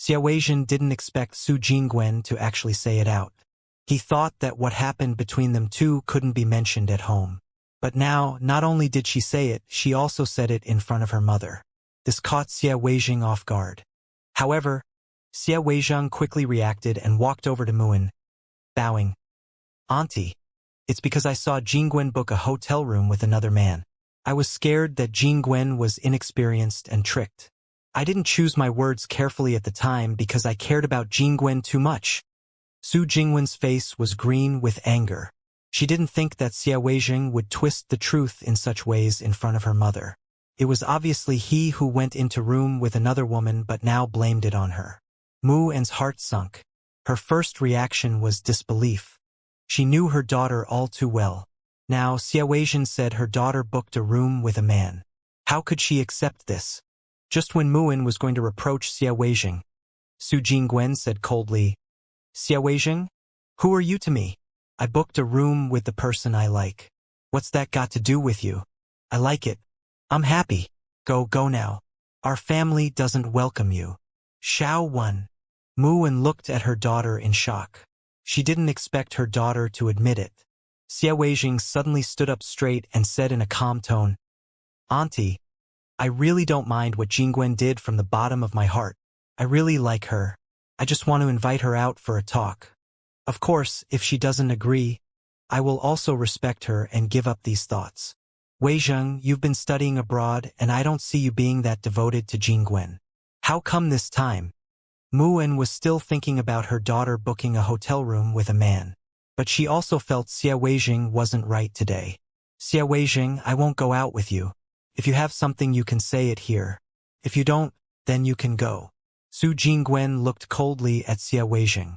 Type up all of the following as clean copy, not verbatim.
Xiaoweijin didn't expect Su Jingwen to actually say it out. He thought that what happened between them two couldn't be mentioned at home. But now, not only did she say it, she also said it in front of her mother. This caught Xiaoweijin off guard. However, Xiaoweijin quickly reacted and walked over to Muin, bowing. "Auntie, it's because I saw Jingwen book a hotel room with another man. I was scared that Jingwen was inexperienced and tricked. I didn't choose my words carefully at the time because I cared about Jingwen too much." Su Jingwen's face was green with anger. She didn't think that Xiaoweijin would twist the truth in such ways in front of her mother. It was obviously he who went into room with another woman but now blamed it on her. Muin's heart sunk. Her first reaction was disbelief. She knew her daughter all too well. Now Xiaoweijin said her daughter booked a room with a man. How could she accept this? Just when Muin was going to reproach Xiaoweijin, Su Jingwen said coldly, "Xiaoweijin, who are you to me? I booked a room with the person I like. What's that got to do with you? I like it. I'm happy. Go now. Our family doesn't welcome you." Xiao Wen. Muin looked at her daughter in shock. She didn't expect her daughter to admit it. Xiaoweijin suddenly stood up straight and said in a calm tone, "Auntie, I really don't mind what Jingwen did from the bottom of my heart. I really like her. I just want to invite her out for a talk. Of course, if she doesn't agree, I will also respect her and give up these thoughts. Weizheng, you've been studying abroad and I don't see you being that devoted to Jingwen. How come this time?" Muin was still thinking about her daughter booking a hotel room with a man. But she also felt Xiaoweijin wasn't right today. "Xiaoweijin, I won't go out with you. If you have something you can say it here. If you don't, then you can go." Su Jingwen looked coldly at Xiaoweijin.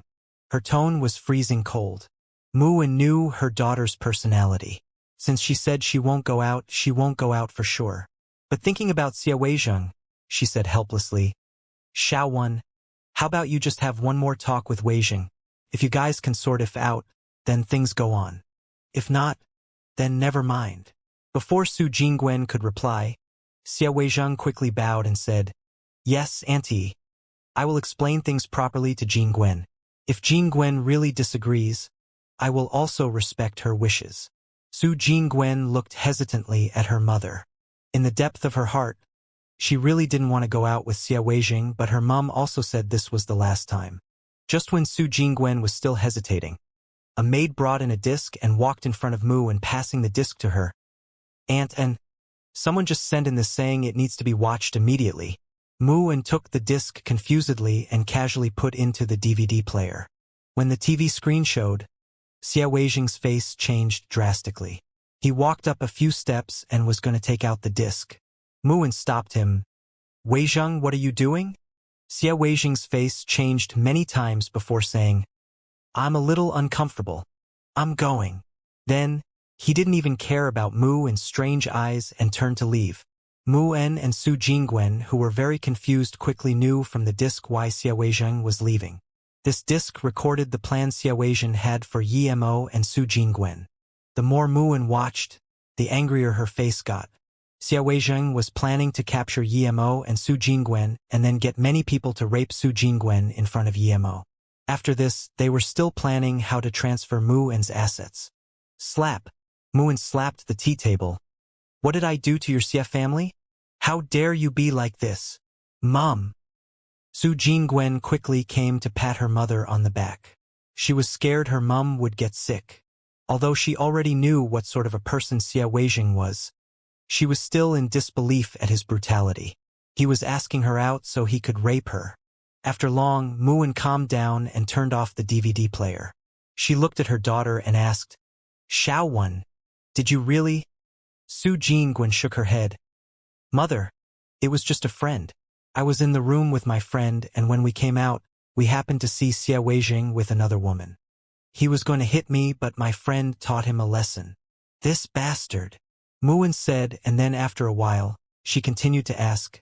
Her tone was freezing cold. Muin knew her daughter's personality. Since she said she won't go out for sure. But thinking about Xiaoweijin, she said helplessly, "Xiao Wen, how about you just have one more talk with Weizheng? If you guys can sort it out, then things go on. If not, then never mind." Before Su Jingwen could reply, Xiaoweijin quickly bowed and said, "Yes, Auntie. I will explain things properly to Jingwen. If Jingwen really disagrees, I will also respect her wishes." Su Jingwen looked hesitantly at her mother. In the depth of her heart, she really didn't want to go out with Xiaoweijin, but her mom also said this was the last time. Just when Su Jingwen was still hesitating, a maid brought in a disc and walked in front of Muin, passing the disc to her. "Aunt, and someone just sent in this saying it needs to be watched immediately." Muin took the disc confusedly and casually put into the DVD player. When the TV screen showed, Xiaoweijin's face changed drastically. He walked up a few steps and was going to take out the disc. Muin stopped him. "Weizheng, what are you doing?" Xiaoweijin's face changed many times before saying, "I'm a little uncomfortable. I'm going." Then, he didn't even care about Muin's strange eyes and turned to leave. Muin and Su Jingwen, who were very confused, quickly knew from the disc why Xiaoweijin was leaving. This disc recorded the plan Xiaoweijin had for Yimo and Su Jingwen. The more Muin watched, the angrier her face got. Xiaoweijin was planning to capture Yimo and Su Jingwen and then get many people to rape Su Jingwen in front of Yimo. After this, they were still planning how to transfer Muin's assets. Slap. Muin slapped the tea table. "What did I do to your Xia family? How dare you be like this? Mom." Su Jingwen quickly came to pat her mother on the back. She was scared her mum would get sick. Although she already knew what sort of a person Xiaoweijin was, she was still in disbelief at his brutality. He was asking her out so he could rape her. After long, Muin calmed down and turned off the DVD player. She looked at her daughter and asked, "Xiao Wen, did you really?" Su Jingwen shook her head. "Mother, it was just a friend. I was in the room with my friend, and when we came out, we happened to see Xiaoweijin with another woman. He was going to hit me, but my friend taught him a lesson." "This bastard," Muin said, and then after a while, she continued to ask,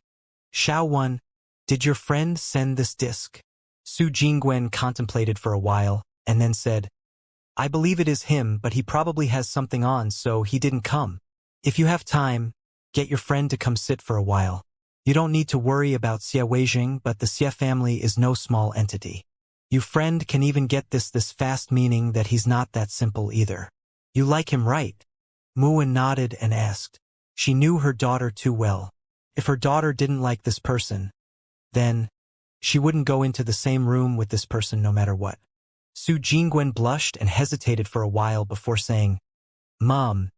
"Xiao Wen, did your friend send this disc?" Su Jingwen contemplated for a while, and then said, "I believe it is him, but he probably has something on, so he didn't come. If you have time, get your friend to come sit for a while." You don't need to worry about Xia Weijing, but the Xia family is no small entity. You friend can even get this fast, meaning that he's not that simple either. You like him, right? Muwen nodded and asked. She knew her daughter too well. If her daughter didn't like this person, then she wouldn't go into the same room with this person no matter what. Su Jingwen blushed and hesitated for a while before saying, Mom,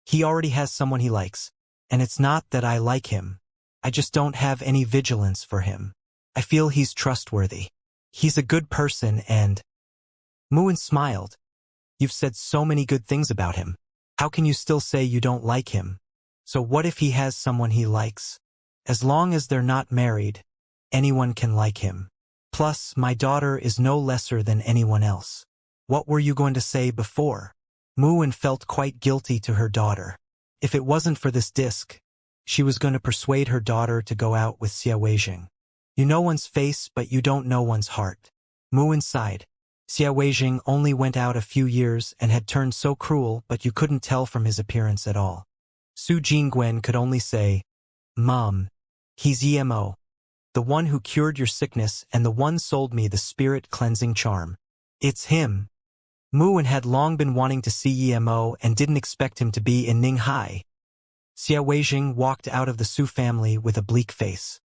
he already has someone he likes, and it's not that I like him. I just don't have any vigilance for him. I feel he's trustworthy. He's a good person and… Muwen smiled. You've said so many good things about him. How can you still say you don't like him? So what if he has someone he likes? As long as they're not married, anyone can like him. Plus, my daughter is no lesser than anyone else. What were you going to say before? Muwen felt quite guilty to her daughter. If it wasn't for this disc, she was going to persuade her daughter to go out with Xia Weijing. You know one's face, but you don't know one's heart. Muwen sighed. Xia Weijing only went out a few years and had turned so cruel, but you couldn't tell from his appearance at all. Su Jingwen could only say, Mom, he's Emo. The one who cured your sickness and the one sold me the spirit-cleansing charm. It's him. Muwen had long been wanting to see Emo and didn't expect him to be in Ninghai. Xia Weijing walked out of the Su family with a bleak face.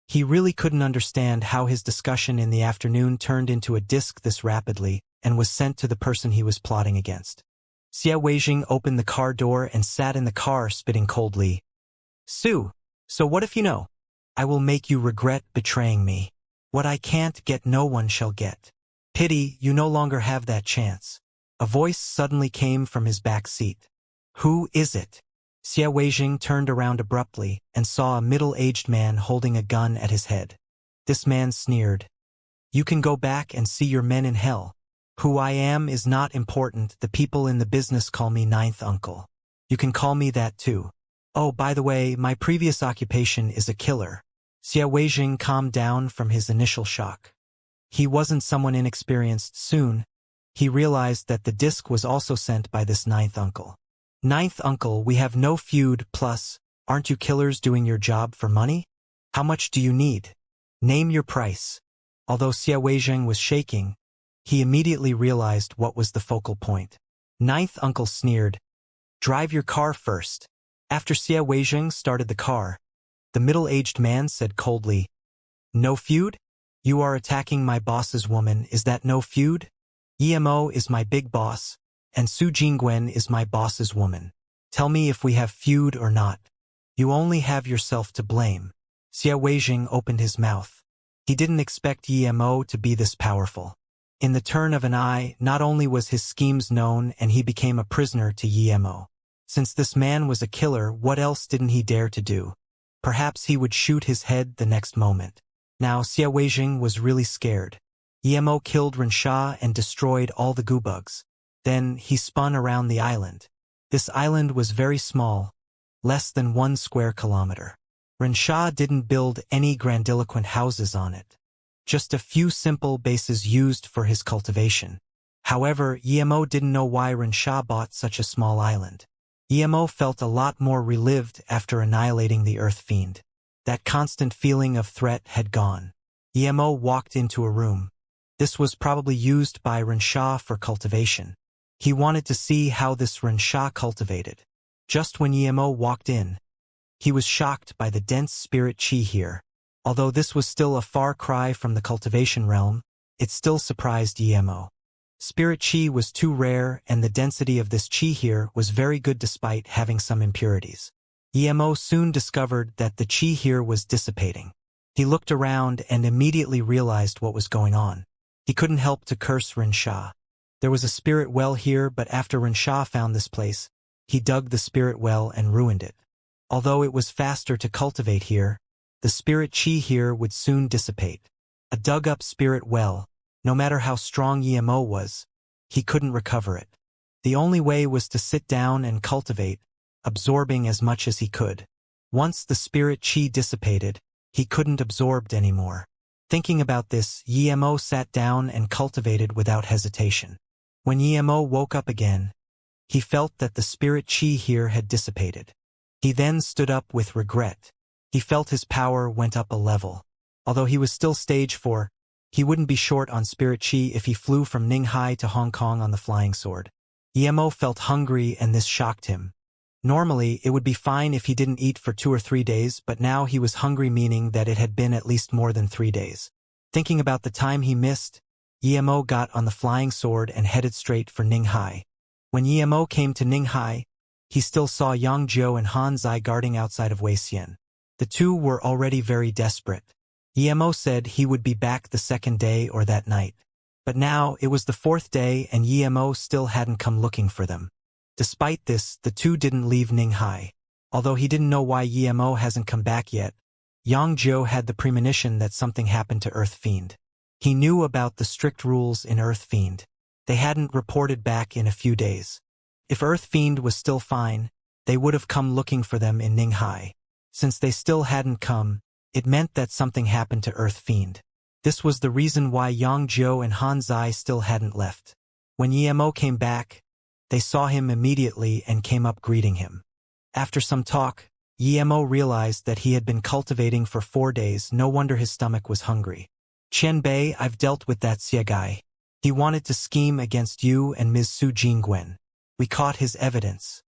He really couldn't understand how his discussion in the afternoon turned into a disc this rapidly and was sent to the person he was plotting against. Xia Weijing opened the car door and sat in the car, spitting coldly. Su, so what if you know? I will make you regret betraying me. What I can't get, no one shall get. Pity, you no longer have that chance. A voice suddenly came from his back seat. Who is it? Xia Weijing turned around abruptly and saw a middle-aged man holding a gun at his head. This man sneered. You can go back and see your men in hell. Who I am is not important. The people in the business call me Ninth Uncle. You can call me that too. Oh, by the way, my previous occupation is a killer. Xia Weijing calmed down from his initial shock. He wasn't someone inexperienced. Soon, he realized that the disc was also sent by this Ninth Uncle. Ninth Uncle, we have no feud, plus, aren't you killers doing your job for money? How much do you need? Name your price. Although Xia Weijing was shaking, he immediately realized what was the focal point. Ninth Uncle sneered. Drive your car first. After Xia Weijing started the car, the middle-aged man said coldly, No feud? You are attacking my boss's woman, is that no feud? Emo is my big boss, and Su Jingwen is my boss's woman. Tell me if we have feud or not. You only have yourself to blame. Xia Weijing opened his mouth. He didn't expect Emo to be this powerful. In the turn of an eye, not only was his schemes known and he became a prisoner to Emo. Since this man was a killer, what else didn't he dare to do? Perhaps he would shoot his head the next moment. Now Xia Weijing was really scared. Emo killed Rensha and destroyed all the goobugs. Then he spun around the island. This island was very small, less than 1 square kilometer. Rensha didn't build any grandiloquent houses on it. Just a few simple bases used for his cultivation. However, Emo didn't know why Rensha bought such a small island. Emo felt a lot more relived after annihilating the Earth Fiend. That constant feeling of threat had gone. Emo walked into a room. This was probably used by Rensha for cultivation. He wanted to see how this Rensha cultivated. Just when Emo walked in, he was shocked by the dense spirit chi here. Although this was still a far cry from the cultivation realm, it still surprised Emo. Spirit chi was too rare, and the density of this chi here was very good despite having some impurities. Emo soon discovered that the chi here was dissipating. He looked around and immediately realized what was going on. He couldn't help to curse Rensha. There was a spirit well here, but after Rensha found this place, he dug the spirit well and ruined it. Although it was faster to cultivate here, the spirit chi here would soon dissipate. A dug-up spirit well, no matter how strong Emo was, he couldn't recover it. The only way was to sit down and cultivate, absorbing as much as he could. Once the spirit chi dissipated, he couldn't absorb anymore. Thinking about this, Emo sat down and cultivated without hesitation. When Emo woke up again, he felt that the spirit chi here had dissipated. He then stood up with regret. He felt his power went up a level. Although he was still stage 4, he wouldn't be short on spirit chi if he flew from Ninghai to Hong Kong on the flying sword. Emo felt hungry and this shocked him. Normally, it would be fine if he didn't eat for 2 or 3 days, but now he was hungry, meaning that it had been at least more than 3 days. Thinking about the time he missed, Emo got on the flying sword and headed straight for Ninghai. When Emo came to Ninghai, he still saw Yang Jiu and Han Zai guarding outside of Weixian. The two were already very desperate. Emo said he would be back the second day or that night. But now it was the 4th day and Emo still hadn't come looking for them. Despite this, the two didn't leave Ninghai. Although he didn't know why Emo hasn't come back yet, Yang Jiu had the premonition that something happened to Earth Fiend. He knew about the strict rules in Earth Fiend. They hadn't reported back in a few days. If Earth Fiend was still fine, they would have come looking for them in Ninghai. Since they still hadn't come, it meant that something happened to Earth Fiend. This was the reason why Yang Jiu and Han Zai still hadn't left. When Emo came back, they saw him immediately and came up greeting him. After some talk, Emo realized that he had been cultivating for 4 days. No wonder his stomach was hungry. Qian Bei, I've dealt with that Xia guy. He wanted to scheme against you and Ms. Su Jingwen. We caught his evidence.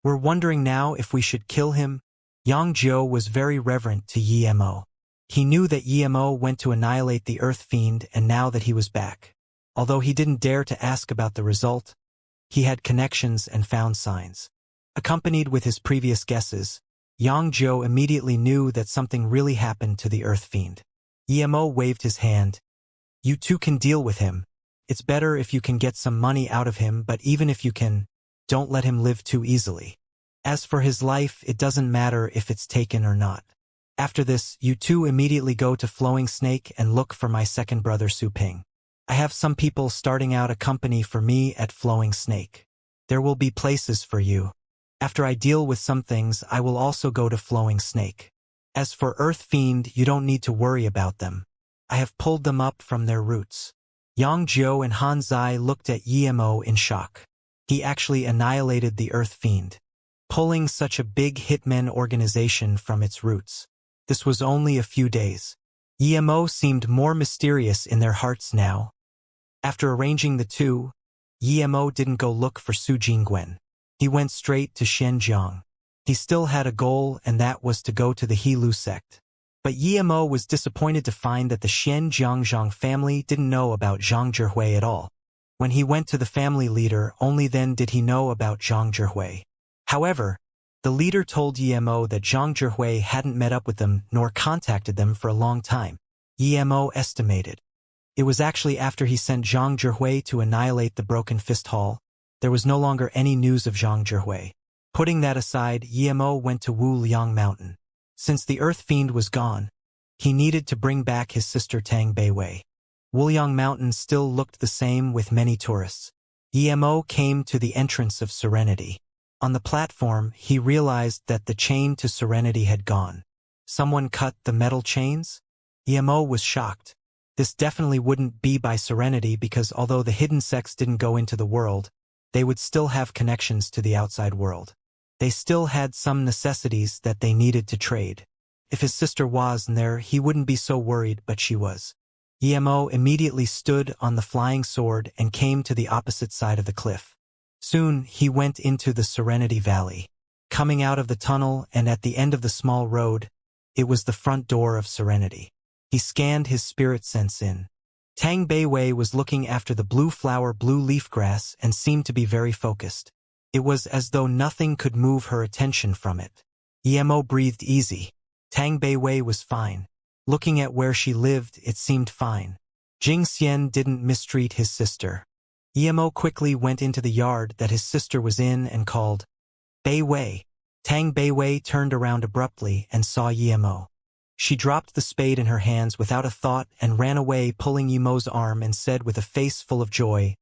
We're wondering now if we should kill him. Yang Jiu was very reverent to Emo. He knew that Emo went to annihilate the Earth Fiend, and now that he was back, although he didn't dare to ask about the result, he had connections and found signs. Accompanied with his previous guesses, Yang Jiu immediately knew that something really happened to the Earth Fiend. Emo waved his hand. You two can deal with him. It's better if you can get some money out of him, but even if you can, don't let him live too easily. As for his life, it doesn't matter if it's taken or not. After this, you two immediately go to Flowing Snake and look for my second brother Su Ping. I have some people starting out a company for me at Flowing Snake. There will be places for you. After I deal with some things, I will also go to Flowing Snake. As for Earth Fiend, you don't need to worry about them. I have pulled them up from their roots. Yang Jiu and Han Zai looked at Emo in shock. He actually annihilated the Earth Fiend, pulling such a big hitmen organization from its roots. This was only a few days. Emo seemed more mysterious in their hearts now. After arranging the two, Emo didn't go look for Su Jingwen. He went straight to Shenzhen. He still had a goal, and that was to go to the Heelu sect. But Emo was disappointed to find that the Shenzhen family didn't know about Zhang Zhihui at all. When he went to the family leader, only then did he know about Zhang Zhihui. However, the leader told Emo that Zhang Zhihui hadn't met up with them nor contacted them for a long time. Emo estimated. It was actually after he sent Zhang Zhihui to annihilate the Broken Fist Hall. There was no longer any news of Zhang Zhihui. Putting that aside, Emo went to Wu Liang Mountain. Since the Earth Fiend was gone, he needed to bring back his sister Tang Beiwei. Wuliang Mountain still looked the same with many tourists. Emo came to the entrance of Serenity. On the platform, he realized that the chain to Serenity had gone. Someone cut the metal chains? Emo was shocked. This definitely wouldn't be by Serenity because although the hidden sects didn't go into the world, they would still have connections to the outside world. They still had some necessities that they needed to trade. If his sister wasn't there, he wouldn't be so worried, but she was. Emo immediately stood on the flying sword and came to the opposite side of the cliff. Soon, he went into the Serenity Valley. Coming out of the tunnel and at the end of the small road, it was the front door of Serenity. He scanned his spirit sense in. Tang Beiwei was looking after the blue flower blue leaf grass and seemed to be very focused. It was as though nothing could move her attention from it. Emo breathed easy. Tang Beiwei was fine. Looking at where she lived, it seemed fine. Jing Xian didn't mistreat his sister. Emo quickly went into the yard that his sister was in and called, Beiwei. Tang Beiwei turned around abruptly and saw Emo. She dropped the spade in her hands without a thought and ran away, pulling Emo's arm, and said with a face full of joy,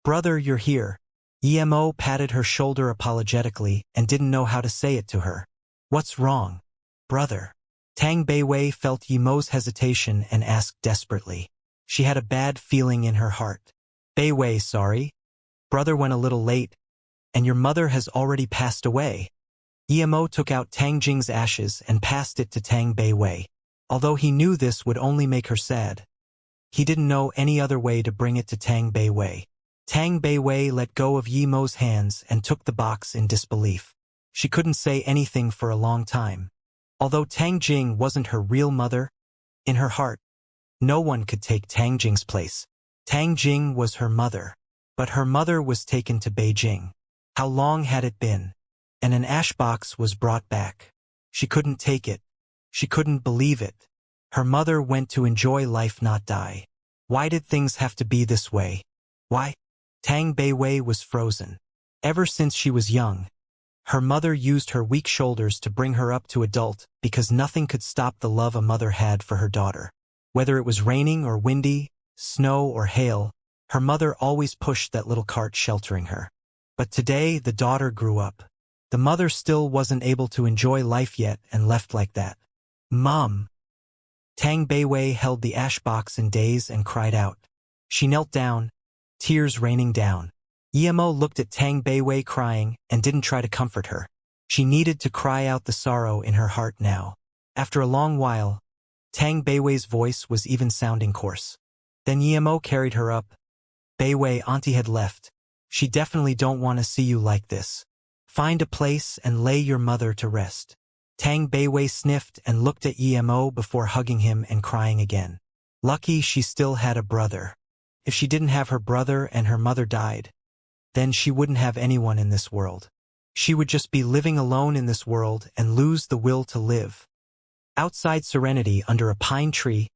Brother, you're here. Emo patted her shoulder apologetically and didn't know how to say it to her. What's wrong, brother? Tang Beiwei felt Emo's hesitation and asked desperately. She had a bad feeling in her heart. Beiwei, sorry. Brother went a little late, and your mother has already passed away. Emo took out Tang Jing's ashes and passed it to Tang Beiwei. Although he knew this would only make her sad, he didn't know any other way to bring it to Tang Beiwei. Tang Beiwei let go of Yemo's hands and took the box in disbelief. She couldn't say anything for a long time. Although Tang Jing wasn't her real mother, in her heart, no one could take Tang Jing's place. Tang Jing was her mother, but her mother was taken to Beijing. How long had it been? And an ash box was brought back. She couldn't take it. She couldn't believe it. Her mother went to enjoy life, not die. Why did things have to be this way? Why? Tang Beiwei was frozen. Ever since she was young, her mother used her weak shoulders to bring her up to adult because nothing could stop the love a mother had for her daughter. Whether it was raining or windy, snow or hail, her mother always pushed that little cart sheltering her. But today the daughter grew up. The mother still wasn't able to enjoy life yet and left like that. Mom! Tang Beiwei held the ash box in daze and cried out. She knelt down, tears raining down. Emo looked at Tang Beiwei crying and didn't try to comfort her. She needed to cry out the sorrow in her heart now. After a long while, Tang Beiwei's voice was even sounding coarse. Then Emo carried her up. Beiwei, auntie had left. She definitely don't want to see you like this. Find a place and lay your mother to rest. Tang Beiwei sniffed and looked at Emo before hugging him and crying again. Lucky she still had a brother. If she didn't have her brother and her mother died, then she wouldn't have anyone in this world. She would just be living alone in this world and lose the will to live. Outside Serenity, under a pine tree,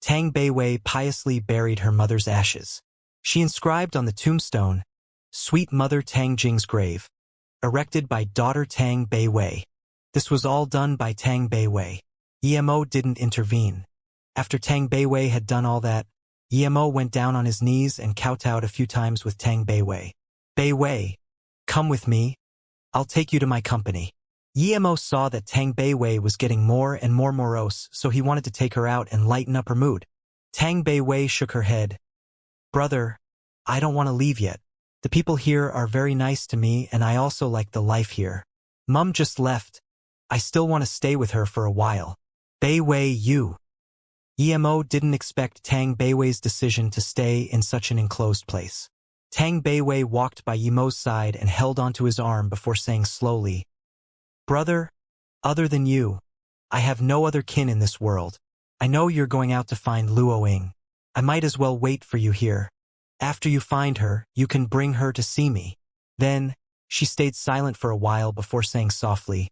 Tang Beiwei piously buried her mother's ashes. She inscribed on the tombstone, "Sweet Mother Tang Jing's grave, erected by daughter Tang Beiwei." This was all done by Tang Beiwei. Emo didn't intervene. After Tang Beiwei had done all that, Emo went down on his knees and kowtowed a few times with Tang Beiwei. Beiwei, come with me. I'll take you to my company. Emo saw that Tang Beiwei was getting more and more morose, so he wanted to take her out and lighten up her mood. Tang Beiwei shook her head. Brother, I don't want to leave yet. The people here are very nice to me and I also like the life here. Mum just left. I still want to stay with her for a while. Beiwei, you. Emo didn't expect Tang Beiwei's decision to stay in such an enclosed place. Tang Beiwei walked by Emo's side and held onto his arm before saying slowly, Brother, other than you, I have no other kin in this world. I know you're going out to find Luo Ying. I might as well wait for you here. After you find her, you can bring her to see me. Then, she stayed silent for a while before saying softly,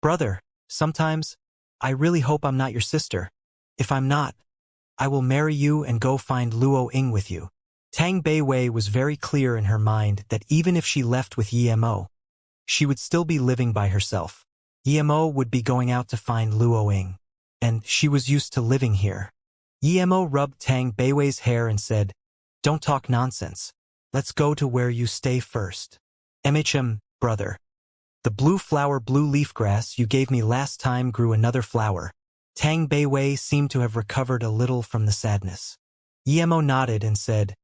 Brother, sometimes, I really hope I'm not your sister. If I'm not, I will marry you and go find Luo Ying with you. Tang Beiwei was very clear in her mind that even if she left with Emo, she would still be living by herself. Emo would be going out to find Luo Ying, and she was used to living here. Emo rubbed Tang Beiwei's hair and said, Don't talk nonsense. Let's go to where you stay first. Brother. The blue flower blue leaf grass you gave me last time grew another flower. Tang Beiwei seemed to have recovered a little from the sadness. Emo nodded and said,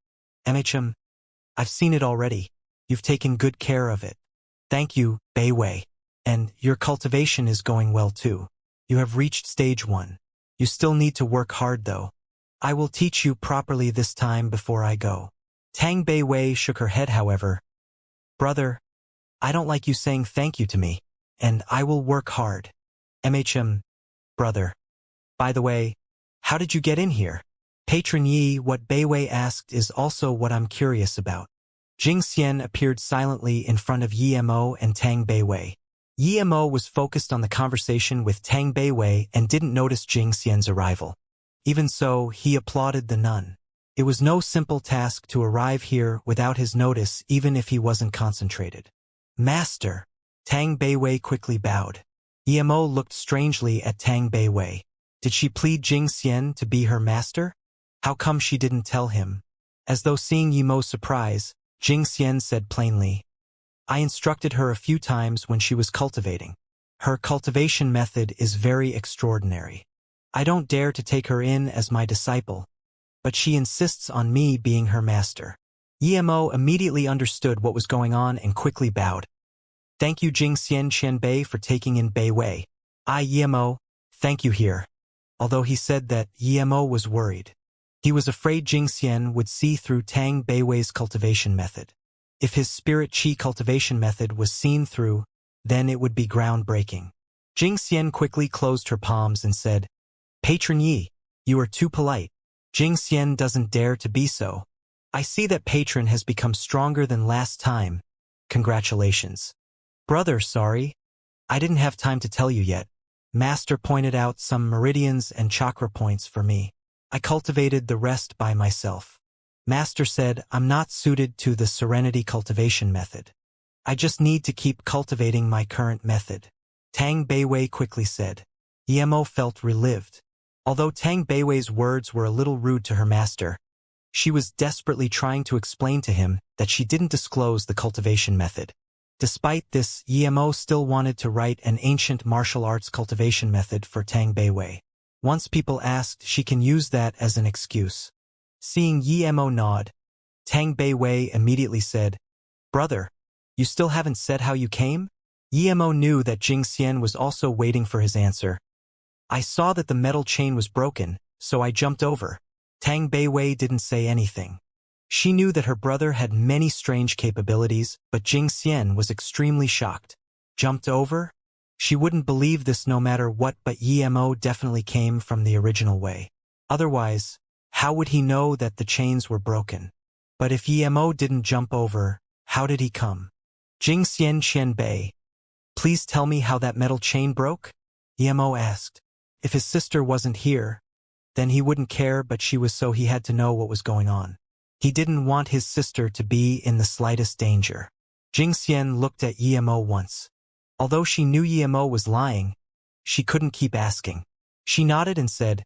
I've seen it already. You've taken good care of it. Thank you, Beiwei. And your cultivation is going well too. You have reached stage 1. You still need to work hard though. I will teach you properly this time before I go. Tang Beiwei shook her head however. Brother, I don't like you saying thank you to me, and I will work hard. Brother. By the way, how did you get in here? Patron Yi, what Beiwei asked is also what I'm curious about. Xianxia appeared silently in front of Emo and Tang Beiwei. Emo was focused on the conversation with Tang Beiwei and didn't notice Xianxia's arrival. Even so, he applauded the nun. It was no simple task to arrive here without his notice even if he wasn't concentrated. Master. Tang Beiwei quickly bowed. Emo looked strangely at Tang Beiwei. Did she plead Xianxia to be her master? How come she didn't tell him? As though seeing Emo's surprise, Xianxia said plainly, I instructed her a few times when she was cultivating. Her cultivation method is very extraordinary. I don't dare to take her in as my disciple, but she insists on me being her master. Emo immediately understood what was going on and quickly bowed. Thank you Jing Xian Qianbei for taking in Bei Wei. Yemo, thank you here. Although he said that, Yemo was worried. He was afraid Jing Xian would see through Tang Beiwei's cultivation method. If his spirit qi cultivation method was seen through, then it would be groundbreaking. Jing Xian quickly closed her palms and said, Patron Yi, you are too polite. Jing Xian doesn't dare to be so. I see that Patron has become stronger than last time. Congratulations. Brother, sorry. I didn't have time to tell you yet. Master pointed out some meridians and chakra points for me. I cultivated the rest by myself. Master said I'm not suited to the serenity cultivation method. I just need to keep cultivating my current method. Tang Beiwei quickly said. Yemo felt relieved. Although Tang Beiwei's words were a little rude to her master, she was desperately trying to explain to him that she didn't disclose the cultivation method. Despite this, Yemo still wanted to write an ancient martial arts cultivation method for Tang Beiwei. Once people asked, she can use that as an excuse. Seeing Yemo nod, Tang Beiwei immediately said, Brother, you still haven't said how you came? Yemo knew that Jing Xian was also waiting for his answer. I saw that the metal chain was broken, so I jumped over. Tang Beiwei didn't say anything. She knew that her brother had many strange capabilities, but Jing Xian was extremely shocked. Jumped over? She wouldn't believe this no matter what, but Yemo definitely came from the original way. Otherwise, how would he know that the chains were broken? But if Yemo didn't jump over, how did he come? Jing Xian Qianbei, please tell me how that metal chain broke? Yemo asked. If his sister wasn't here, then he wouldn't care, but she was, so he had to know what was going on. He didn't want his sister to be in the slightest danger. Jing Xian looked at Yemo once. Although she knew Yemo was lying, she couldn't keep asking. She nodded and said,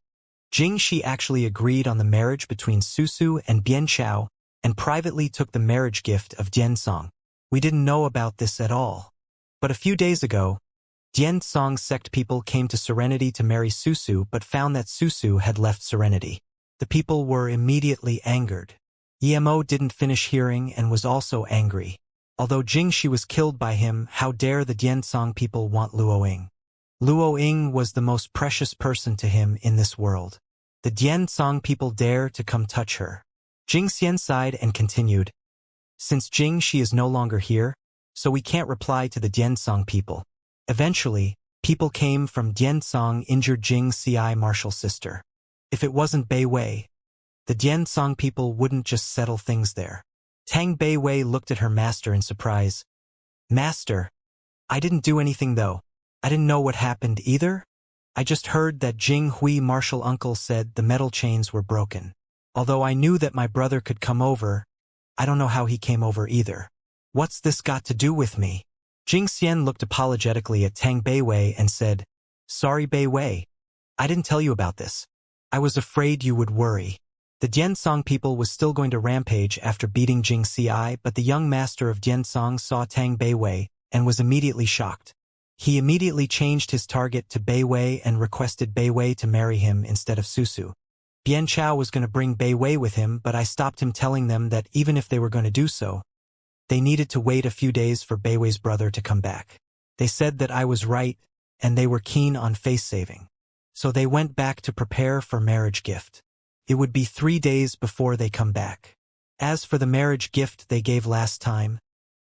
Jing Shi actually agreed on the marriage between Susu and Bian Chao, and privately took the marriage gift of Dian Song. We didn't know about this at all. But a few days ago, Dian Song's sect people came to Serenity to marry Susu but found that Susu had left Serenity. The people were immediately angered. Yemo didn't finish hearing and was also angry. Although Jing Shi was killed by him, how dare the Dian Song people want Luoying? Luoying was the most precious person to him in this world. The Dian Song people dare to come touch her. Jing Xian sighed and continued, Since Jing Shi is no longer here, so we can't reply to the Dian Song people. Eventually, people came from Dian Song injured Jing Ci martial sister. If it wasn't Bei Wei, the Dian Song people wouldn't just settle things there. Tang Beiwei looked at her master in surprise. Master, I didn't do anything though. I didn't know what happened either. I just heard that Jing Hui martial uncle said the metal chains were broken. Although I knew that my brother could come over, I don't know how he came over either. What's this got to do with me? Jing Xian looked apologetically at Tang Beiwei and said, Sorry Beiwei, I didn't tell you about this. I was afraid you would worry. The Diansong people was still going to rampage after beating Jing Ci, but the young master of Diansong saw Tang Beiwei and was immediately shocked. He immediately changed his target to Beiwei and requested Beiwei to marry him instead of Susu. Bian Chao was going to bring Beiwei with him, but I stopped him, telling them that even if they were going to do so, they needed to wait a few days for Beiwei's brother to come back. They said that I was right, and they were keen on face saving. So they went back to prepare for marriage gift. It would be 3 days before they come back. As for the marriage gift they gave last time,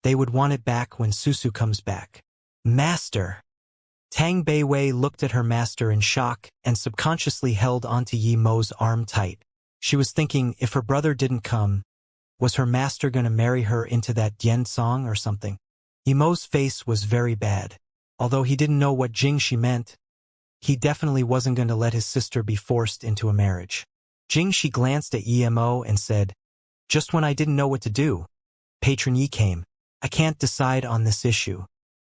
they would want it back when Susu comes back. Master! Tang Beiwei looked at her master in shock and subconsciously held onto Yi Mo's arm tight. She was thinking, if her brother didn't come, was her master going to marry her into that Dian Song or something? Yi Mo's face was very bad. Although he didn't know what Jing Shi meant, he definitely wasn't going to let his sister be forced into a marriage. Jing Shi glanced at Yi Mo and said, just when I didn't know what to do, Patron Yi came. I can't decide on this issue.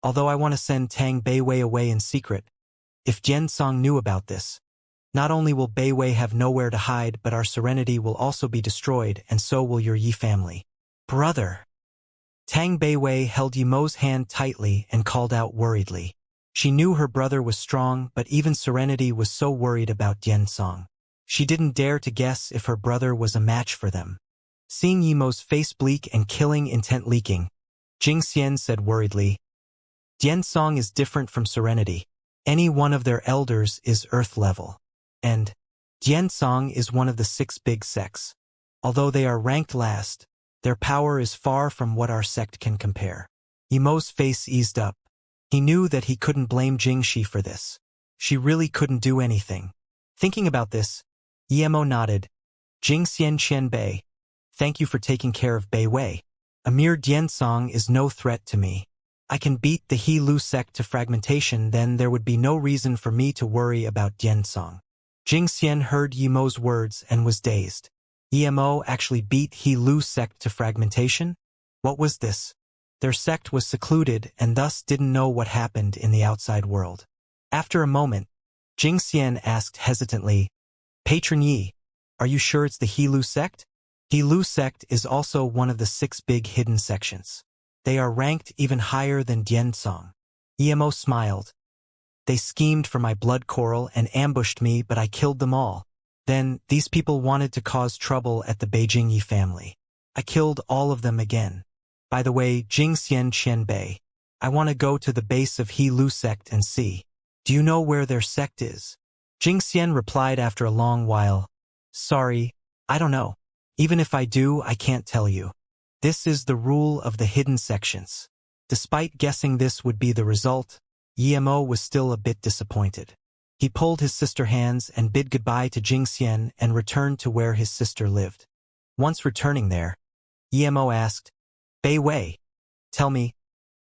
Although I want to send Tang Beiwei away in secret. If Dian Song knew about this, not only will Beiwei have nowhere to hide, but our serenity will also be destroyed, and so will your Yi family. Brother! Tang Beiwei held Yi Mo's hand tightly and called out worriedly. She knew her brother was strong, but even Serenity was so worried about Dian Song. She didn't dare to guess if her brother was a match for them. Seeing Yi Mo's face bleak and killing intent leaking, Jing Xian said worriedly, Diansong is different from Serenity. Any one of their elders is Earth level. And Diansong is one of the 6 big sects. Although they are ranked last, their power is far from what our sect can compare. Yimo's face eased up. He knew that he couldn't blame Jingxi for this. She really couldn't do anything. Thinking about this, Yimo nodded. Jingxian Bei, thank you for taking care of Bei Wei. A mere Diansong is no threat to me. I can beat the He Lu sect to fragmentation, then there would be no reason for me to worry about Diansong. Jingxian heard Yimo's words and was dazed. Yimo actually beat He Lu sect to fragmentation? What was this? Their sect was secluded and thus didn't know what happened in the outside world. After a moment, Jingxian asked hesitantly, Patron Yi, are you sure it's the He Lu sect? He Lu sect is also one of the 6 big hidden sections. They are ranked even higher than Diansong. Yimo smiled. They schemed for my blood coral and ambushed me, but I killed them all. Then, these people wanted to cause trouble at the Beijing Yi family. I killed all of them again. By the way, Jingxian Qianbei, I want to go to the base of He Lu sect and see. Do you know where their sect is? Jingxian replied after a long while. Sorry, I don't know. Even if I do, I can't tell you. This is the rule of the hidden sections. Despite guessing this would be the result, Yimo was still a bit disappointed. He pulled his sister's hands and bid goodbye to Jingxian and returned to where his sister lived. Once returning there, Yimo asked, Bei Wei, tell me,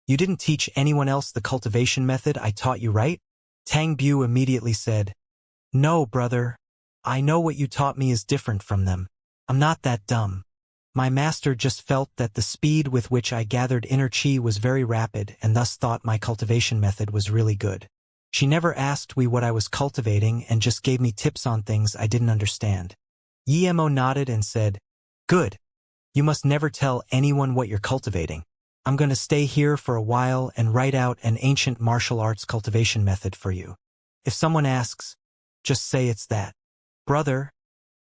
you didn't teach anyone else the cultivation method I taught you, right? Tang Bu immediately said, No, brother. I know what you taught me is different from them. I'm not that dumb. My master just felt that the speed with which I gathered inner chi was very rapid and thus thought my cultivation method was really good. She never asked me what I was cultivating and just gave me tips on things I didn't understand. Yimo nodded and said, Good. You must never tell anyone what you're cultivating. I'm going to stay here for a while and write out an ancient martial arts cultivation method for you. If someone asks, just say it's that. Brother,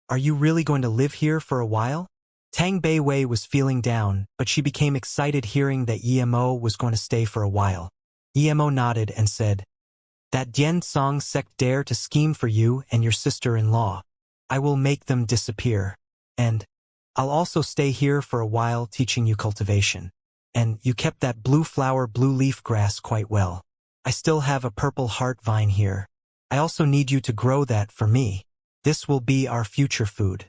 are you really going to live here for a while? Tang Bei Wei was feeling down, but she became excited hearing that Yimo was going to stay for a while. Yimo nodded and said, That Diansong sect dare to scheme for you and your sister-in-law. I will make them disappear. And I'll also stay here for a while teaching you cultivation. And you kept that blue flower blue leaf grass quite well. I still have a purple heart vine here. I also need you to grow that for me. This will be our future food.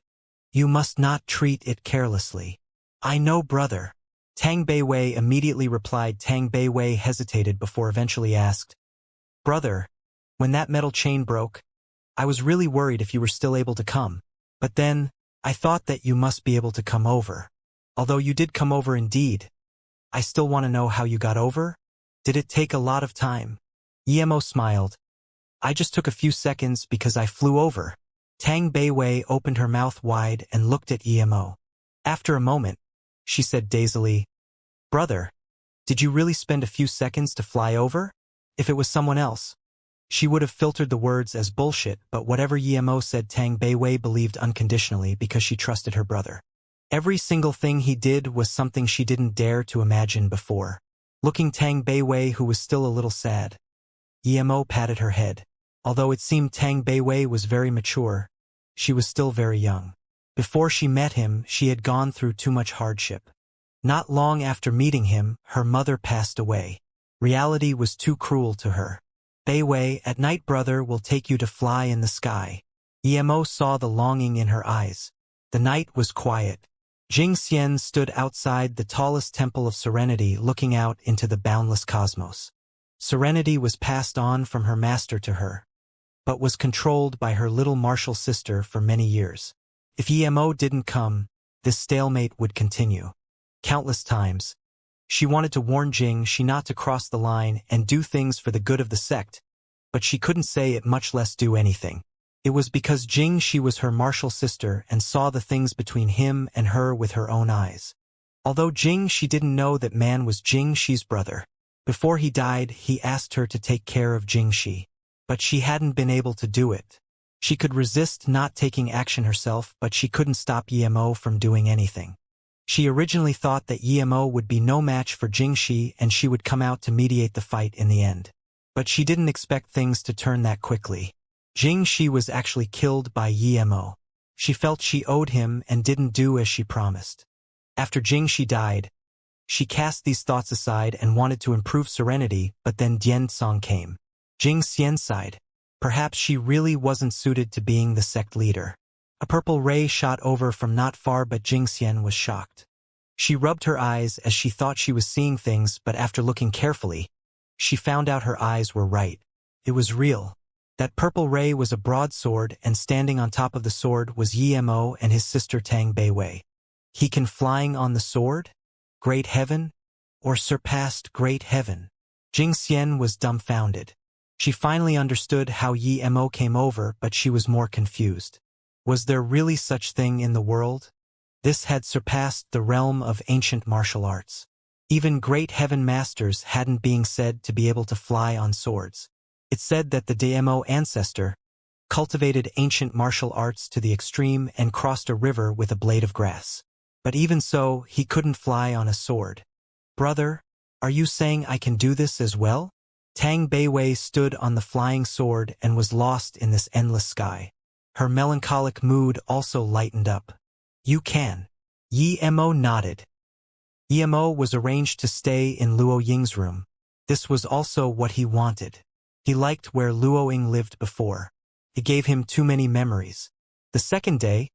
You must not treat it carelessly. I know, brother. Tang Bei Wei immediately replied. Tang Bei Wei hesitated before eventually asked, Brother, when that metal chain broke, I was really worried if you were still able to come. But then, I thought that you must be able to come over. Although you did come over indeed. I still want to know how you got over. Did it take a lot of time? Yimo smiled. I just took a few seconds because I flew over. Tang Bei Wei opened her mouth wide and looked at Yimo. After a moment, she said dazedly, Brother, did you really spend a few seconds to fly over? If it was someone else, she would have filtered the words as bullshit, but whatever Yimo said Tang Bei Wei believed unconditionally because she trusted her brother. Every single thing he did was something she didn't dare to imagine before. Looking Tang Bei Wei, who was still a little sad, Yimo patted her head. Although it seemed Tang Bei Wei was very mature, she was still very young. Before she met him, she had gone through too much hardship. Not long after meeting him, her mother passed away. Reality was too cruel to her. Bei Wei, at night brother will take you to fly in the sky. Yimo saw the longing in her eyes. The night was quiet. Jingxian stood outside the tallest temple of serenity looking out into the boundless cosmos. Serenity was passed on from her master to her, but was controlled by her little martial sister for many years. If Yimo didn't come, this stalemate would continue. Countless times, she wanted to warn Jingxi not to cross the line and do things for the good of the sect, but she couldn't say it, much less do anything. It was because Jingxi was her martial sister and saw the things between him and her with her own eyes. Although Jingxi didn't know that man was Jingxi's brother. Before he died, he asked her to take care of Jingxi, but she hadn't been able to do it. She could resist not taking action herself, but she couldn't stop Yimo from doing anything. She originally thought that Yemo would be no match for Jingxi and she would come out to mediate the fight in the end. But she didn't expect things to turn that quickly. Jingxi was actually killed by Yemo. She felt she owed him and didn't do as she promised. After Jingxi died, she cast these thoughts aside and wanted to improve serenity, but then Dian-Song came. Jing Xian sighed. Perhaps she really wasn't suited to being the sect leader. A purple ray shot over from not far, but Jing Xian was shocked. She rubbed her eyes as she thought she was seeing things, but after looking carefully, she found out her eyes were right. It was real. That purple ray was a broadsword, and standing on top of the sword was Yemo and his sister Tang Beiwei. He can flying on the sword? Great heaven? Or surpassed great heaven? Jing Xian was dumbfounded. She finally understood how Yemo came over, but she was more confused. Was there really such thing in the world? This had surpassed the realm of ancient martial arts. Even great heaven masters hadn't been said to be able to fly on swords. It said that the Yemo ancestor cultivated ancient martial arts to the extreme and crossed a river with a blade of grass. But even so, he couldn't fly on a sword. Brother, are you saying I can do this as well? Tang Beiwei stood on the flying sword and was lost in this endless sky. Her melancholic mood also lightened up. You can. Yemo nodded. Yemo was arranged to stay in Luo Ying's room. This was also what he wanted. He liked where Luo Ying lived before. It gave him too many memories. The second day,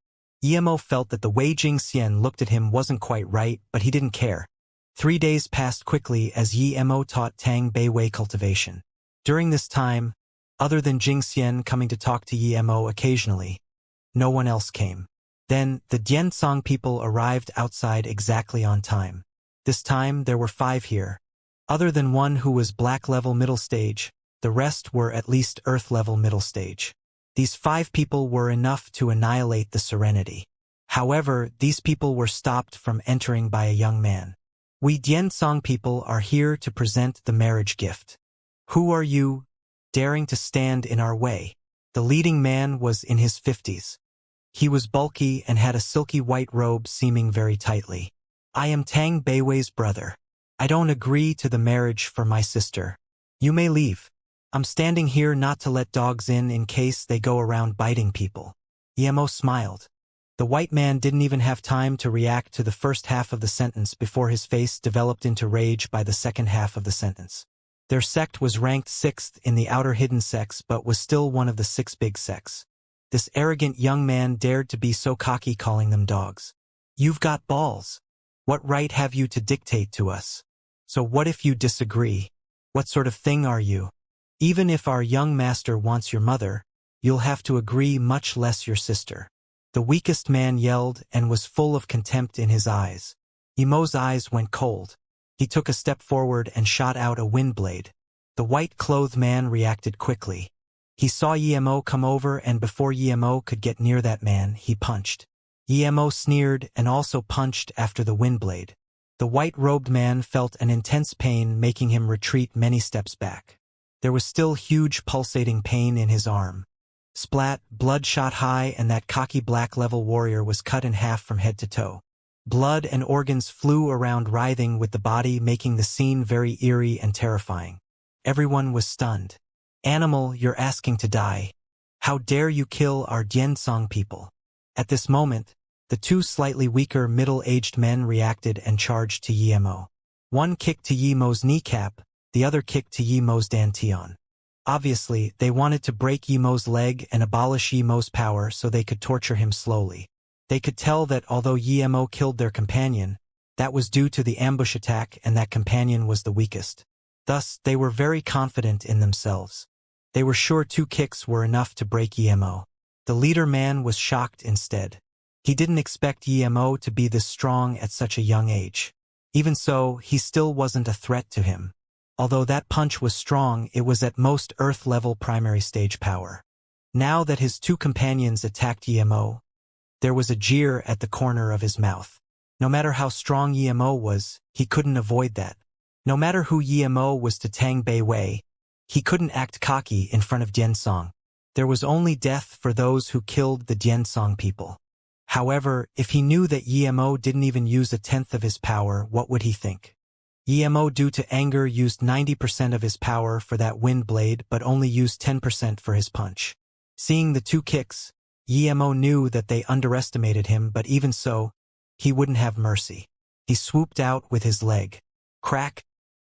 Yemo felt that the way Jing Xian looked at him wasn't quite right, but he didn't care. 3 days passed quickly as Yemo taught Tang Beiwei cultivation. During this time, other than Jing Xian coming to talk to Yemo occasionally, no one else came. Then, the Dian-Song people arrived outside exactly on time. This time, there were 5 here. Other than one who was black-level middle stage, the rest were at least earth-level middle stage. These 5 people were enough to annihilate the serenity. However, these people were stopped from entering by a young man. We Dian-Song people are here to present the marriage gift. Who are you, daring to stand in our way? The leading man was in his 50s. He was bulky and had a silky white robe seeming very tightly. I am Tang Beiwei's brother. I don't agree to the marriage for my sister. You may leave. I'm standing here not to let dogs in case they go around biting people. Yemo smiled. The white man didn't even have time to react to the first half of the sentence before his face developed into rage by the second half of the sentence. Their sect was ranked 6th in the outer hidden sects but was still one of the 6 big sects. This arrogant young man dared to be so cocky, calling them dogs. You've got balls. What right have you to dictate to us? So what if you disagree? What sort of thing are you? Even if our young master wants your mother, you'll have to agree, much less your sister. The weakest man yelled and was full of contempt in his eyes. Yemo's eyes went cold. He took a step forward and shot out a wind blade. The white-clothed man reacted quickly. He saw Yemo come over, and before Yemo could get near that man, he punched. Yemo sneered and also punched after the wind blade. The white-robed man felt an intense pain, making him retreat many steps back. There was still huge pulsating pain in his arm. Splat, blood shot high, and that cocky black-level warrior was cut in half from head to toe. Blood and organs flew around, writhing with the body, making the scene very eerie and terrifying. Everyone was stunned. Animal, you're asking to die. How dare you kill our Dian-Song people? At this moment, the 2 slightly weaker middle-aged men reacted and charged to Yemo. One kicked to Yemo's kneecap, the other kicked to Yemo's dantian. Obviously, they wanted to break Yemo's leg and abolish Yemo's power so they could torture him slowly. They could tell that although Yemo killed their companion, that was due to the ambush attack, and that companion was the weakest. Thus, they were very confident in themselves. They were sure 2 kicks were enough to break Yemo. The leader man was shocked instead. He didn't expect Yemo to be this strong at such a young age. Even so, he still wasn't a threat to him. Although that punch was strong, it was at most Earth-level primary stage power. Now that his 2 companions attacked Yemo, there was a jeer at the corner of his mouth. No matter how strong Yemo was, he couldn't avoid that. No matter who Yemo was to Tang Beiwei, he couldn't act cocky in front of Dian-Song. There was only death for those who killed the Dian-Song people. However, if he knew that Yemo didn't even use a tenth of his power, what would he think? Yemo, due to anger, used 90% of his power for that wind blade but only used 10% for his punch. Seeing the two kicks, Yemo knew that they underestimated him, but even so, he wouldn't have mercy. He swooped out with his leg. Crack!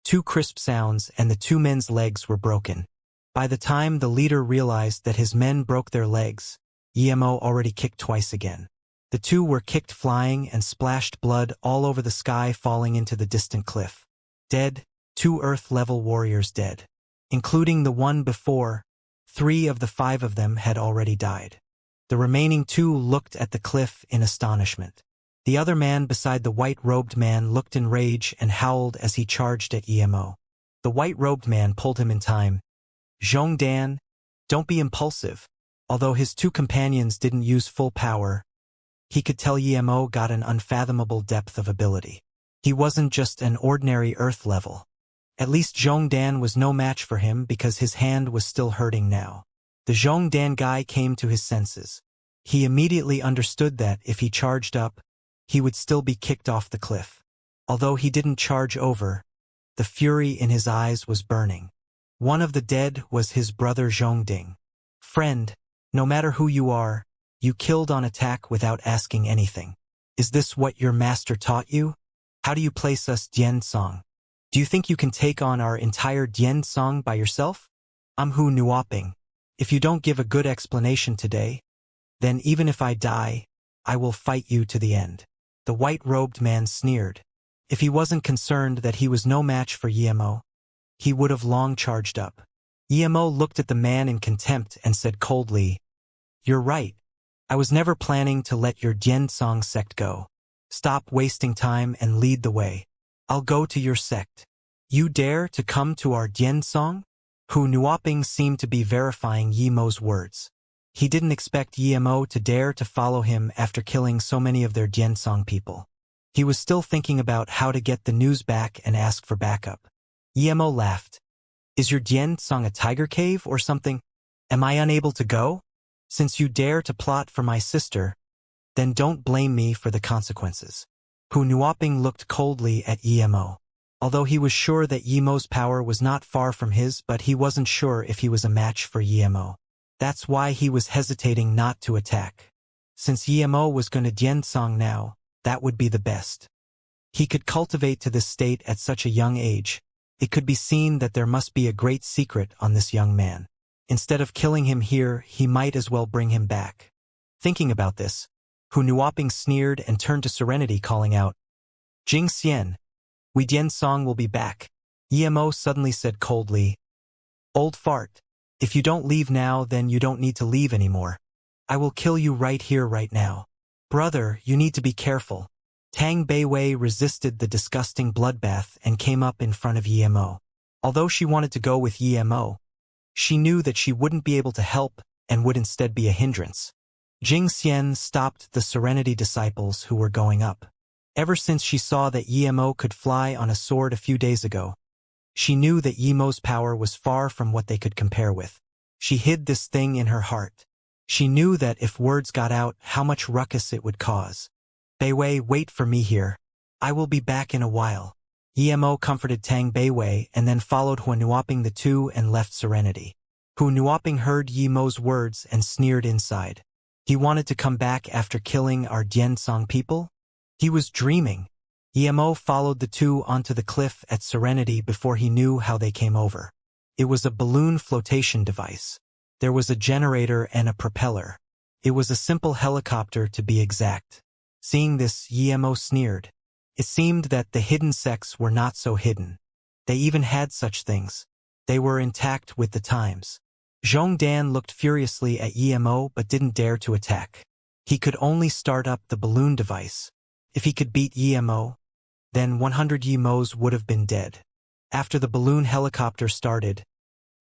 Two crisp sounds, and the two men's legs were broken. By the time the leader realized that his men broke their legs, Yemo already kicked twice again. The two were kicked flying and splashed blood all over the sky, falling into the distant cliff. Dead, 2 Earth-level warriors dead. Including the one before, 3 of the 5 of them had already died. The remaining 2 looked at the cliff in astonishment. The other man beside the white-robed man looked in rage and howled as he charged at Yemo. The white-robed man pulled him in time. "Zhongdan, don't be impulsive." Although his 2 companions didn't use full power, he could tell Yemo got an unfathomable depth of ability. He wasn't just an ordinary Earth level. At least Zhongdan was no match for him because his hand was still hurting now. The Zhongdan guy came to his senses. He immediately understood that if he charged up, he would still be kicked off the cliff. Although he didn't charge over, the fury in his eyes was burning. One of the dead was his brother Zhongding. "Friend, no matter who you are, you killed on attack without asking anything. Is this what your master taught you? How do you place us Dian Song? Do you think you can take on our entire Dian Song by yourself? I'm Hu Nuoping. If you don't give a good explanation today, then even if I die, I will fight you to the end." The white-robed man sneered. If he wasn't concerned that he was no match for Yemo, he would have long charged up. Yemo looked at the man in contempt and said coldly, "You're right. I was never planning to let your Dian-Song sect go. Stop wasting time and lead the way. I'll go to your sect. You dare to come to our Dian-Song?" Hu Nuoping seemed to be verifying Yemo's words. He didn't expect Yemo to dare to follow him after killing so many of their Dian-Song people. He was still thinking about how to get the news back and ask for backup. Yemo laughed. "Is your Dian-Song a tiger cave or something? Am I unable to go? Since you dare to plot for my sister, then don't blame me for the consequences." Hu Nuoping looked coldly at Yemo. Although he was sure that Yemo's power was not far from his, but he wasn't sure if he was a match for Yemo. That's why he was hesitating not to attack. Since Yemo was going to Dian-Song now, that would be the best. He could cultivate to this state at such a young age. It could be seen that there must be a great secret on this young man. Instead of killing him here, he might as well bring him back. Thinking about this, Hu Nuoping sneered and turned to Serenity, calling out, "Jing Xian, we Dian-Song will be back." Yemo suddenly said coldly, "Old fart, if you don't leave now, then you don't need to leave anymore. I will kill you right here, right now. Brother, you need to be careful." Tang Beiwei resisted the disgusting bloodbath and came up in front of Yemo. Although she wanted to go with Yemo, she knew that she wouldn't be able to help and would instead be a hindrance. Jing Xian stopped the Serenity disciples who were going up. Ever since she saw that Yemo could fly on a sword a few days ago, she knew that Yemo's power was far from what they could compare with. She hid this thing in her heart. She knew that if words got out, how much ruckus it would cause. "Beiwei, wait for me here. I will be back in a while." Yemo comforted Tang Beiwei and then followed Hu Nuoping the two and left Serenity. Hu Nuoping heard Yemo's words and sneered inside. He wanted to come back after killing our Dian-Song people? He was dreaming. Yemo followed the two onto the cliff at Serenity before he knew how they came over. It was a balloon flotation device. There was a generator and a propeller. It was a simple helicopter, to be exact. Seeing this, Yemo sneered. It seemed that the hidden sects were not so hidden. They even had such things. They were intact with the times. Zhongdan looked furiously at Yemo but didn't dare to attack. He could only start up the balloon device. If he could beat Yemo, then 100 Yemos would have been dead. After the balloon helicopter started,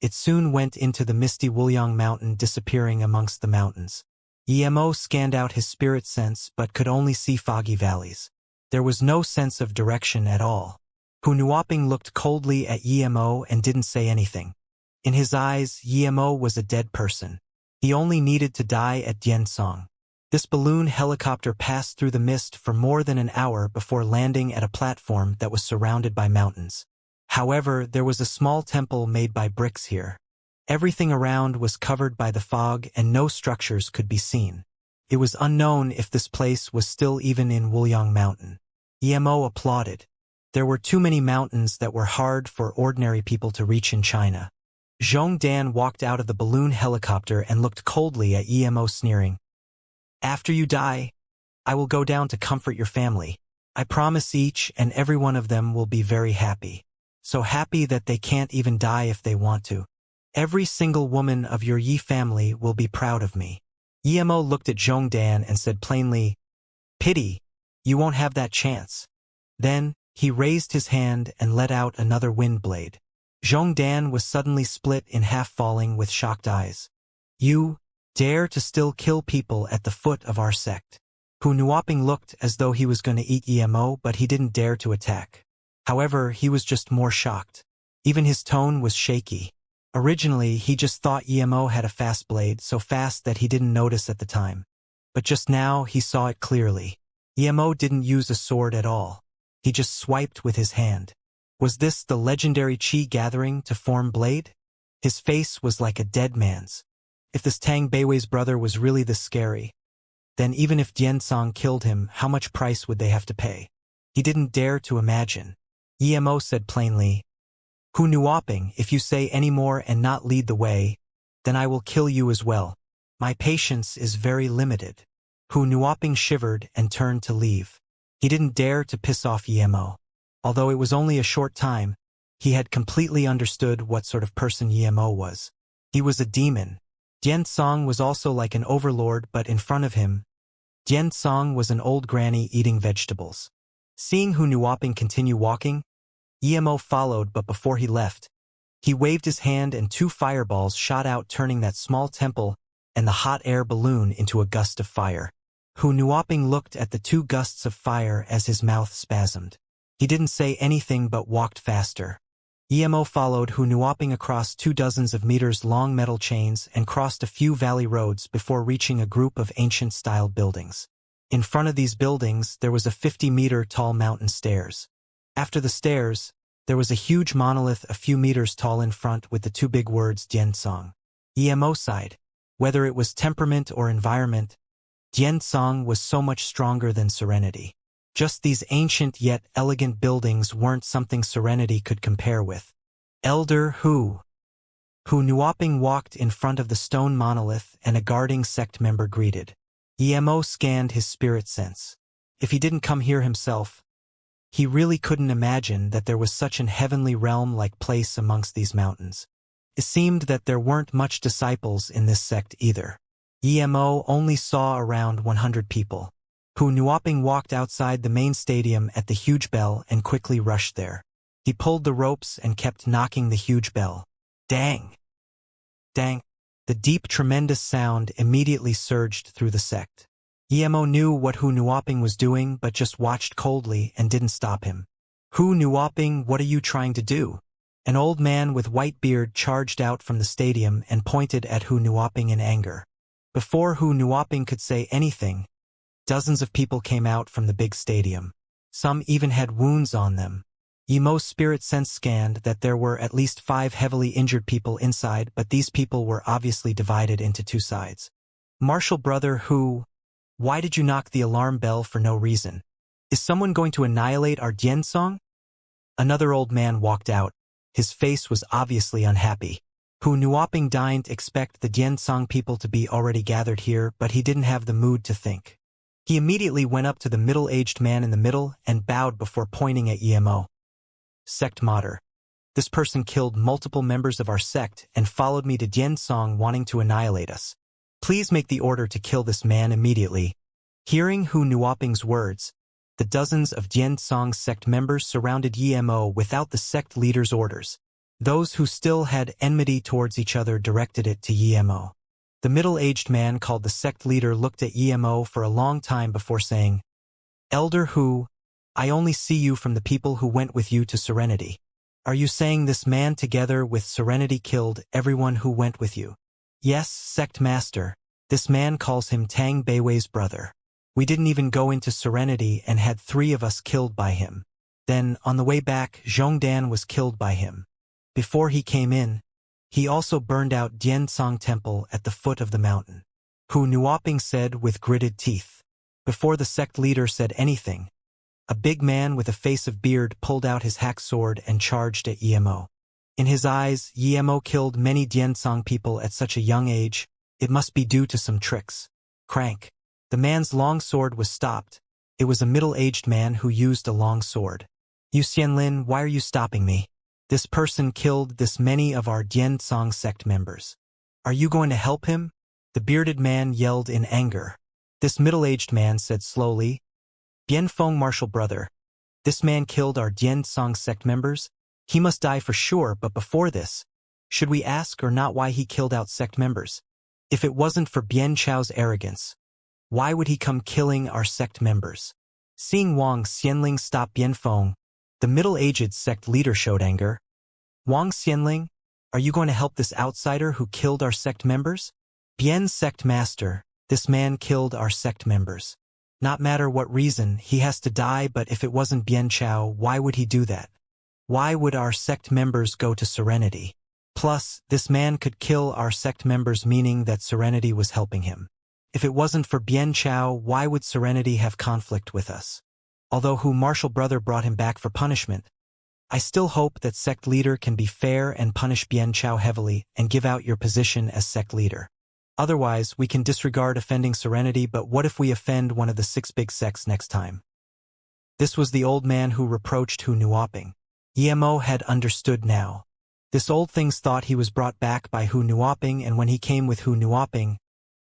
it soon went into the misty Wuliang mountain, disappearing amongst the mountains. Yemo scanned out his spirit sense but could only see foggy valleys. There was no sense of direction at all. Hu Nuoping looked coldly at Yemo and didn't say anything. In his eyes, Yemo was a dead person. He only needed to die at Dian-Song. This balloon helicopter passed through the mist for more than an hour before landing at a platform that was surrounded by mountains. However, there was a small temple made by bricks here. Everything around was covered by the fog and no structures could be seen. It was unknown if this place was still even in Wuliang Mountain. Emo applauded. There were too many mountains that were hard for ordinary people to reach in China. Zhongdan walked out of the balloon helicopter and looked coldly at Emo, sneering. After you die, I will go down to comfort your family. I promise each and every one of them will be very happy. So happy that they can't even die if they want to. Every single woman of your Yi family will be proud of me. Emo looked at Zhongdan and said plainly, Pity, you won't have that chance. Then, he raised his hand and let out another wind blade. Zhongdan was suddenly split in half, falling with shocked eyes. You dare to still kill people at the foot of our sect? Hu Nuoping looked as though he was going to eat Emo, but he didn't dare to attack. However, he was just more shocked. Even his tone was shaky. Originally, he just thought Emo had a fast blade, so fast that he didn't notice at the time. But just now, he saw it clearly. Emo didn't use a sword at all. He just swiped with his hand. Was this the legendary Qi gathering to form blade? His face was like a dead man's. If this Tang Beiwei's brother was really this scary, then even if Diansong killed him, how much price would they have to pay? He didn't dare to imagine. Emo said plainly, Hu Nuoping, if you say any more and not lead the way, then I will kill you as well. My patience is very limited. Hu Nuoping shivered and turned to leave. He didn't dare to piss off Emo. Although it was only a short time, he had completely understood what sort of person Emo was. He was a demon. Diansong was also like an overlord, but in front of him, Diansong was an old granny eating vegetables. Seeing Hu Nuoping continue walking, Emo followed, but before he left, he waved his hand and 2 fireballs shot out, turning that small temple and the hot air balloon into a gust of fire. Hu Nuoping looked at the 2 gusts of fire as his mouth spasmed. He didn't say anything but walked faster. Emo followed Hu Nuoping across 2 dozens of meters long metal chains and crossed a few valley roads before reaching a group of ancient-style buildings. In front of these buildings, there was a 50-meter-tall mountain stairs. After the stairs, there was a huge monolith a few meters tall in front with the 2 big words Diansong. Emo sighed. Whether it was temperament or environment, Diansong was so much stronger than Serenity. Just these ancient yet elegant buildings weren't something Serenity could compare with. Elder Hu Nuoping walked in front of the stone monolith and a guarding sect member greeted. Emo scanned his spirit sense. If he didn't come here himself, he really couldn't imagine that there was such an heavenly realm-like place amongst these mountains. It seemed that there weren't much disciples in this sect either. Emo only saw around 100 people. Hu Nuoping walked outside the main stadium at the huge bell and quickly rushed there. He pulled the ropes and kept knocking the huge bell. Dang! Dang! The deep, tremendous sound immediately surged through the sect. Emo knew what Hu Nuoping was doing, but just watched coldly and didn't stop him. Hu Nuoping, what are you trying to do? An old man with white beard charged out from the stadium and pointed at Hu Nuoping in anger. Before Hu Nuoping could say anything, dozens of people came out from the big stadium. Some even had wounds on them. Emo's spirit sense scanned that there were at least 5 heavily injured people inside, but these people were obviously divided into 2 sides. Martial brother Hu, why did you knock the alarm bell for no reason? Is someone going to annihilate our Diansong? Another old man walked out. His face was obviously unhappy. Hu Nuoping didn't expect the Diansong people to be already gathered here, but he didn't have the mood to think. He immediately went up to the middle-aged man in the middle and bowed before pointing at Emo. Sect Mater. This person killed multiple members of our sect and followed me to Diansong wanting to annihilate us. Please make the order to kill this man immediately. Hearing Hu Nuoping's words, the dozens of Diansong sect members surrounded Emo without the sect leader's orders. Those who still had enmity towards each other directed it to Emo. The middle-aged man called the sect leader looked at Emo for a long time before saying, Elder Hu, I only see you from the people who went with you to Serenity. Are you saying this man together with Serenity killed everyone who went with you? Yes, sect master. This man calls him Tang Beiwei's brother. We didn't even go into Serenity and had 3 of us killed by him. Then, on the way back, Zhongdan was killed by him. Before he came in, he also burned out Diansong Temple at the foot of the mountain. Hu Nuoping said with gritted teeth. Before the sect leader said anything, a big man with a face of beard pulled out his hack sword and charged at Yemo. In his eyes, Yemo killed many Diansong people at such a young age. It must be due to some tricks. Crank. The man's long sword was stopped. It was a middle-aged man who used a long sword. "You Xianlin, why are you stopping me? This person killed this many of our Diansong sect members. Are you going to help him?" The bearded man yelled in anger. This middle-aged man said slowly, "Bianfeng martial brother. This man killed our Diansong sect members. He must die for sure, but before this, should we ask or not why he killed out sect members? If it wasn't for Bian Chao's arrogance, why would he come killing our sect members?" Seeing Wang Xianling stop Bianfeng, the middle-aged sect leader showed anger. "Wang Xianling, are you going to help this outsider who killed our sect members?" "Bian's sect master, this man killed our sect members. Not matter what reason, he has to die, but if it wasn't Bian Chao, why would he do that? Why would our sect members go to Serenity? Plus, this man could kill our sect members, meaning that Serenity was helping him. If it wasn't for Bian Chao, why would Serenity have conflict with us? Although Hu martial brother brought him back for punishment, I still hope that sect leader can be fair and punish Bian Chao heavily and give out your position as sect leader. Otherwise, we can disregard offending Serenity, but what if we offend one of the 6 big sects next time?" This was the old man who reproached Hu Nuoping. Yemo had understood now. This old things thought he was brought back by Hu Nuoping, and when he came with Hu Nuoping,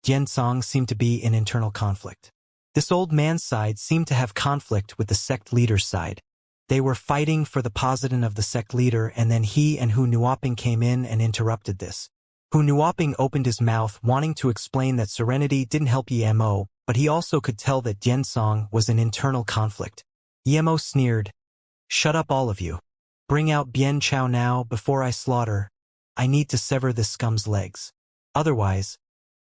Diansong seemed to be in internal conflict. This old man's side seemed to have conflict with the sect leader's side. They were fighting for the position of the sect leader, and then he and Hu Nuoping came in and interrupted this. Hu Nuoping opened his mouth wanting to explain that Serenity didn't help Yemo, but he also could tell that Diansong was in internal conflict. Yemo sneered, "Shut up all of you. Bring out Bian Chao now before I slaughter. I need to sever this scum's legs. Otherwise,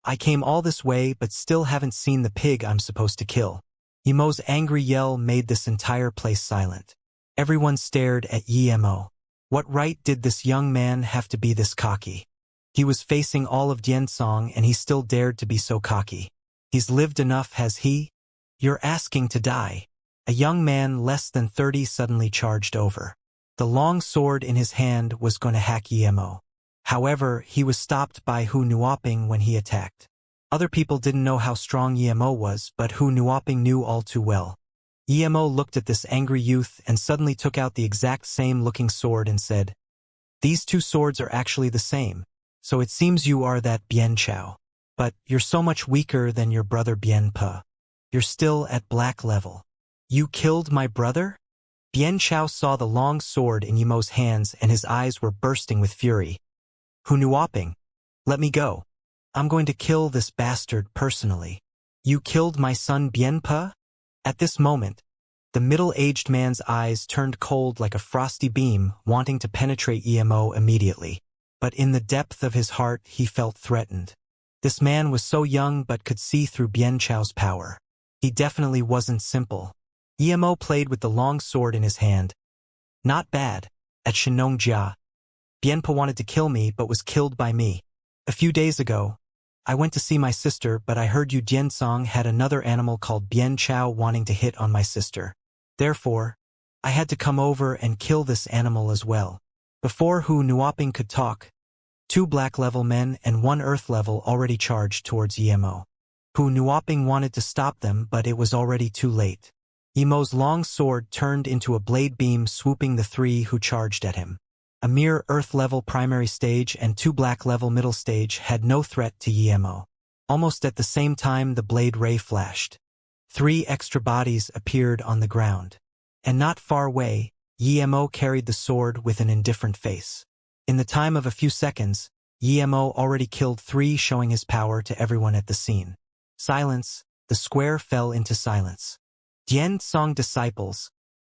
I came all this way but still haven't seen the pig I'm supposed to kill." Yemo's angry yell made this entire place silent. Everyone stared at Yemo. What right did this young man have to be this cocky? He was facing all of Diansong and he still dared to be so cocky. He's lived enough, has he? "You're asking to die." A young man less than 30 suddenly charged over. The long sword in his hand was going to hack Yemo. However, he was stopped by Hu Nuoping when he attacked. Other people didn't know how strong Yemo was, but Hu Nuoping knew all too well. Yemo looked at this angry youth and suddenly took out the exact same looking sword and said, "These 2 swords are actually the same, so it seems you are that Bian Chao. But you're so much weaker than your brother Bian Pe. You're still at black level. You killed my brother?" Bian Chao saw the long sword in Yemo's hands and his eyes were bursting with fury. "Hu Nuoping, let me go. I'm going to kill this bastard personally. You killed my son Bian Pe?" At this moment, the middle-aged man's eyes turned cold like a frosty beam, wanting to penetrate Yemo immediately. But in the depth of his heart, he felt threatened. This man was so young but could see through Bian Chao's power. He definitely wasn't simple. Yemo played with the long sword in his hand. "Not bad. At Xianxia, Bian Pe wanted to kill me but was killed by me. A few days ago, I went to see my sister, but I heard you Diansong had another animal called Bian Chao wanting to hit on my sister. Therefore, I had to come over and kill this animal as well." Before Hu Nuoping could talk, 2 black-level men and 1 earth-level already charged towards Yemo. Hu Nuoping wanted to stop them, but it was already too late. Yemo's long sword turned into a blade beam swooping the 3 who charged at him. A mere earth-level primary stage and 2 black-level middle stage had no threat to Yemo. Almost at the same time the blade ray flashed. 3 extra bodies appeared on the ground. And not far away, Yemo carried the sword with an indifferent face. In the time of a few seconds, Yemo already killed 3, showing his power to everyone at the scene. Silence. The square fell into silence. Diansong disciples,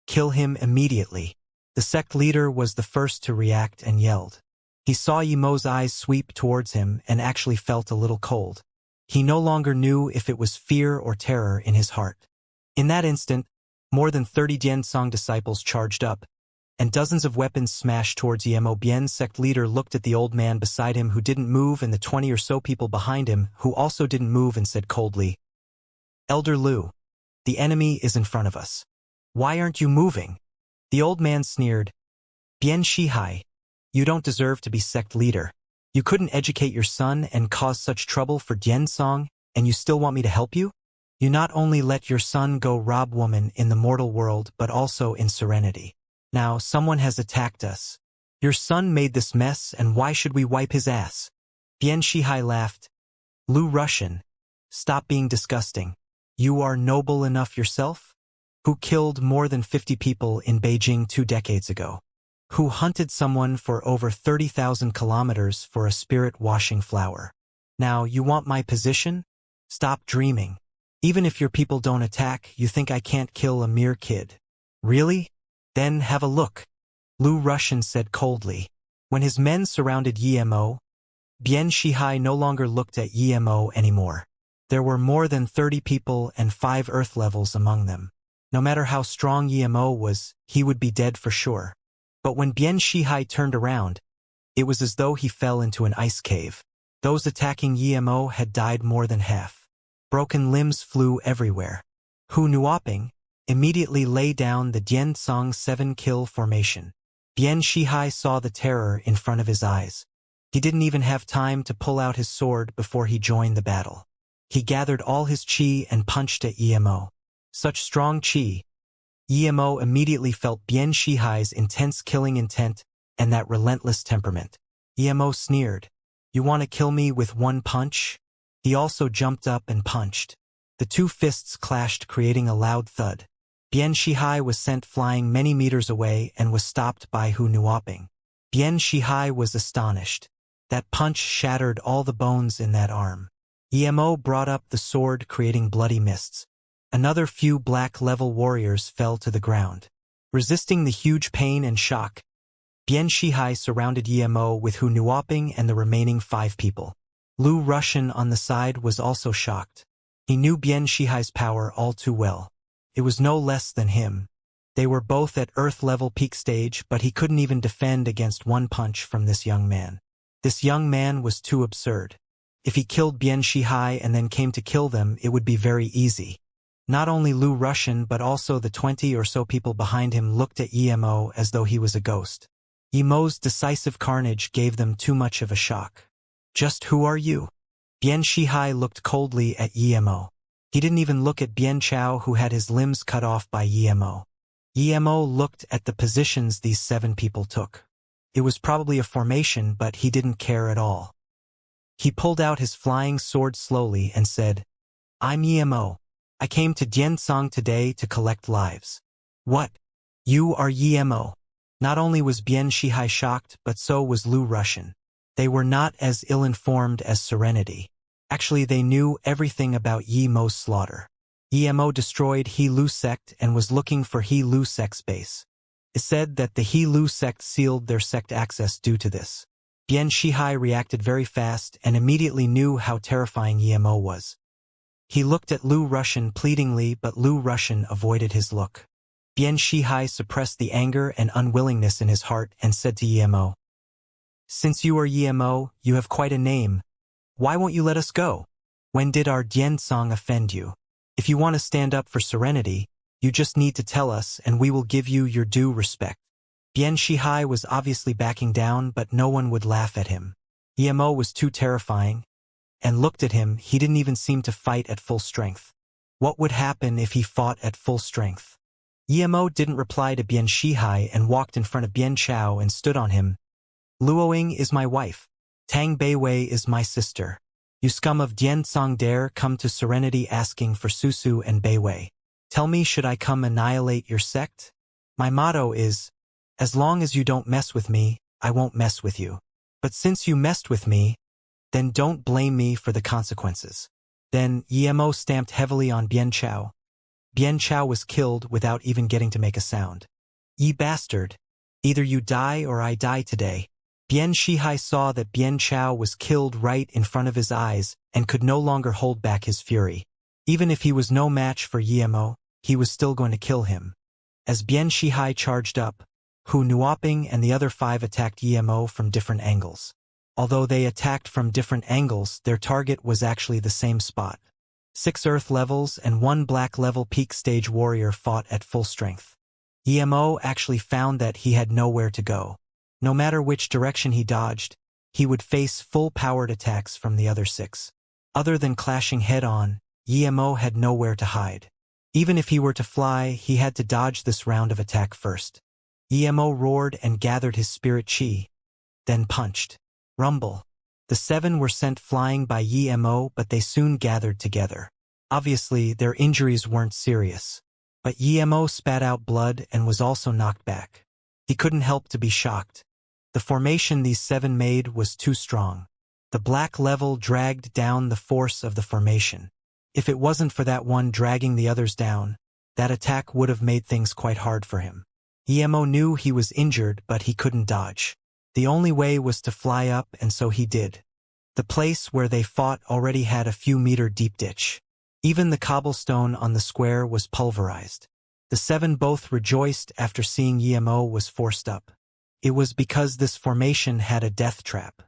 kill him immediately. The sect leader was the first to react and yelled. He saw Yemo's eyes sweep towards him and actually felt a little cold. He no longer knew if it was fear or terror in his heart. In that instant, more than 30 Xianxia disciples charged up, and dozens of weapons smashed towards Emo. Bien's sect leader looked at the old man beside him who didn't move and the 20 or so people behind him who also didn't move and said coldly, "Elder Lu, the enemy is in front of us. Why aren't you moving?" The old man sneered, "Bien Shihai, you don't deserve to be sect leader. You couldn't educate your son and cause such trouble for Diansong, and you still want me to help you? You not only let your son go rob woman in the mortal world but also in serenity. Now someone has attacked us. Your son made this mess and why should we wipe his ass?" Bien Shihai laughed. "Lu Russian, stop being disgusting. You are noble enough yourself? Who killed more than 50 people in Beijing 2 decades ago? Who hunted someone for over 30,000 kilometers for a spirit-washing flower? Now you want my position? Stop dreaming. Even if your people don't attack, you think I can't kill a mere kid. Really? Then have a look," Lu Russian said coldly. When his men surrounded Emo, Bien Shihai no longer looked at Emo anymore. There were more than 30 people and 5 earth levels among them. No matter how strong Emo was, he would be dead for sure. But when Bien Shihai turned around, it was as though he fell into an ice cave. Those attacking Emo had died more than half. Broken limbs flew everywhere. Hu Nuoping immediately lay down the Diansong 7-kill formation. Bien Shihai saw the terror in front of his eyes. He didn't even have time to pull out his sword before he joined the battle. He gathered all his chi and punched at Emo. Such strong chi. Emo immediately felt Bien Shihai's intense killing intent and that relentless temperament. Emo sneered, "You want to kill me with one punch?" He also jumped up and punched. The 2 fists clashed, creating a loud thud. Bien Shihai was sent flying many meters away and was stopped by Hu Nuoping. Bien Shihai was astonished. That punch shattered all the bones in that arm. Emo brought up the sword, creating bloody mists. Another few black-level warriors fell to the ground. Resisting the huge pain and shock, Bien Shihai surrounded Emo with Hu Nuoping and the remaining 5 people. Lu Russian on the side was also shocked. He knew Bien Shihai's power all too well. It was no less than him. They were both at Earth-level peak stage, but he couldn't even defend against one punch from this young man. This young man was too absurd. If he killed Bien Shihai and then came to kill them, it would be very easy. Not only Lu Russian but also the 20 or so people behind him looked at Emo as though he was a ghost. Emo's decisive carnage gave them too much of a shock. "Just who are you?" Bien Shihai looked coldly at Emo. He didn't even look at Bien Chao, who had his limbs cut off by Emo. Emo looked at the positions these 7 people took. It was probably a formation, but he didn't care at all. He pulled out his flying sword slowly and said, "I'm Emo. I came to Diansong today to collect lives." "What? You are Emo?" Not only was Bien Shihai shocked, but so was Lu Russian. They were not as ill-informed as Serenity. Actually, they knew everything about Emo's slaughter. Emo destroyed He Lu sect and was looking for He Lu sect's base. It said that the He Lu sect sealed their sect access due to this. Bien Shihai reacted very fast and immediately knew how terrifying Emo was. He looked at Lu Russian pleadingly, but Lu Russian avoided his look. Bien Shihai suppressed the anger and unwillingness in his heart and said to Emo, "Since you are Emo, you have quite a name. Why won't you let us go? When did our Diansong offend you? If you want to stand up for Serenity, you just need to tell us and we will give you your due respect." Bien Shihai was obviously backing down, but no one would laugh at him. Emo was too terrifying, and looked at him, he didn't even seem to fight at full strength. What would happen if he fought at full strength? Emo didn't reply to Bien Shihai and walked in front of Bien Chao and stood on him. "Luoying is my wife. Tang Beiwei is my sister. You scum of Diansong dare come to Serenity asking for Susu and Beiwei. Tell me, should I come annihilate your sect? My motto is, as long as you don't mess with me, I won't mess with you. But since you messed with me, then don't blame me for the consequences." Then Emo stamped heavily on Bien Chao. Bien Chao was killed without even getting to make a sound. "Ye bastard! Either you die or I die today." Bian Shihai saw that Bian Chao was killed right in front of his eyes and could no longer hold back his fury. Even if he was no match for Yemo, he was still going to kill him. As Bian Shihai charged up, Hu Nuoping and the other 5 attacked Yemo from different angles. Although they attacked from different angles, their target was actually the same spot. 6 Earth levels and 1 Black level peak stage warrior fought at full strength. Yemo actually found that he had nowhere to go. No matter which direction he dodged, he would face full-powered attacks from the other 6. Other than clashing head-on, Yemo had nowhere to hide. Even if he were to fly, he had to dodge this round of attack first. Yemo roared and gathered his spirit chi, then punched. Rumble. The 7 were sent flying by Yemo, but they soon gathered together. Obviously, their injuries weren't serious. But Yemo spat out blood and was also knocked back. He couldn't help to be shocked. The formation these 7 made was too strong. The Black level dragged down the force of the formation. If it wasn't for that one dragging the others down, that attack would have made things quite hard for him. Yemo knew he was injured, but he couldn't dodge. The only way was to fly up, and so he did. The place where they fought already had a few meter deep ditch. Even the cobblestone on the square was pulverized. The 7 both rejoiced after seeing Yemo was forced up. It was because this formation had a death trap.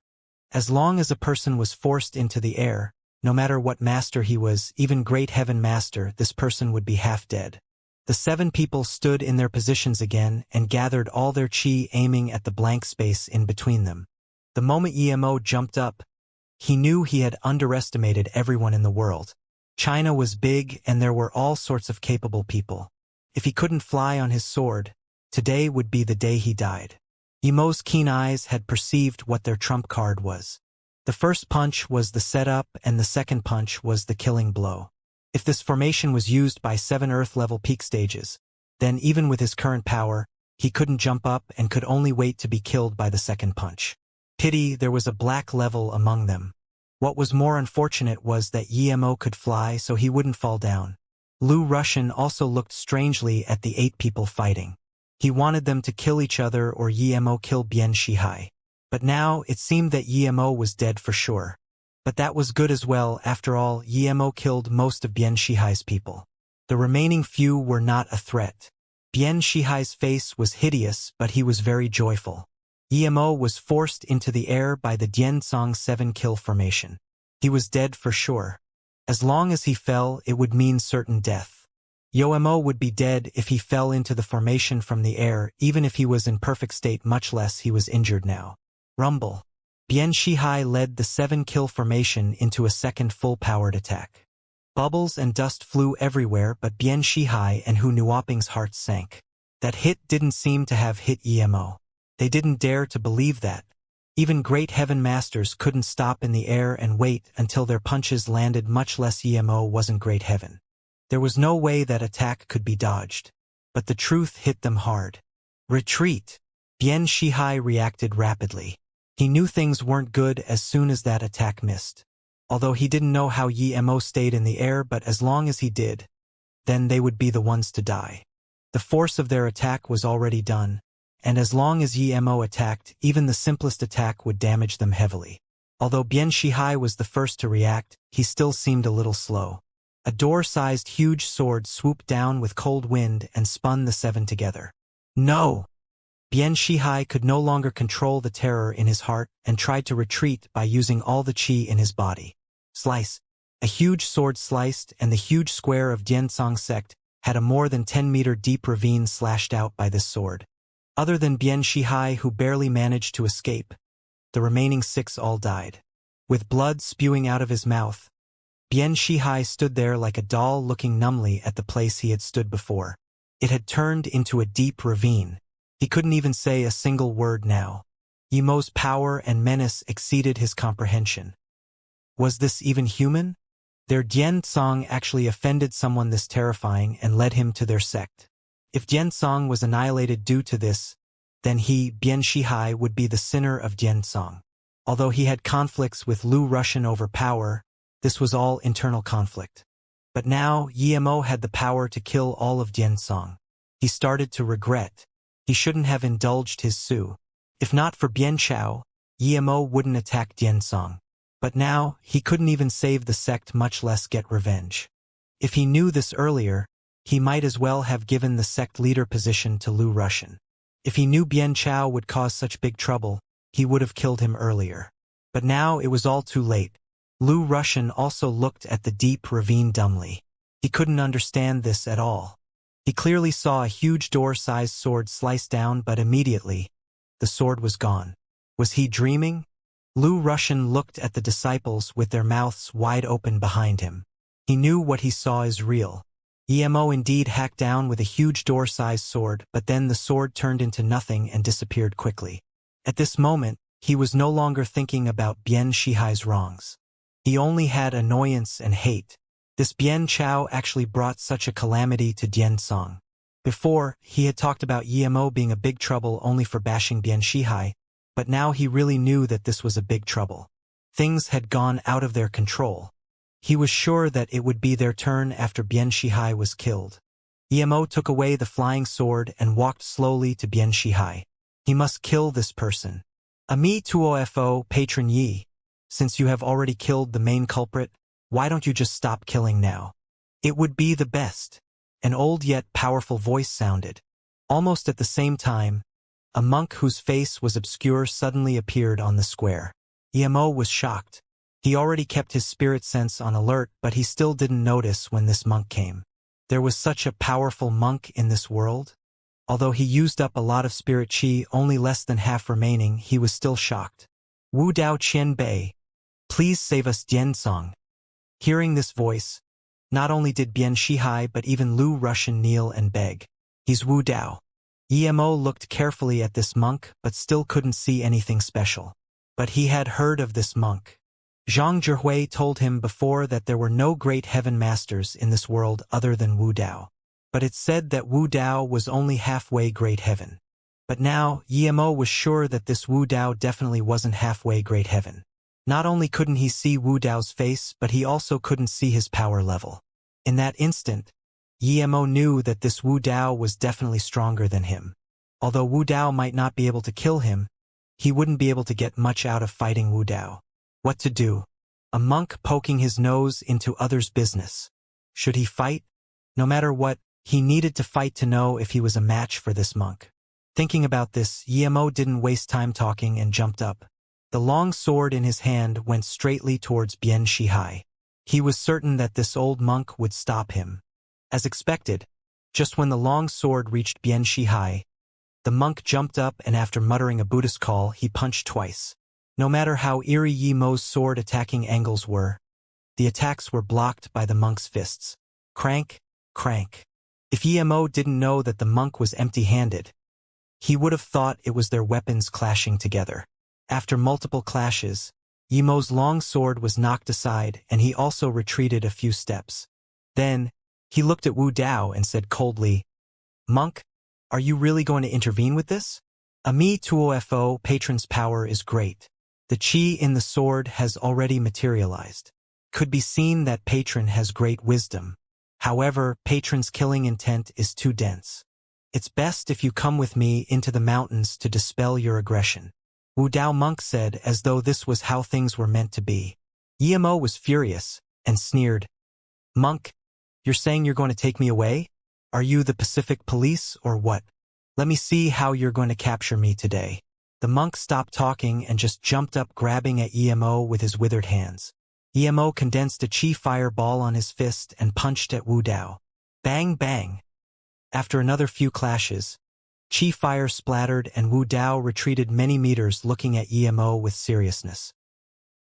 As long as a person was forced into the air, no matter what master he was, even Great Heaven Master, this person would be half dead. The 7 people stood in their positions again and gathered all their chi, aiming at the blank space in between them. The moment Yemo jumped up, he knew he had underestimated everyone in the world. China was big and there were all sorts of capable people. If he couldn't fly on his sword, today would be the day he died. Yemo's keen eyes had perceived what their trump card was. The first punch was the setup and the second punch was the killing blow. If this formation was used by 7 Earth-level peak stages, then even with his current power, he couldn't jump up and could only wait to be killed by the second punch. Pity there was a Black level among them. What was more unfortunate was that Yemo could fly so he wouldn't fall down. Lu Russian also looked strangely at the 8 people fighting. He wanted them to kill each other or Yemo kill Bian Shihai. But now it seemed that Yemo was dead for sure. But that was good as well. After all, Yemo killed most of Bian Shihai's people. The remaining few were not a threat. Bian Shihai's face was hideous, but he was very joyful. Yemo was forced into the air by the Diansong 7 kill formation. He was dead for sure. As long as he fell, it would mean certain death. Yoemo would be dead if he fell into the formation from the air, even if he was in perfect state, much less he was injured now. Rumble. Bian Shihai led the 7 kill formation into a second full-powered attack. Bubbles and dust flew everywhere, but Bian Shihai and Hu Nuoping's hearts sank. That hit didn't seem to have hit Yemo. They didn't dare to believe that. Even Great Heaven Masters couldn't stop in the air and wait until their punches landed, much less Yemo wasn't Great Heaven. There was no way that attack could be dodged. But the truth hit them hard. Retreat! Bian Shihai reacted rapidly. He knew things weren't good as soon as that attack missed. Although he didn't know how Yemo stayed in the air, but as long as he did, then they would be the ones to die. The force of their attack was already done, and as long as Yemo attacked, even the simplest attack would damage them heavily. Although Bian Shihai was the first to react, he still seemed a little slow. A door-sized huge sword swooped down with cold wind and spun the 7 together. No! Bian Shihai could no longer control the terror in his heart and tried to retreat by using all the chi in his body. Slice. A huge sword sliced, and the huge square of Diansong sect had a more than 10-meter deep ravine slashed out by this sword. Other than Bian Shihai, who barely managed to escape, the remaining 6 all died. With blood spewing out of his mouth, Bian Shihai stood there like a doll, looking numbly at the place he had stood before. It had turned into a deep ravine. He couldn't even say a single word now. Yemo's power and menace exceeded his comprehension. Was this even human? Their Diansong actually offended someone this terrifying and led him to their sect. If Diansong was annihilated due to this, then he, Bian Shihai, would be the sinner of Diansong. Although he had conflicts with Lu Russian over power, this was all internal conflict. But now, Yemo had the power to kill all of Diansong. He started to regret. He shouldn't have indulged his Su. If not for Bian Chao, Yimo wouldn't attack Diansong. But now, he couldn't even save the sect, much less get revenge. If he knew this earlier, he might as well have given the sect leader position to Lu Russian. If he knew Bian Chao would cause such big trouble, he would have killed him earlier. But now it was all too late. Lu Russian also looked at the deep ravine dumbly. He couldn't understand this at all. He clearly saw a huge door-sized sword slice down, but immediately, the sword was gone. Was he dreaming? Lu Russian looked at the disciples with their mouths wide open behind him. He knew what he saw is real. Emo indeed hacked down with a huge door-sized sword, but then the sword turned into nothing and disappeared quickly. At this moment, he was no longer thinking about Bian Shihai's wrongs. He only had annoyance and hate. This Bian Chao actually brought such a calamity to Diansong. Before, he had talked about Emo being a big trouble only for bashing Bian Shihai, but now he really knew that this was a big trouble. Things had gone out of their control. He was sure that it would be their turn after Bian Shihai was killed. Emo took away the flying sword and walked slowly to Bian Shihai. He must kill this person. Ami tuofo patron Yi. Since you have already killed the main culprit, why don't you just stop killing now? It would be the best. An old yet powerful voice sounded. Almost at the same time, a monk whose face was obscure suddenly appeared on the square. Emo was shocked. He already kept his spirit sense on alert, but he still didn't notice when this monk came. There was such a powerful monk in this world? Although he used up a lot of spirit chi, only less than half remaining, he was still shocked. Wu Dao Qian Bei, please save us Diansong. Hearing this voice, not only did Bian Shihai but even Lu Russian kneel and beg. He's Wu Dao. Emo looked carefully at this monk but still couldn't see anything special. But he had heard of this monk. Zhang Zhihui told him before that there were no great heaven masters in this world other than Wu Dao. But it said that Wu Dao was only halfway great heaven. But now, Emo was sure that this Wu Dao definitely wasn't halfway great heaven. Not only couldn't he see Wu Dao's face, but he also couldn't see his power level. In that instant, Emo knew that this Wu Dao was definitely stronger than him. Although Wu Dao might not be able to kill him, he wouldn't be able to get much out of fighting Wu Dao. What to do? A monk poking his nose into others' business. Should he fight? No matter what, he needed to fight to know if he was a match for this monk. Thinking about this, Emo didn't waste time talking and jumped up. The long sword in his hand went straightly towards Bian Shihai. He was certain that this old monk would stop him. As expected, just when the long sword reached Bian Shihai, the monk jumped up and after muttering a Buddhist call, he punched twice. No matter how eerie Yemo's sword attacking angles were, the attacks were blocked by the monk's fists. Crank, crank. If Yemo didn't know that the monk was empty-handed, he would have thought it was their weapons clashing together. After multiple clashes, Yemo's long sword was knocked aside and he also retreated a few steps. Then, he looked at Wu Dao and said coldly, "Monk, are you really going to intervene with this? Ami tuofo patron's power is great. The chi in the sword has already materialized. Could be seen that patron has great wisdom. However, patron's killing intent is too dense. It's best if you come with me into the mountains to dispel your aggression." Wu Dao monk said as though this was how things were meant to be. Yemo was furious and sneered, "Monk, you're saying you're going to take me away? Are you the Pacific Police or what? Let me see how you're going to capture me today." The monk stopped talking and just jumped up, grabbing at Yemo with his withered hands. Yemo condensed a chi fireball on his fist and punched at Wu Dao. Bang bang. After another few clashes, chi fire splattered and Wu Dao retreated many meters, looking at Yemo with seriousness.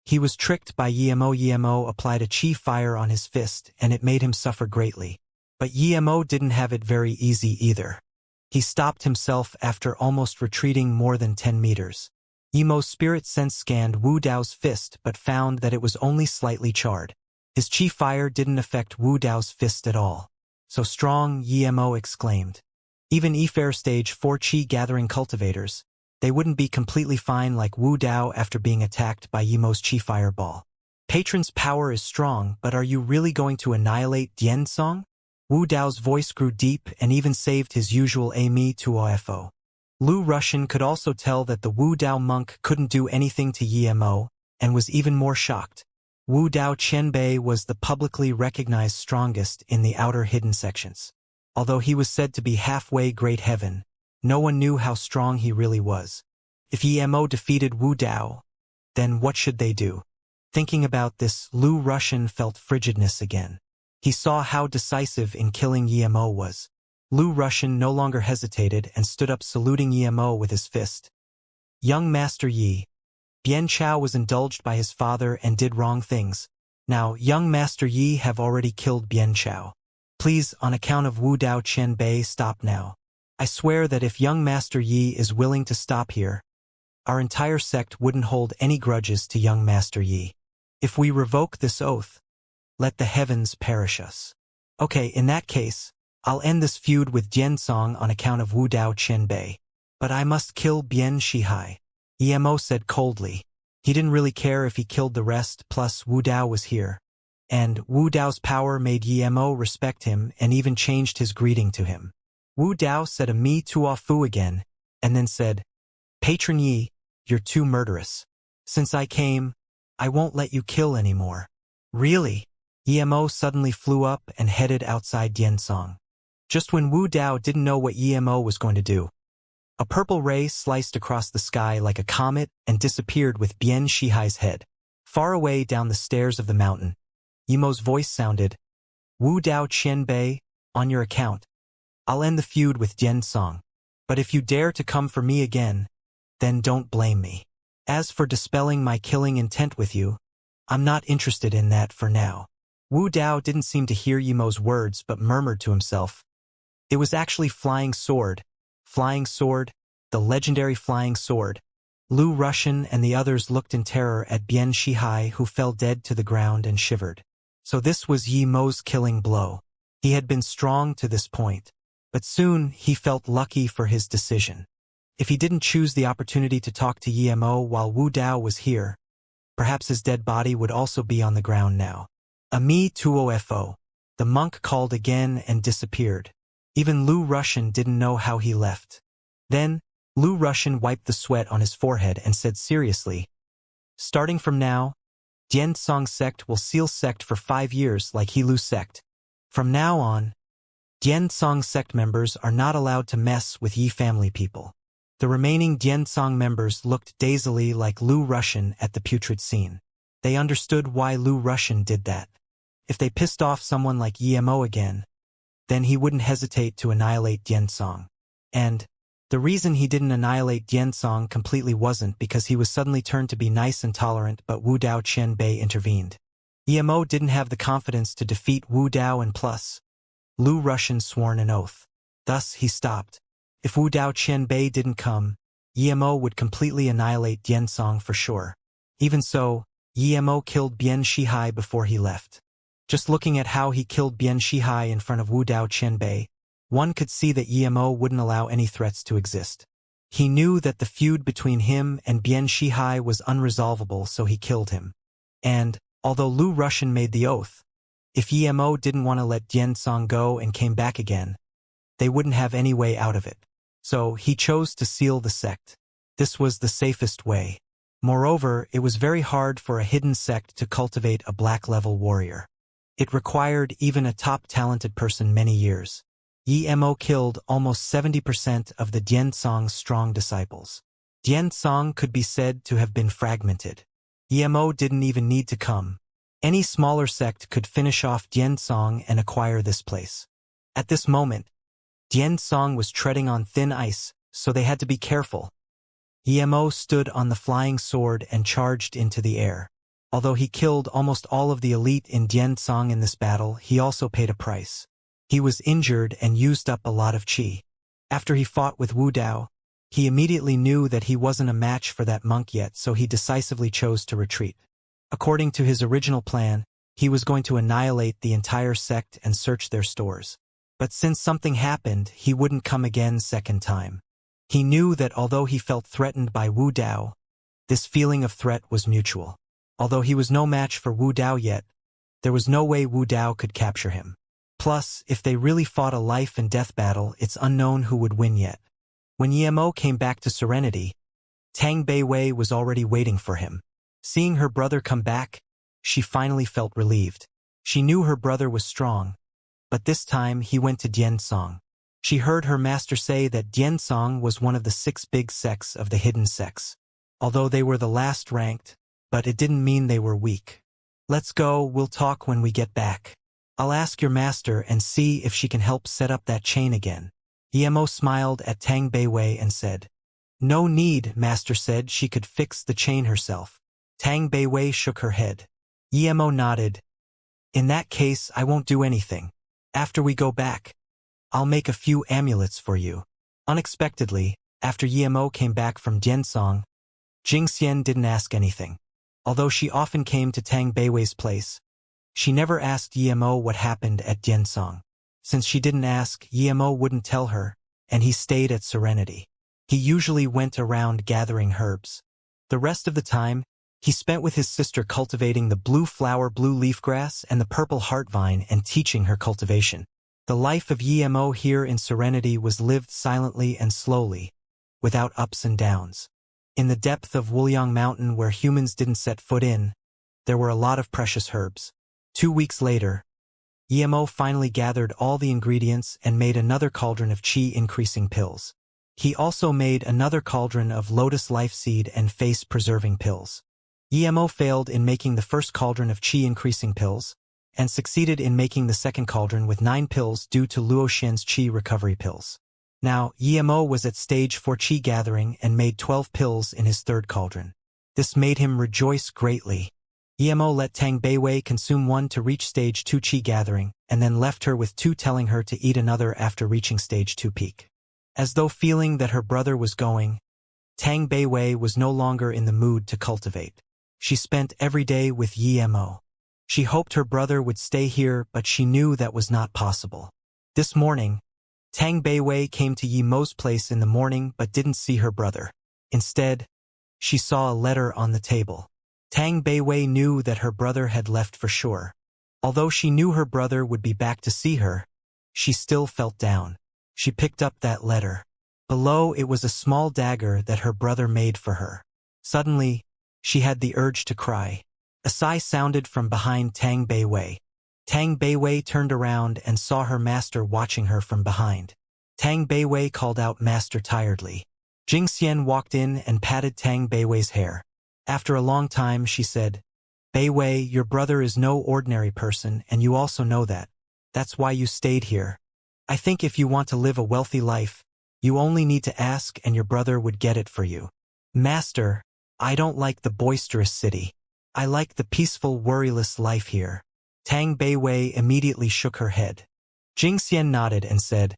He was tricked by Yemo. Yemo applied a chi fire on his fist and it made him suffer greatly. But Yemo didn't have it very easy either. He stopped himself after almost retreating more than 10 meters. Yemo's spirit sense scanned Wu Dao's fist but found that it was only slightly charred. His chi fire didn't affect Wu Dao's fist at all. "So strong," Yemo exclaimed. Even Efair Stage 4 chi gathering cultivators, they wouldn't be completely fine like Wu Dao after being attacked by Yemo's chi fireball. "Patron's power is strong, but are you really going to annihilate Diansong?" Wu Dao's voice grew deep and even saved his usual Ami tuofo. Lu Russian could also tell that the Wu Dao monk couldn't do anything to Yimo, and was even more shocked. Wu Dao Qianbei was the publicly recognized strongest in the outer hidden sections. Although he was said to be halfway great heaven, no one knew how strong he really was. If Yimo defeated Wu Dao, then what should they do? Thinking about this, Lu Russian felt frigidness again. He saw how decisive in killing Yimo was. Lu Russian no longer hesitated and stood up, saluting Yimo with his fist. Young Master Yi. Bian Chao was indulged by his father and did wrong things. Now, young Master Yi have already killed Bian Chao. Please, on account of Wu Dao Qianbei, stop now. I swear that if young Master Yi is willing to stop here, our entire sect wouldn't hold any grudges to young Master Yi. If we revoke this oath, let the heavens perish us. Okay, in that case, I'll end this feud with Dian Song on account of Wu Dao Qianbei. But I must kill Bian Shihai. Yimo said coldly. He didn't really care if he killed the rest, plus Wu Dao was here. And Wu Dao's power made Yimo respect him and even changed his greeting to him. Wu Dao said a mi tuo fu again, and then said, Patron Yi, you're too murderous. Since I came, I won't let you kill anymore. Really? Yimo suddenly flew up and headed outside Diansong. Just when Wu Dao didn't know what Yimo was going to do, a purple ray sliced across the sky like a comet and disappeared with Bian Shihai's head. Far away down the stairs of the mountain, Yimo's voice sounded, Wu Dao Qianbei, on your account, I'll end the feud with Dian Song. But if you dare to come for me again, then don't blame me. As for dispelling my killing intent with you, I'm not interested in that for now. Wu Dao didn't seem to hear Yimo's words but murmured to himself. It was actually Flying Sword, the legendary Flying Sword. Lu Russian and the others looked in terror at Bian Shihai, who fell dead to the ground and shivered. So this was Yimo's killing blow. He had been strong to this point, but soon he felt lucky for his decision. If he didn't choose the opportunity to talk to Yimo while Wu Dao was here, perhaps his dead body would also be on the ground now. Ami tuo fo. The monk called again and disappeared. Even Lu Russian didn't know how he left. Then, Lu Russian wiped the sweat on his forehead and said seriously, starting from now, Dian Song sect will seal sect for 5 years like He-Lu sect. From now on, Dian Song sect members are not allowed to mess with Yi family people. The remaining Dian Song members looked dazedly like Lu Russian at the putrid scene. They understood why Lu Russian did that. If they pissed off someone like Yimo again, then he wouldn't hesitate to annihilate Dian Song. And the reason he didn't annihilate Dian Song completely wasn't because he was suddenly turned to be nice and tolerant, but Wu Dao Qianbei intervened. Yimo didn't have the confidence to defeat Wu Dao, and plus, Lu Russian sworn an oath. Thus he stopped. If Wu Dao Qianbei didn't come, Yimo would completely annihilate Dian Song for sure. Even so, Yimo killed Bian Shihai before he left. Just looking at how he killed Bian Shihai in front of Wu Dao Qianbei, one could see that Yimo wouldn't allow any threats to exist. He knew that the feud between him and Bian Shihai was unresolvable, so he killed him. And, although Lu Russian made the oath, if Yimo didn't want to let Dian Song go and came back again, they wouldn't have any way out of it. So he chose to seal the sect. This was the safest way. Moreover, it was very hard for a hidden sect to cultivate a black-level warrior. It required even a top-talented person many years. Yimo killed almost 70% of the Dian Song's strong disciples. Dian Song could be said to have been fragmented. Yimo didn't even need to come. Any smaller sect could finish off Dian Song and acquire this place. At this moment, Dian Song was treading on thin ice, so they had to be careful. Yimo stood on the flying sword and charged into the air. Although he killed almost all of the elite in Dian Song in this battle, he also paid a price. He was injured and used up a lot of qi. After he fought with Wu Dao, he immediately knew that he wasn't a match for that monk yet, so he decisively chose to retreat. According to his original plan, he was going to annihilate the entire sect and search their stores. But since something happened, he wouldn't come again second time. He knew that although he felt threatened by Wu Dao, this feeling of threat was mutual. Although he was no match for Wu Dao yet, there was no way Wu Dao could capture him. Plus, if they really fought a life and death battle, it's unknown who would win yet. When Yemo came back to Serenity, Tang Beiwei was already waiting for him. Seeing her brother come back, she finally felt relieved. She knew her brother was strong, but this time he went to Diansong. She heard her master say that Diansong was one of the 6 big sects of the hidden sects. Although they were the last ranked, but it didn't mean they were weak. Let's go, we'll talk when we get back. I'll ask your master and see if she can help set up that chain again. Yemo smiled at Tang Beiwei and said, No need, master said she could fix the chain herself. Tang Beiwei shook her head. Yemo nodded. In that case, I won't do anything. After we go back, I'll make a few amulets for you. Unexpectedly, after Yemo came back from Diansong, Jingxian didn't ask anything. Although she often came to Tang Beiwei's place, she never asked Yemo what happened at Diansong. Since she didn't ask, Yemo wouldn't tell her, and he stayed at Serenity. He usually went around gathering herbs. The rest of the time, he spent with his sister cultivating the blue flower blue leaf grass and the purple heart vine and teaching her cultivation. The life of Yemo here in Serenity was lived silently and slowly, without ups and downs. In the depth of Wuliang Mountain where humans didn't set foot in, there were a lot of precious herbs. 2 weeks later, Yemo finally gathered all the ingredients and made another cauldron of qi-increasing pills. He also made another cauldron of lotus life seed and face-preserving pills. Yemo failed in making the first cauldron of qi-increasing pills, and succeeded in making the second cauldron with 9 pills due to Luoxian's qi recovery pills. Now, Yemo was at stage 4 qi gathering and made 12 pills in his third cauldron. This made him rejoice greatly. Yemo let Tang Beiwei consume 1 to reach stage 2 qi gathering, and then left her with 2, telling her to eat another after reaching stage 2 peak. As though feeling that her brother was going, Tang Beiwei was no longer in the mood to cultivate. She spent every day with Yemo. She hoped her brother would stay here, but she knew that was not possible. This morning, Tang Beiwei came to Yemo's place in the morning but didn't see her brother. Instead, she saw a letter on the table. Tang Beiwei knew that her brother had left for sure. Although she knew her brother would be back to see her, she still felt down. She picked up that letter. Below it was a small dagger that her brother made for her. Suddenly, she had the urge to cry. A sigh sounded from behind Tang Beiwei. Tang Beiwei turned around and saw her master watching her from behind. Tang Beiwei called out master tiredly. Jingxian walked in and patted Tang Beiwei's hair. After a long time she said, Beiwei, your brother is no ordinary person and you also know that. That's why you stayed here. I think if you want to live a wealthy life, you only need to ask and your brother would get it for you. Master, I don't like the boisterous city. I like the peaceful, worryless life here. Tang Beiwei immediately shook her head. Jingxian nodded and said,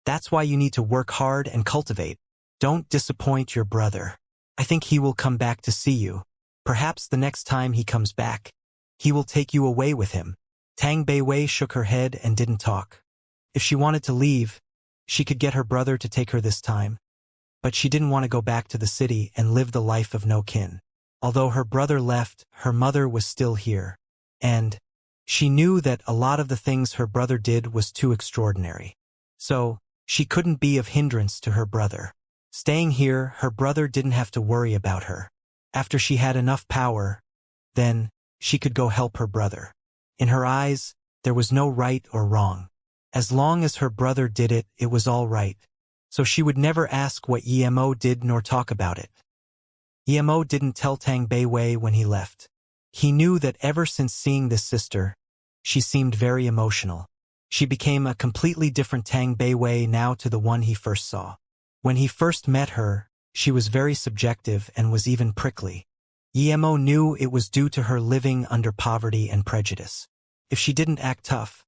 That's why you need to work hard and cultivate. Don't disappoint your brother. I think he will come back to see you. Perhaps the next time he comes back, he will take you away with him. Tang Beiwei shook her head and didn't talk. If she wanted to leave, she could get her brother to take her this time. But she didn't want to go back to the city and live the life of no kin. Although her brother left, her mother was still here. And she knew that a lot of the things her brother did was too extraordinary. So, she couldn't be of hindrance to her brother. Staying here, her brother didn't have to worry about her. After she had enough power, then she could go help her brother. In her eyes, there was no right or wrong. As long as her brother did it, it was all right. So she would never ask what Yemo did nor talk about it. Yemo didn't tell Tang Beiwei when he left. He knew that ever since seeing this sister, she seemed very emotional. She became a completely different Tang Beiwei now to the one he first saw. When he first met her, she was very subjective and was even prickly. Yemo knew it was due to her living under poverty and prejudice. If she didn't act tough,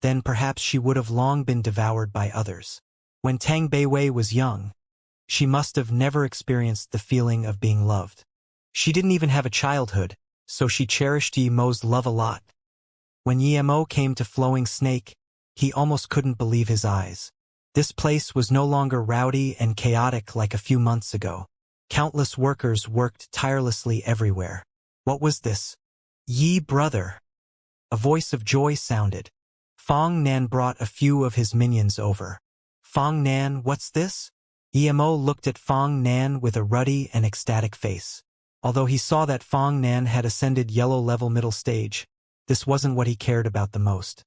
then perhaps she would have long been devoured by others. When Tang Beiwei was young, she must have never experienced the feeling of being loved. She didn't even have a childhood, so she cherished Yemo's love a lot. When Yemo came to Flowing Snake, he almost couldn't believe his eyes. This place was no longer rowdy and chaotic like a few months ago. Countless workers worked tirelessly everywhere. What was this? Yi brother. A voice of joy sounded. Fong Nan brought a few of his minions over. Fong Nan, what's this? Emo looked at Fong Nan with a ruddy and ecstatic face. Although he saw that Fong Nan had ascended yellow-level middle stage, this wasn't what he cared about the most.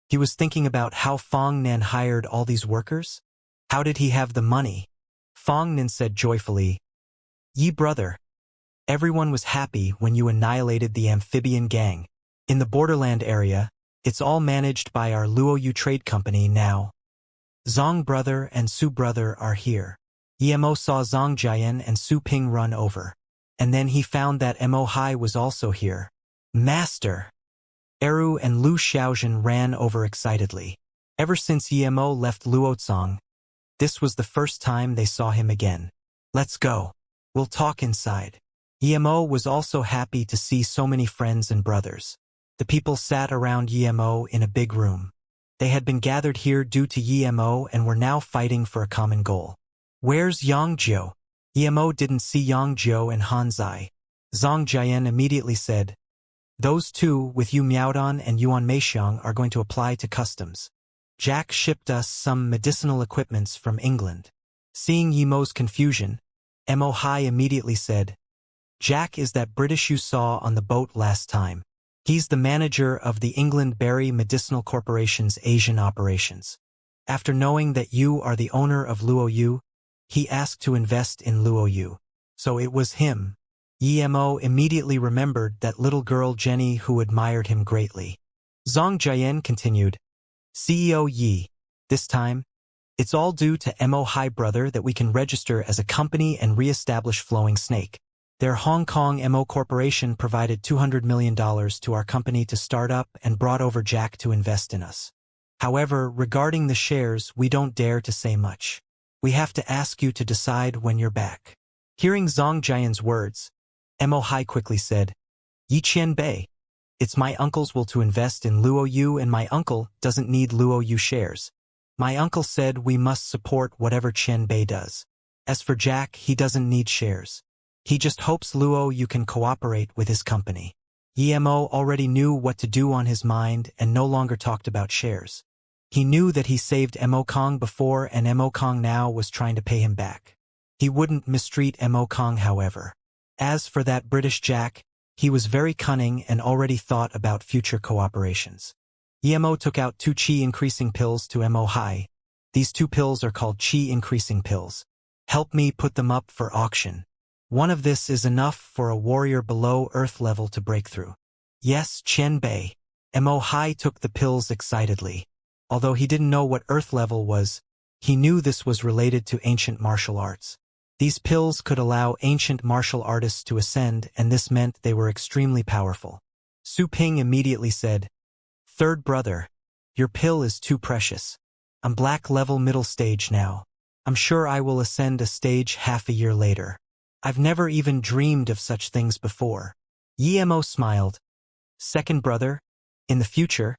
He was thinking about how Fong Nan hired all these workers. How did he have the money? Fong Nan said joyfully, "Ye brother, everyone was happy when you annihilated the amphibian gang. In the borderland area, it's all managed by our Luoyu trade company now. Zong brother and Su brother are here." Emo saw Zong Jian and Su Ping run over. And then he found that Mo Hai was also here. "Master!" Eru and Lu Xiaozhen ran over excitedly. Ever since Emo left Luozong, this was the first time they saw him again. "Let's go. We'll talk inside." Emo was also happy to see so many friends and brothers. The people sat around Emo in a big room. They had been gathered here due to Emo and were now fighting for a common goal. "Where's Yangzhou?" Emo didn't see Yangzhou and Hanzai. Zong Jian immediately said, "Those two, with Yu Miaodong and Yuan Meixiang, are going to apply to customs. Jack shipped us some medicinal equipments from England." Seeing Yemo's confusion, Mo Hai immediately said, "Jack is that British you saw on the boat last time. He's the manager of the England Berry Medicinal Corporation's Asian operations. After knowing that you are the owner of Luoyu, he asked to invest in Luoyu. So it was him." Emo immediately remembered that little girl Jenny who admired him greatly. Zong Jian continued, "CEO Yi, this time, it's all due to Mo Hai brother that we can register as a company and re-establish Flowing Snake. Their Hong Kong Mo Corporation provided $200 million to our company to start up and brought over Jack to invest in us. However, regarding the shares, we don't dare to say much. We have to ask you to decide when you're back." Hearing Zong Jian's words, Mo Hai quickly said, "Yi Qianbei, it's my uncle's will to invest in Luoyu and my uncle doesn't need Luoyu shares. My uncle said we must support whatever Qianbei does. As for Jack, he doesn't need shares. He just hopes Luoyu can cooperate with his company." Emo already knew what to do on his mind and no longer talked about shares. He knew that he saved Mo Kong before and Mo Kong now was trying to pay him back. He wouldn't mistreat Mo Kong, however. As for that British Jack, he was very cunning and already thought about future cooperations. Emo took out 2 chi-increasing pills to Mo Hai. "These 2 pills are called chi-increasing pills. Help me put them up for auction. One of this is enough for a warrior below Earth level to break through." "Yes, Qianbei." Mo Hai took the pills excitedly. Although he didn't know what Earth level was, he knew this was related to ancient martial arts. These pills could allow ancient martial artists to ascend, and this meant they were extremely powerful. Su Ping immediately said, "Third brother, your pill is too precious. I'm black level middle stage now. I'm sure I will ascend a stage half a year later. I've never even dreamed of such things before." Emo smiled. "Second brother, in the future,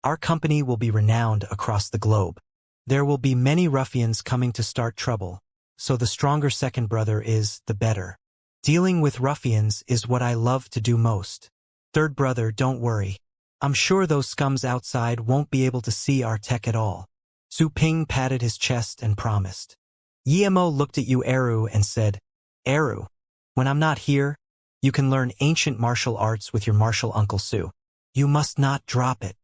our company will be renowned across the globe. There will be many ruffians coming to start trouble. So the stronger second brother is, the better. Dealing with ruffians is what I love to do most. Third brother, don't worry. I'm sure those scums outside won't be able to see our tech at all." Su Ping patted his chest and promised. Emo looked at Eru and said, "Eru, when I'm not here, you can learn ancient martial arts with your martial uncle Su. You must not drop it."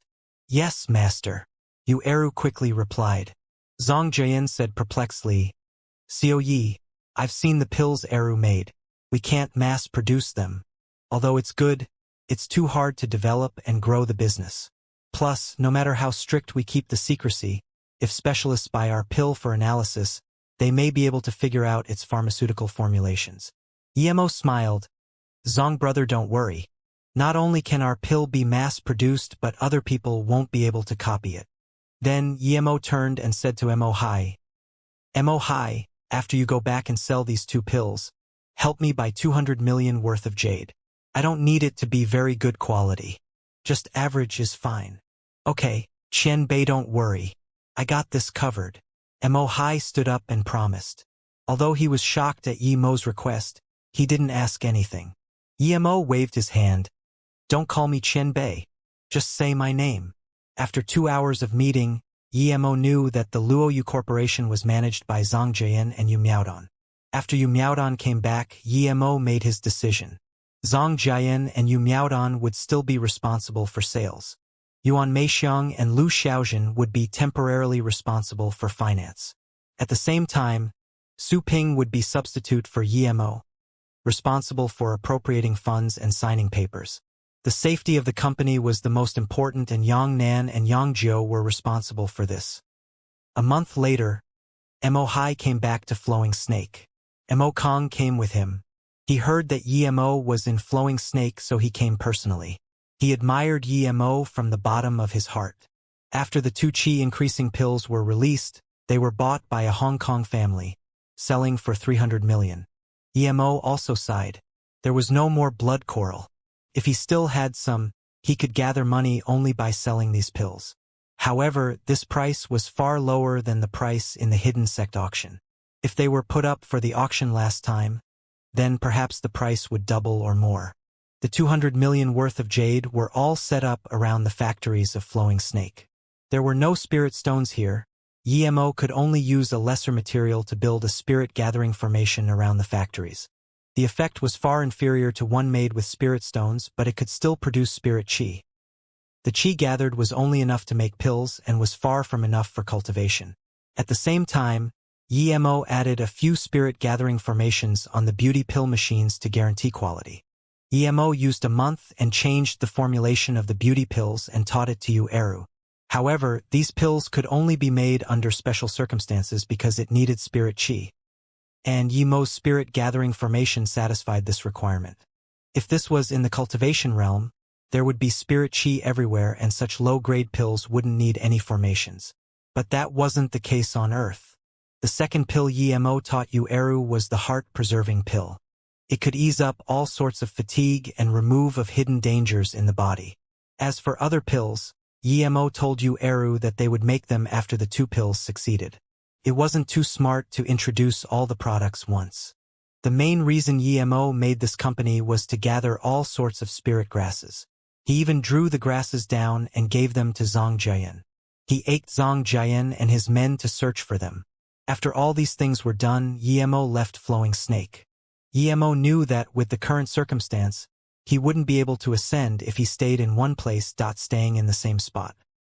"Yes, master," Eru quickly replied. Zong Jian said perplexedly, "Xiao Yi, I've seen the pills Eru made. We can't mass-produce them. Although it's good, it's too hard to develop and grow the business. Plus, no matter how strict we keep the secrecy, if specialists buy our pill for analysis, they may be able to figure out its pharmaceutical formulations." Emo smiled. "Zong brother, don't worry. Not only can our pill be mass-produced, but other people won't be able to copy it." Then Emo turned and said to Mo Hai, "Mo Hai, after you go back and sell these 2 pills, help me buy 200 million worth of jade. I don't need it to be very good quality. Just average is fine." "Okay, Qianbei, don't worry. I got this covered." Mo Hai stood up and promised. Although he was shocked at Yemo's request, he didn't ask anything. Emo waved his hand. "Don't call me Qianbei. Just say my name." After 2 hours of meeting, Yemo knew that the Luoyu Corporation was managed by Zhang Jian and Yu Miaodong. After Yu Miaodong came back, Yemo made his decision. Zhang Jian and Yu Miaodong would still be responsible for sales. Yuan Meixiang and Lu Xiaojin would be temporarily responsible for finance. At the same time, Su Ping would be substitute for Yemo, responsible for appropriating funds and signing papers. The safety of the company was the most important, and Yang Nan and Yang Jiu were responsible for this. A month later, Mo Hai came back to Flowing Snake. Mo Kong came with him. He heard that Yemo was in Flowing Snake, so he came personally. He admired Yemo from the bottom of his heart. After the 2 qi-increasing pills were released, they were bought by a Hong Kong family, selling for 300 million. Yemo also sighed. There was no more blood coral. If he still had some, he could gather money only by selling these pills. However, this price was far lower than the price in the hidden sect auction. If they were put up for the auction last time, then perhaps the price would double or more. The 200 million worth of jade were all set up around the factories of Flowing Snake. There were no spirit stones here. Yemo could only use a lesser material to build a spirit-gathering formation around the factories. The effect was far inferior to one made with spirit stones, but it could still produce spirit qi. The qi gathered was only enough to make pills and was far from enough for cultivation. At the same time, Yemo added a few spirit-gathering formations on the beauty pill machines to guarantee quality. Yemo used a month and changed the formulation of the beauty pills and taught it to Yu Eru. However, these pills could only be made under special circumstances because it needed spirit qi. And Yemo's spirit-gathering formation satisfied this requirement. If this was in the cultivation realm, there would be spirit qi everywhere and such low-grade pills wouldn't need any formations. But that wasn't the case on Earth. The second pill Yemo taught Yu Eru was the heart-preserving pill. It could ease up all sorts of fatigue and remove of hidden dangers in the body. As for other pills, Yemo told Yu Eru that they would make them after the 2 pills succeeded. It wasn't too smart to introduce all the products once. The main reason Yemo made this company was to gather all sorts of spirit grasses. He even drew the grasses down and gave them to Zhang Jian. He ached Zhang Jian and his men to search for them. After all these things were done, Yemo left Flowing Snake. Yemo knew that with the current circumstance, he wouldn't be able to ascend if he stayed in one place, staying in the same spot.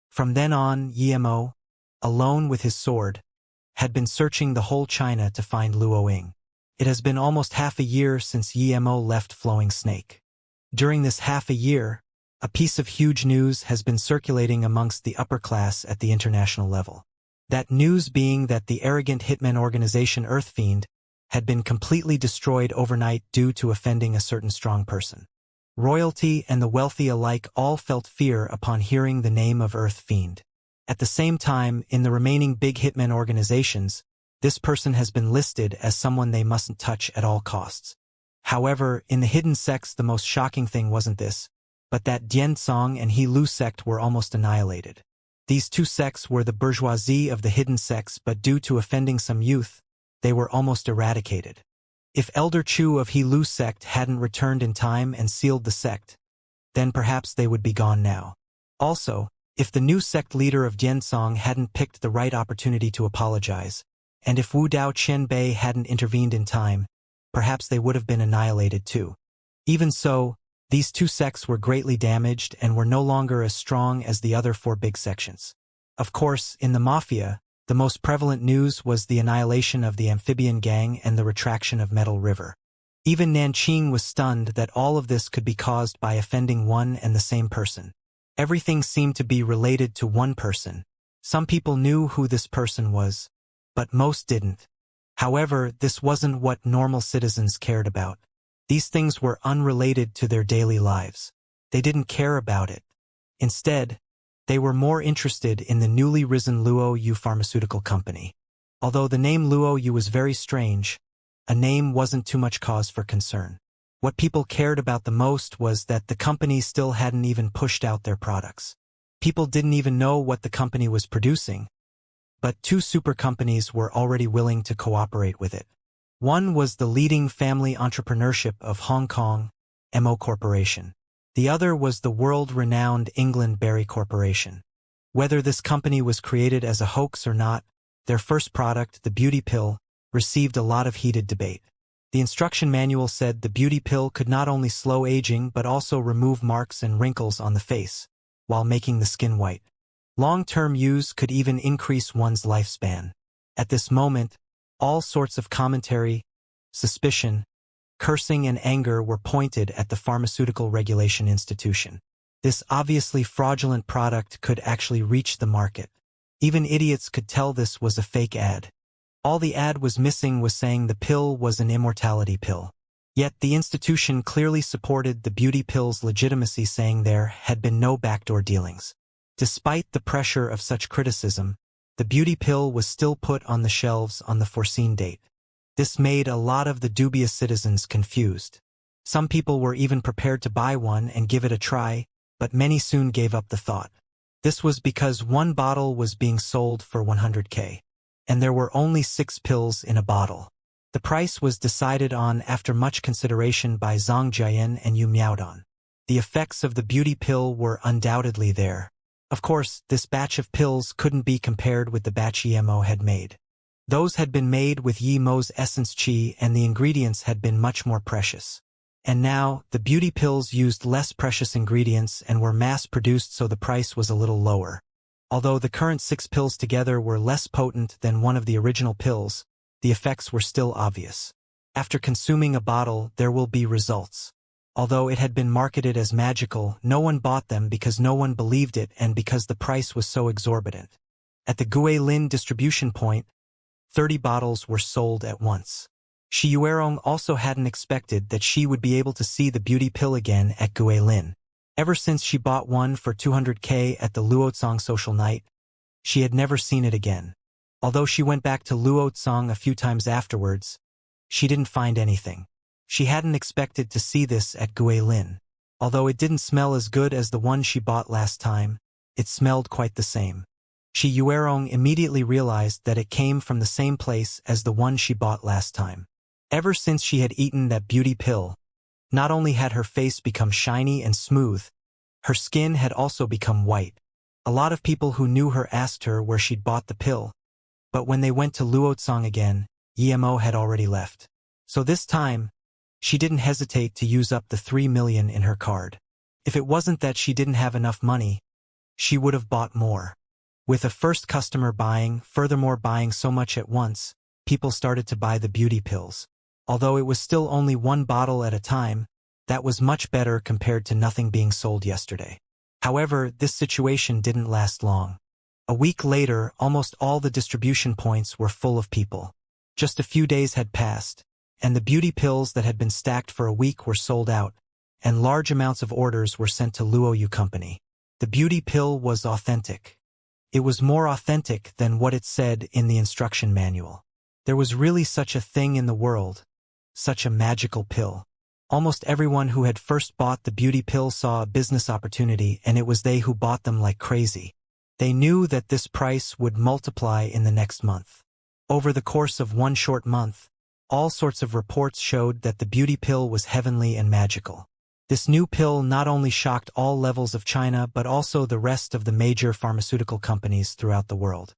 From then on, Yemo, alone with his sword, had been searching the whole China to find Luoying. It has been almost half a year since Yemo left Flowing Snake. During this half a year, a piece of huge news has been circulating amongst the upper class at the international level. That news being that the arrogant hitman organization Earthfiend had been completely destroyed overnight due to offending a certain strong person. Royalty and the wealthy alike all felt fear upon hearing the name of Earthfiend. At the same time, in the remaining big hitman organizations, this person has been listed as someone they mustn't touch at all costs. However, in the hidden sects the most shocking thing wasn't this, but that Diansong and He Lu sect were almost annihilated. These 2 sects were the bourgeoisie of the hidden sects, but due to offending some youth, they were almost eradicated. If Elder Chu of He Lu sect hadn't returned in time and sealed the sect, then perhaps they would be gone now. Also, if the new sect leader of Diansong hadn't picked the right opportunity to apologize, and if Wu Dao Qianbei hadn't intervened in time, perhaps they would have been annihilated too. Even so, these 2 sects were greatly damaged and were no longer as strong as the other 4 big sections. Of course, in the Mafia, the most prevalent news was the annihilation of the amphibian gang and the retraction of Metal River. Even Nanqing was stunned that all of this could be caused by offending one and the same person. Everything seemed to be related to one person. Some people knew who this person was, but most didn't. However, this wasn't what normal citizens cared about. These things were unrelated to their daily lives. They didn't care about it. Instead, they were more interested in the newly risen Luoyu pharmaceutical company. Although the name Luoyu was very strange, a name wasn't too much cause for concern. What people cared about the most was that the company still hadn't even pushed out their products. People didn't even know what the company was producing, but 2 super companies were already willing to cooperate with it. One was the leading family entrepreneurship of Hong Kong, Mo Corporation. The other was the world-renowned England Berry Corporation. Whether this company was created as a hoax or not, their first product, the beauty pill, received a lot of heated debate. The instruction manual said the beauty pill could not only slow aging but also remove marks and wrinkles on the face, while making the skin white. Long-term use could even increase one's lifespan. At this moment, all sorts of commentary, suspicion, cursing and anger were pointed at the Pharmaceutical Regulation Institution. This obviously fraudulent product could actually reach the market. Even idiots could tell this was a fake ad. All the ad was missing was saying the pill was an immortality pill. Yet the institution clearly supported the beauty pill's legitimacy, saying there had been no backdoor dealings. Despite the pressure of such criticism, the beauty pill was still put on the shelves on the foreseen date. This made a lot of the dubious citizens confused. Some people were even prepared to buy one and give it a try, but many soon gave up the thought. This was because one bottle was being sold for 100K. And there were only 6 pills in a bottle. The price was decided on after much consideration by Zhang Jiayan and Yu Miaodan. The effects of the beauty pill were undoubtedly there. Of course, this batch of pills couldn't be compared with the batch Yi Mo had made. Those had been made with Yi Mo's essence qi, and the ingredients had been much more precious. And now, the beauty pills used less precious ingredients and were mass-produced, so the price was a little lower. Although the current 6 pills together were less potent than one of the original pills, the effects were still obvious. After consuming a bottle, there will be results. Although it had been marketed as magical, no one bought them because no one believed it and because the price was so exorbitant. At the Guilin distribution point, 30 bottles were sold at once. Shi Yuerong also hadn't expected that she would be able to see the beauty pill again at Guilin. Ever since she bought one for 200K at the Luotsang social night, she had never seen it again. Although she went back to Luotsang a few times afterwards, she didn't find anything. She hadn't expected to see this at Guilin. Although it didn't smell as good as the one she bought last time, it smelled quite the same. Shi Yuerong immediately realized that it came from the same place as the one she bought last time. Ever since she had eaten that beauty pill, not only had her face become shiny and smooth, her skin had also become white. A lot of people who knew her asked her where she'd bought the pill, but when they went to Luotsang again, Yi Mo had already left. So this time, she didn't hesitate to use up the 3 million in her card. If it wasn't that she didn't have enough money, she would have bought more. With a first customer furthermore buying so much at once, people started to buy the beauty pills. Although it was still only 1 bottle at a time, that was much better compared to nothing being sold yesterday. However, this situation didn't last long. A week later, almost all the distribution points were full of people. Just a few days had passed, and the beauty pills that had been stacked for a week were sold out, and large amounts of orders were sent to Luoyu Company. The beauty pill was authentic. It was more authentic than what it said in the instruction manual. There was really such a thing in the world. Such a magical pill. Almost everyone who had first bought the beauty pill saw a business opportunity, and it was they who bought them like crazy. They knew that this price would multiply in the next month. Over the course of 1 short month, all sorts of reports showed that the beauty pill was heavenly and magical. This new pill not only shocked all levels of China but also the rest of the major pharmaceutical companies throughout the world.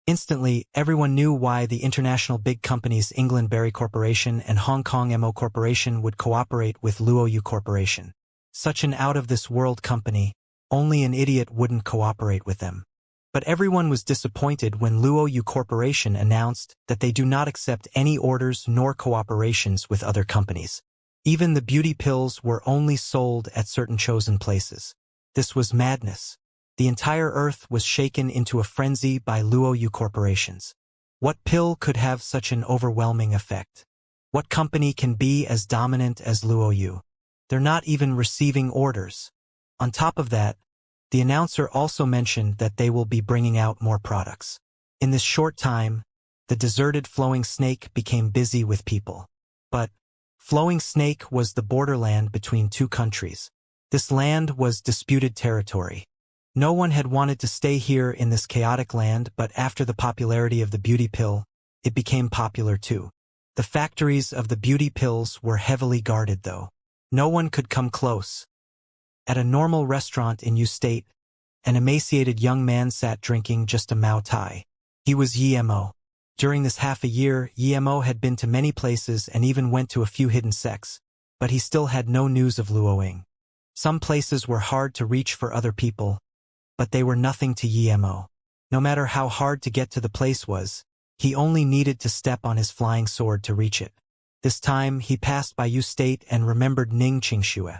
Instantly, everyone knew why the international big companies England Berry Corporation and Hong Kong Mo Corporation would cooperate with Luoyu Corporation. Such an out-of-this-world company, only an idiot wouldn't cooperate with them. But everyone was disappointed when Luoyu Corporation announced that they do not accept any orders nor cooperations with other companies. Even the beauty pills were only sold at certain chosen places. This was madness. The entire earth was shaken into a frenzy by Luoyu corporations. What pill could have such an overwhelming effect? What company can be as dominant as Luoyu? They're not even receiving orders. On top of that, the announcer also mentioned that they will be bringing out more products. In this short time, the deserted Flowing Snake became busy with people. But Flowing Snake was the borderland between 2 countries. This land was disputed territory. No one had wanted to stay here in this chaotic land, but after the popularity of the beauty pill, it became popular too. The factories of the beauty pills were heavily guarded though. No one could come close. At a normal restaurant in U State, an emaciated young man sat drinking just a Mao Tai. He was Yemo. During this half a year, Yemo had been to many places and even went to a few hidden sects, but he still had no news of Luoying. Some places were hard to reach for other people, but they were nothing to Yemo. No matter how hard to get to the place was, he only needed to step on his flying sword to reach it. This time, he passed by Yu State and remembered Ning Qingxue.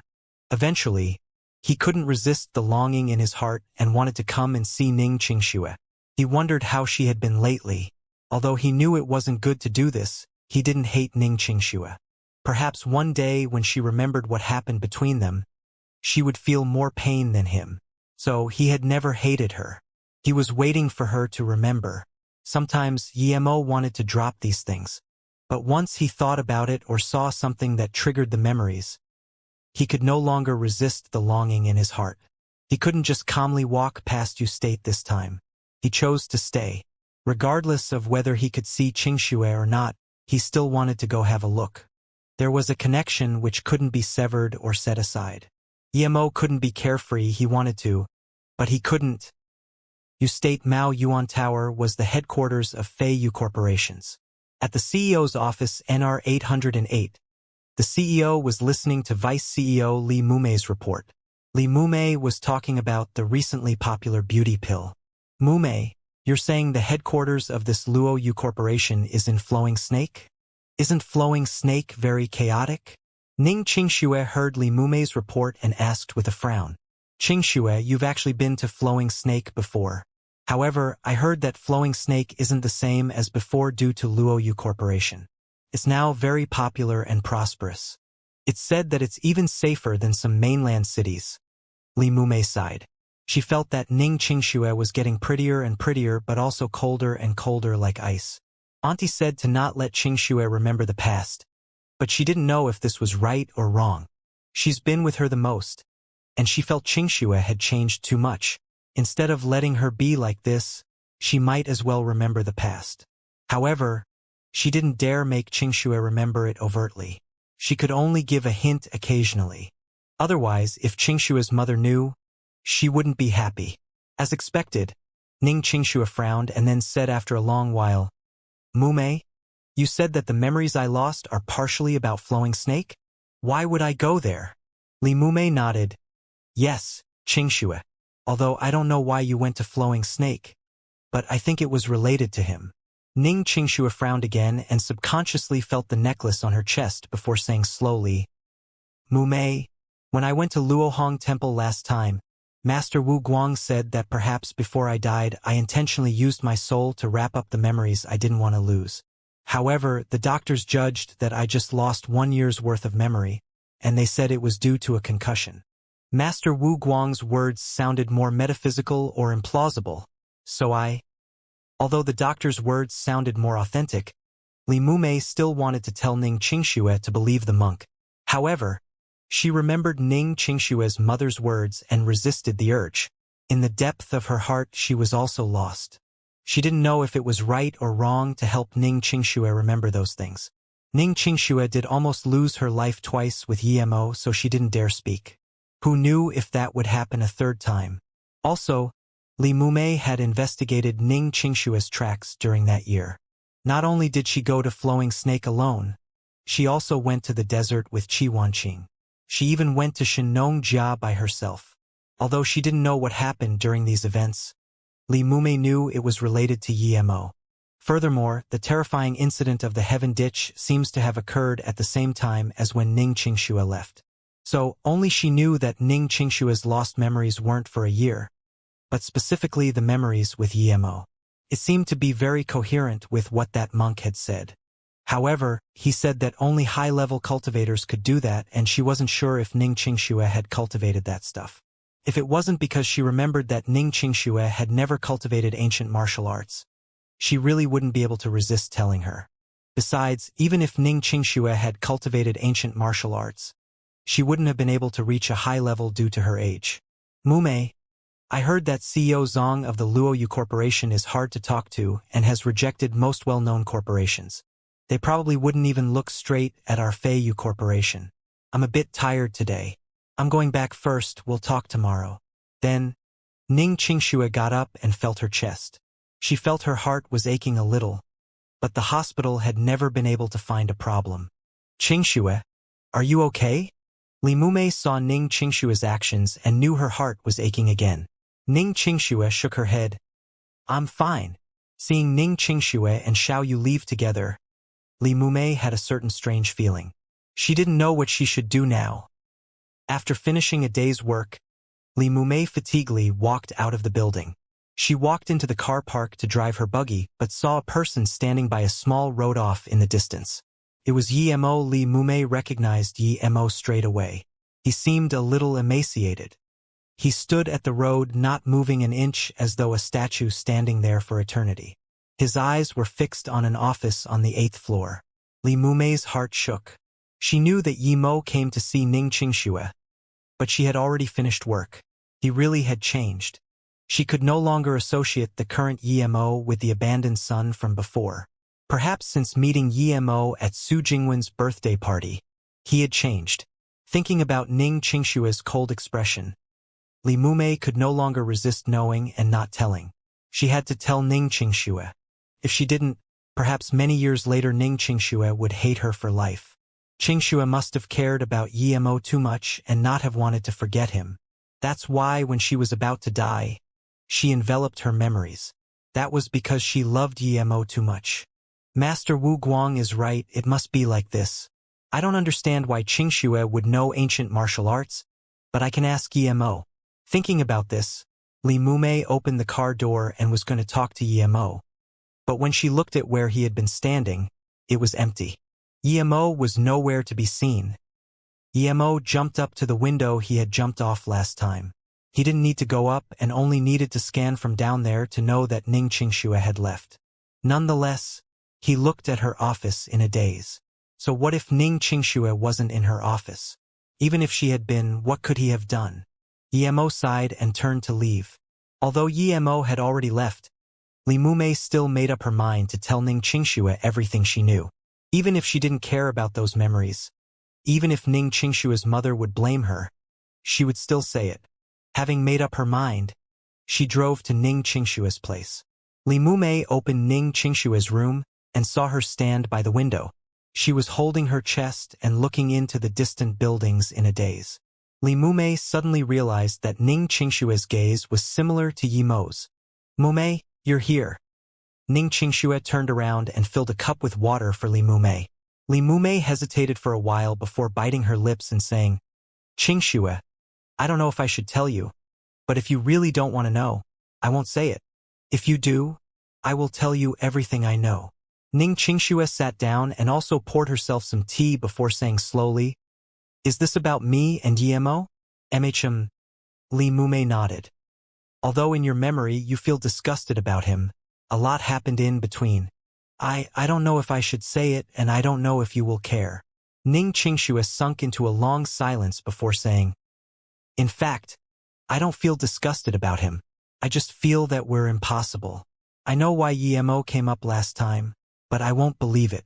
Eventually, he couldn't resist the longing in his heart and wanted to come and see Ning Qingxue. He wondered how she had been lately. Although he knew it wasn't good to do this, he didn't hate Ning Qingxue. Perhaps one day when she remembered what happened between them, she would feel more pain than him. So he had never hated her. He was waiting for her to remember. Sometimes Yemo wanted to drop these things. But once he thought about it or saw something that triggered the memories, he could no longer resist the longing in his heart. He couldn't just calmly walk past Yu State this time. He chose to stay. Regardless of whether he could see Qingxue or not, he still wanted to go have a look. There was a connection which couldn't be severed or set aside. Yemo couldn't be carefree, he wanted to, but he couldn't. Yu State Mao Yuan Tower was the headquarters of Fei Yu Corporations. At the CEO's office NR 808, the CEO was listening to Vice CEO Li Mumei's report. Li Mumei was talking about the recently popular beauty pill. Mumei, you're saying the headquarters of this Luo Yu Corporation is in Flowing Snake? Isn't Flowing Snake very chaotic? Ning Qingxue heard Li Mumei's report and asked with a frown. Qingxue, you've actually been to Flowing Snake before. However, I heard that Flowing Snake isn't the same as before due to Luo Yu Corporation. It's now very popular and prosperous. It's said that it's even safer than some mainland cities. Li Mumei sighed. She felt that Ning Qingxue was getting prettier and prettier but also colder and colder like ice. Auntie said to not let Qingxue remember the past, but she didn't know if this was right or wrong. She's been with her the most, and she felt Qingxue had changed too much. Instead of letting her be like this, she might as well remember the past. However, she didn't dare make Qingxue remember it overtly. She could only give a hint occasionally. Otherwise, if Qingxue's mother knew, she wouldn't be happy. As expected, Ning Qingxue frowned and then said after a long while, Mumei, you said that the memories I lost are partially about Flowing Snake? Why would I go there? Li Mumei nodded. Yes, Qingxue. Although I don't know why you went to Flowing Snake, but I think it was related to him. Ning Qingxue frowned again and subconsciously felt the necklace on her chest before saying slowly, Mumei, when I went to Luohong Temple last time, Master Wu Guang said that perhaps before I died I intentionally used my soul to wrap up the memories I didn't want to lose. However, the doctors judged that I just lost 1 year's worth of memory, and they said it was due to a concussion. Master Wu Guang's words sounded more metaphysical or implausible, so although the doctor's words sounded more authentic, Li Mumei still wanted to tell Ning Qingxue to believe the monk. However, she remembered Ning Qingxue's mother's words and resisted the urge. In the depth of her heart she was also lost. She didn't know if it was right or wrong to help Ning Qingxue remember those things. Ning Qingxue did almost lose her life twice with Yemo, so she didn't dare speak. Who knew if that would happen a third time? Also, Li Mumei had investigated Ning Qingxue's tracks during that year. Not only did she go to Flowing Snake alone, she also went to the desert with Qi Wanqing. She even went to Shenongjia by herself. Although she didn't know what happened during these events, Li Mumei knew it was related to Yemo. Furthermore, the terrifying incident of the Heaven Ditch seems to have occurred at the same time as when Ning Qingxue left. So, only she knew that Ning Qingxue's lost memories weren't for a year, but specifically the memories with Yemo. It seemed to be very coherent with what that monk had said. However, he said that only high-level cultivators could do that, and she wasn't sure if Ning Qingxue had cultivated that stuff. If it wasn't because she remembered that Ning Qingxue had never cultivated ancient martial arts, she really wouldn't be able to resist telling her. Besides, even if Ning Qingxue had cultivated ancient martial arts, she wouldn't have been able to reach a high level due to her age. Mumei, I heard that CEO Zong of the Luo Yu Corporation is hard to talk to and has rejected most well-known corporations. They probably wouldn't even look straight at our Fei Yu Corporation. I'm a bit tired today. I'm going back first, we'll talk tomorrow. Then, Ning Qingxue got up and felt her chest. She felt her heart was aching a little, but the hospital had never been able to find a problem. Qingxue, are you okay? Li Mumei saw Ning Qingshue's actions and knew her heart was aching again. Ning Qingxue shook her head. I'm fine. Seeing Ning Qingxue and Xiao Yu leave together, Li Mumei had a certain strange feeling. She didn't know what she should do now. After finishing a day's work, Li Mumei fatiguedly walked out of the building. She walked into the car park to drive her buggy, but saw a person standing by a small road off in the distance. It was Yi Mo. Li Mumei recognized Yi Mo straight away. He seemed a little emaciated. He stood at the road, not moving an inch, as though a statue standing there for eternity. His eyes were fixed on an office on the 8th floor. Li Mumei's heart shook. She knew that Yi Mo came to see Ning Qingxue, but she had already finished work. He really had changed. She could no longer associate the current Yi Mo with the abandoned son from before. Perhaps since meeting Yi Mo at Su Jingwen's birthday party, he had changed. Thinking about Ning Qingshue's cold expression, Li Mumei could no longer resist knowing and not telling. She had to tell Ning Qingxue. If she didn't, perhaps many years later Ning Qingxue would hate her for life. Qingxue must have cared about Yi Mo too much and not have wanted to forget him. That's why when she was about to die, she enveloped her memories. That was because she loved Yi Mo too much. Master Wu Guang is right, it must be like this. I don't understand why Qingxue would know ancient martial arts, but I can ask Yi Mo. Thinking about this, Li Mumei opened the car door and was going to talk to Yi Mo. But when she looked at where he had been standing, it was empty. Yi Mo was nowhere to be seen. Yi Mo jumped up to the window he had jumped off last time. He didn't need to go up and only needed to scan from down there to know that Ning Qingxue had left. Nonetheless, he looked at her office in a daze. So what if Ning Qingxue wasn't in her office? Even if she had been, what could he have done? Yi Mo sighed and turned to leave. Although Yi Mo had already left, Li Mumei still made up her mind to tell Ning Qingxue everything she knew. Even if she didn't care about those memories, even if Ning Qingshue's mother would blame her, she would still say it. Having made up her mind, she drove to Ning Qingshue's place. Li Mumei opened Ning Qingshue's room and saw her stand by the window. She was holding her chest and looking into the distant buildings in a daze. Li Mumei suddenly realized that Ning Qingshue's gaze was similar to Yi Mo's. Mumei, you're here. Ning Qingxue turned around and filled a cup with water for Li Mumei. Li Mumei hesitated for a while before biting her lips and saying, Qingxue, I don't know if I should tell you, but if you really don't want to know, I won't say it. If you do, I will tell you everything I know. Ning Qingxue sat down and also poured herself some tea before saying slowly, Is this about me and Yi Mo? MHM. Li Mumei nodded. Although in your memory you feel disgusted about him, a lot happened in between. I don't know if I should say it and I don't know if you will care. Ning Qingxue sunk into a long silence before saying, In fact, I don't feel disgusted about him. I just feel that we're impossible. I know why Yi Mo came up last time, but I won't believe it.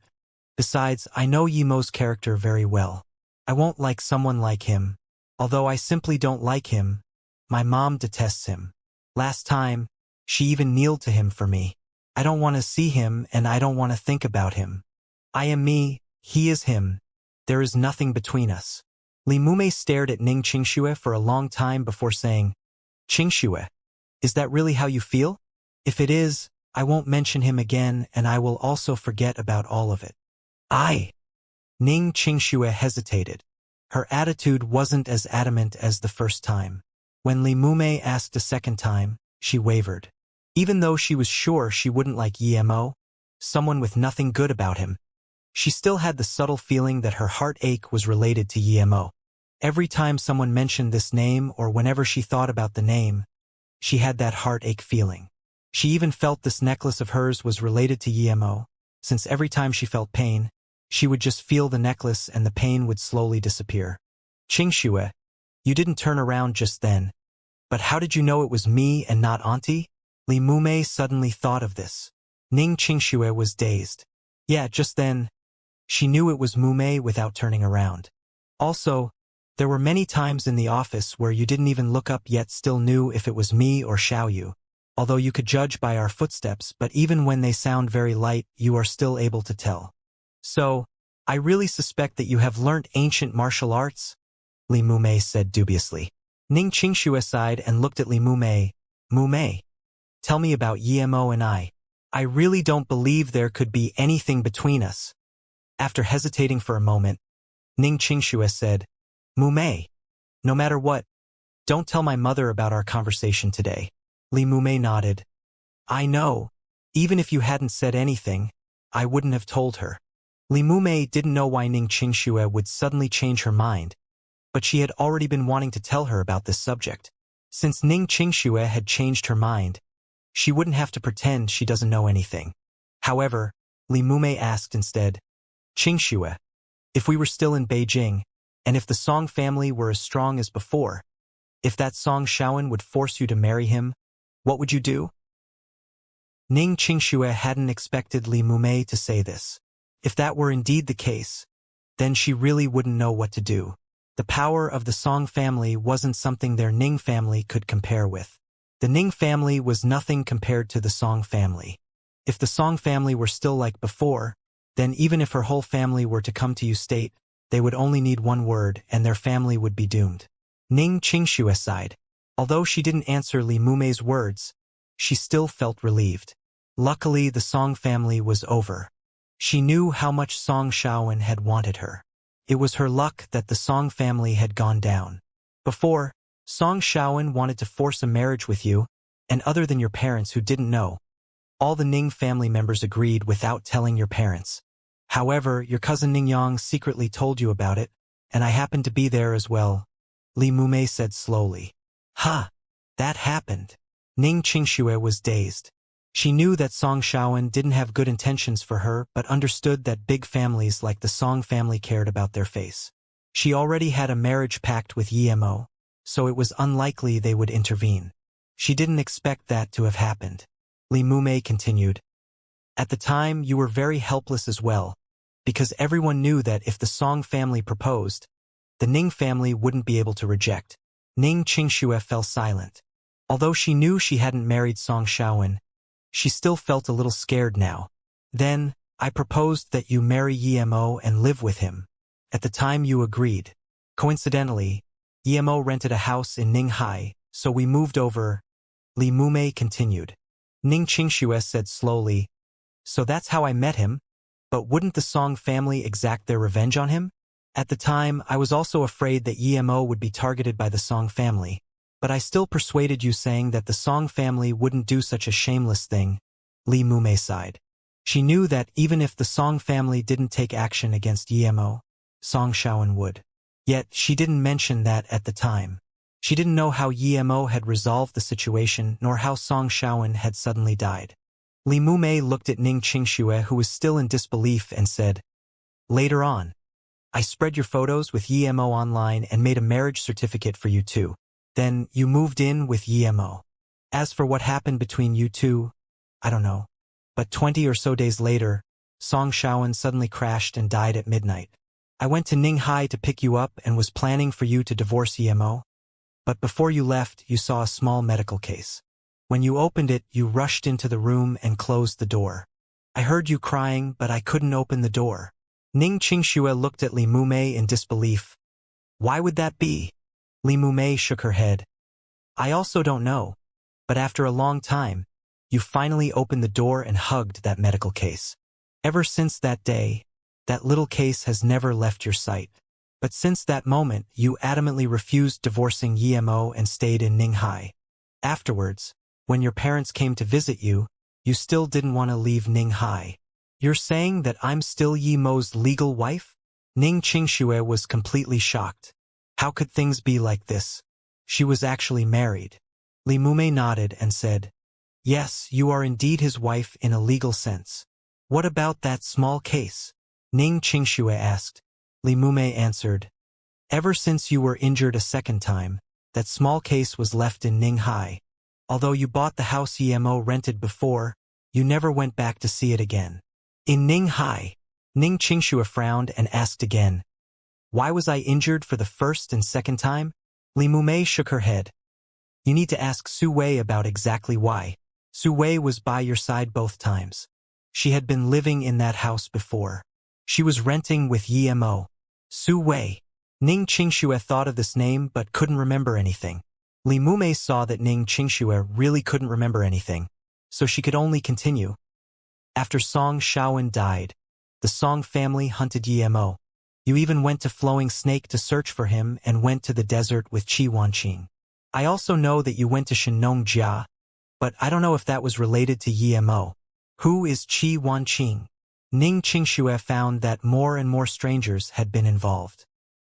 Besides, I know Yi Mo's character very well. I won't like someone like him. Although I simply don't like him, my mom detests him. Last time, she even kneeled to him for me. I don't want to see him and I don't want to think about him. I am me, he is him. There is nothing between us. Li Mumei stared at Ning Qingxue for a long time before saying, Qingxue, is that really how you feel? If it is, I won't mention him again and I will also forget about all of it. Ning Qingxue hesitated. Her attitude wasn't as adamant as the first time. When Li Mumei asked a second time, she wavered. Even though she was sure she wouldn't like Yi Mo, someone with nothing good about him, she still had the subtle feeling that her heartache was related to Yi Mo. Every time someone mentioned this name or whenever she thought about the name, she had that heartache feeling. She even felt this necklace of hers was related to Yi Mo, since every time she felt pain, she would just feel the necklace and the pain would slowly disappear. Qingxue, you didn't turn around just then. But how did you know it was me and not Auntie? Li Mumei suddenly thought of this. Ning Qingxue was dazed. Yeah, just then, she knew it was Mumei without turning around. Also, There were many times in the office where you didn't even look up yet still knew if it was me or Xiaoyu. Although you could judge by our footsteps, but even when they sound very light, you are still able to tell. So, I really suspect that you have learnt ancient martial arts? Li Mumei said dubiously. Ning Qingxue sighed and looked at Li Mumei. Mumei, tell me about Yemo and I. I really don't believe there could be anything between us. After hesitating for a moment, Ning Qingxue said, Mumei, no matter what, don't tell my mother about our conversation today. Li Mumei nodded. I know. Even if you hadn't said anything, I wouldn't have told her. Li Mumei didn't know why Ning Qingxue would suddenly change her mind, but she had already been wanting to tell her about this subject. Since Ning Qingxue had changed her mind, she wouldn't have to pretend she doesn't know anything. However, Li Mumei asked instead, Qingxue, if we were still in Beijing, and if the Song family were as strong as before, if that Song Shaoan would force you to marry him, what would you do? Ning Qingxue hadn't expected Li Mumei to say this. If that were indeed the case, then she really wouldn't know what to do. The power of the Song family wasn't something their Ning family could compare with. The Ning family was nothing compared to the Song family. If the Song family were still like before, then even if her whole family were to come to you state, they would only need one word and their family would be doomed. Ning Qingxue sighed. Although she didn't answer Li Mumei's words, she still felt relieved. Luckily, the Song family was over. She knew how much Song Shaoan had wanted her. It was her luck that the Song family had gone down. Before, Song Shaoan wanted to force a marriage with you, and other than your parents who didn't know, all the Ning family members agreed without telling your parents. However, your cousin Ningyang secretly told you about it, and I happened to be there as well, Li Mumei said slowly. Ha! That happened. Ning Qingxue was dazed. She knew that Song Shaoan didn't have good intentions for her but understood that big families like the Song family cared about their face. She already had a marriage pact with Yemo, so it was unlikely they would intervene. She didn't expect that to have happened. Li Mumei continued. At the time, you were very helpless as well, because everyone knew that if the Song family proposed, the Ning family wouldn't be able to reject. Ning Qingxue fell silent. Although she knew she hadn't married Song Shaoan, she still felt a little scared now. Then, I proposed that you marry Yemo and live with him. At the time you agreed. Coincidentally, Yemo rented a house in Ninghai, so we moved over. Li Mumei continued. Ning Qingxue said slowly, so that's how I met him? But wouldn't the Song family exact their revenge on him? At the time, I was also afraid that Yemo would be targeted by the Song family. But I still persuaded you saying that the Song family wouldn't do such a shameless thing, Li Mumei sighed. She knew that even if the Song family didn't take action against Yemo, Song Shaoan would. Yet, she didn't mention that at the time. She didn't know how Yemo had resolved the situation nor how Song Shaoan had suddenly died. Li Mumei looked at Ning Qingxue who was still in disbelief and said, later on, I spread your photos with Yemo online and made a marriage certificate for you too. Then, you moved in with Yemo. As for what happened between you two, I don't know. But 20 or so days later, Song Shaoan suddenly crashed and died at midnight. I went to Ninghai to pick you up and was planning for you to divorce Yemo. But before you left, you saw a small medical case. When you opened it, you rushed into the room and closed the door. I heard you crying, but I couldn't open the door. Ning Qingxue looked at Li Mumei in disbelief. Why would that be? Li Mumei shook her head. I also don't know. But after a long time, you finally opened the door and hugged that medical case. Ever since that day, that little case has never left your sight. But since that moment, you adamantly refused divorcing Yemo and stayed in Ninghai. Afterwards, when your parents came to visit you, you still didn't want to leave Ninghai. You're saying that I'm still Yemo's legal wife? Ning Qingxue was completely shocked. How could things be like this? She was actually married. Li Mumei nodded and said, yes, you are indeed his wife in a legal sense. What about that small case? Ning Qingxue asked. Li Mumei answered, ever since you were injured a second time, that small case was left in Ninghai. Although you bought the house Yemo rented before, you never went back to see it again. In Ninghai, Ning Qingxue frowned and asked again, Why was I injured for the first and second time? Li Mumei shook her head. You need to ask Su Wei about exactly why. Su Wei was by your side both times. She had been living in that house before. She was renting with Yi Mo. Su Wei. Ning Qingxue thought of this name but couldn't remember anything. Li Mumei saw that Ning Qingxue really couldn't remember anything, so she could only continue. After Song Shaowen died, the Song family hunted Yi Mo. You even went to Flowing Snake to search for him and went to the desert with Qi Wanqing. I also know that you went to Shenong Jia, but I don't know if that was related to Yi Mo. Who is Qi Wanqing? Ning Qingxue found that more and more strangers had been involved.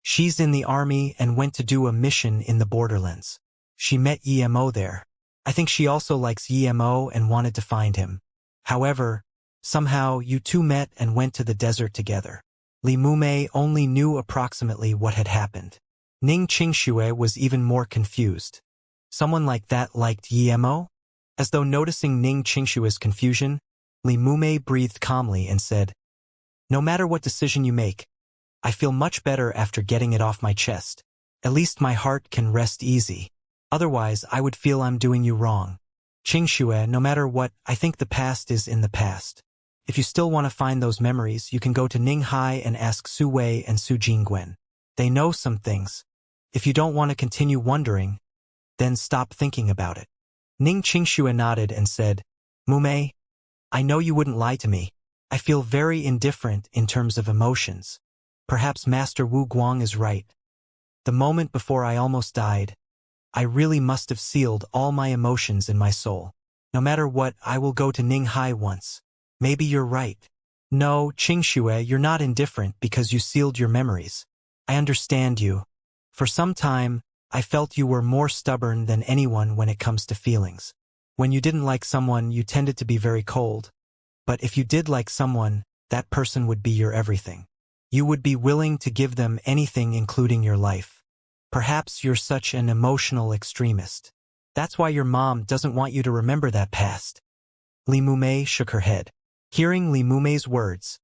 She's in the army and went to do a mission in the borderlands. She met Yi Mo there. I think she also likes Yi Mo and wanted to find him. However, somehow you two met and went to the desert together. Li Mumei only knew approximately what had happened. Ning Qingxue was even more confused. Someone like that liked Yi Mo? As though noticing Ning Qingxue's confusion, Li Mumei breathed calmly and said, No matter what decision you make, I feel much better after getting it off my chest. At least my heart can rest easy. Otherwise, I would feel I'm doing you wrong. Qingxue, no matter what, I think the past is in the past. If you still want to find those memories, you can go to Ninghai and ask Su Wei and Su Jingwen. They know some things. If you don't want to continue wondering, then stop thinking about it. Ning Qingxue nodded and said, Mumei, I know you wouldn't lie to me. I feel very indifferent in terms of emotions. Perhaps Master Wu Guang is right. The moment before I almost died, I really must have sealed all my emotions in my soul. No matter what, I will go to Ninghai once. Maybe you're right. No, Qingxue, you're not indifferent because you sealed your memories. I understand you. For some time, I felt you were more stubborn than anyone when it comes to feelings. When you didn't like someone, you tended to be very cold. But if you did like someone, that person would be your everything. You would be willing to give them anything including your life. Perhaps you're such an emotional extremist. That's why your mom doesn't want you to remember that past. Li Mumei shook her head. Hearing Li Mumei's words,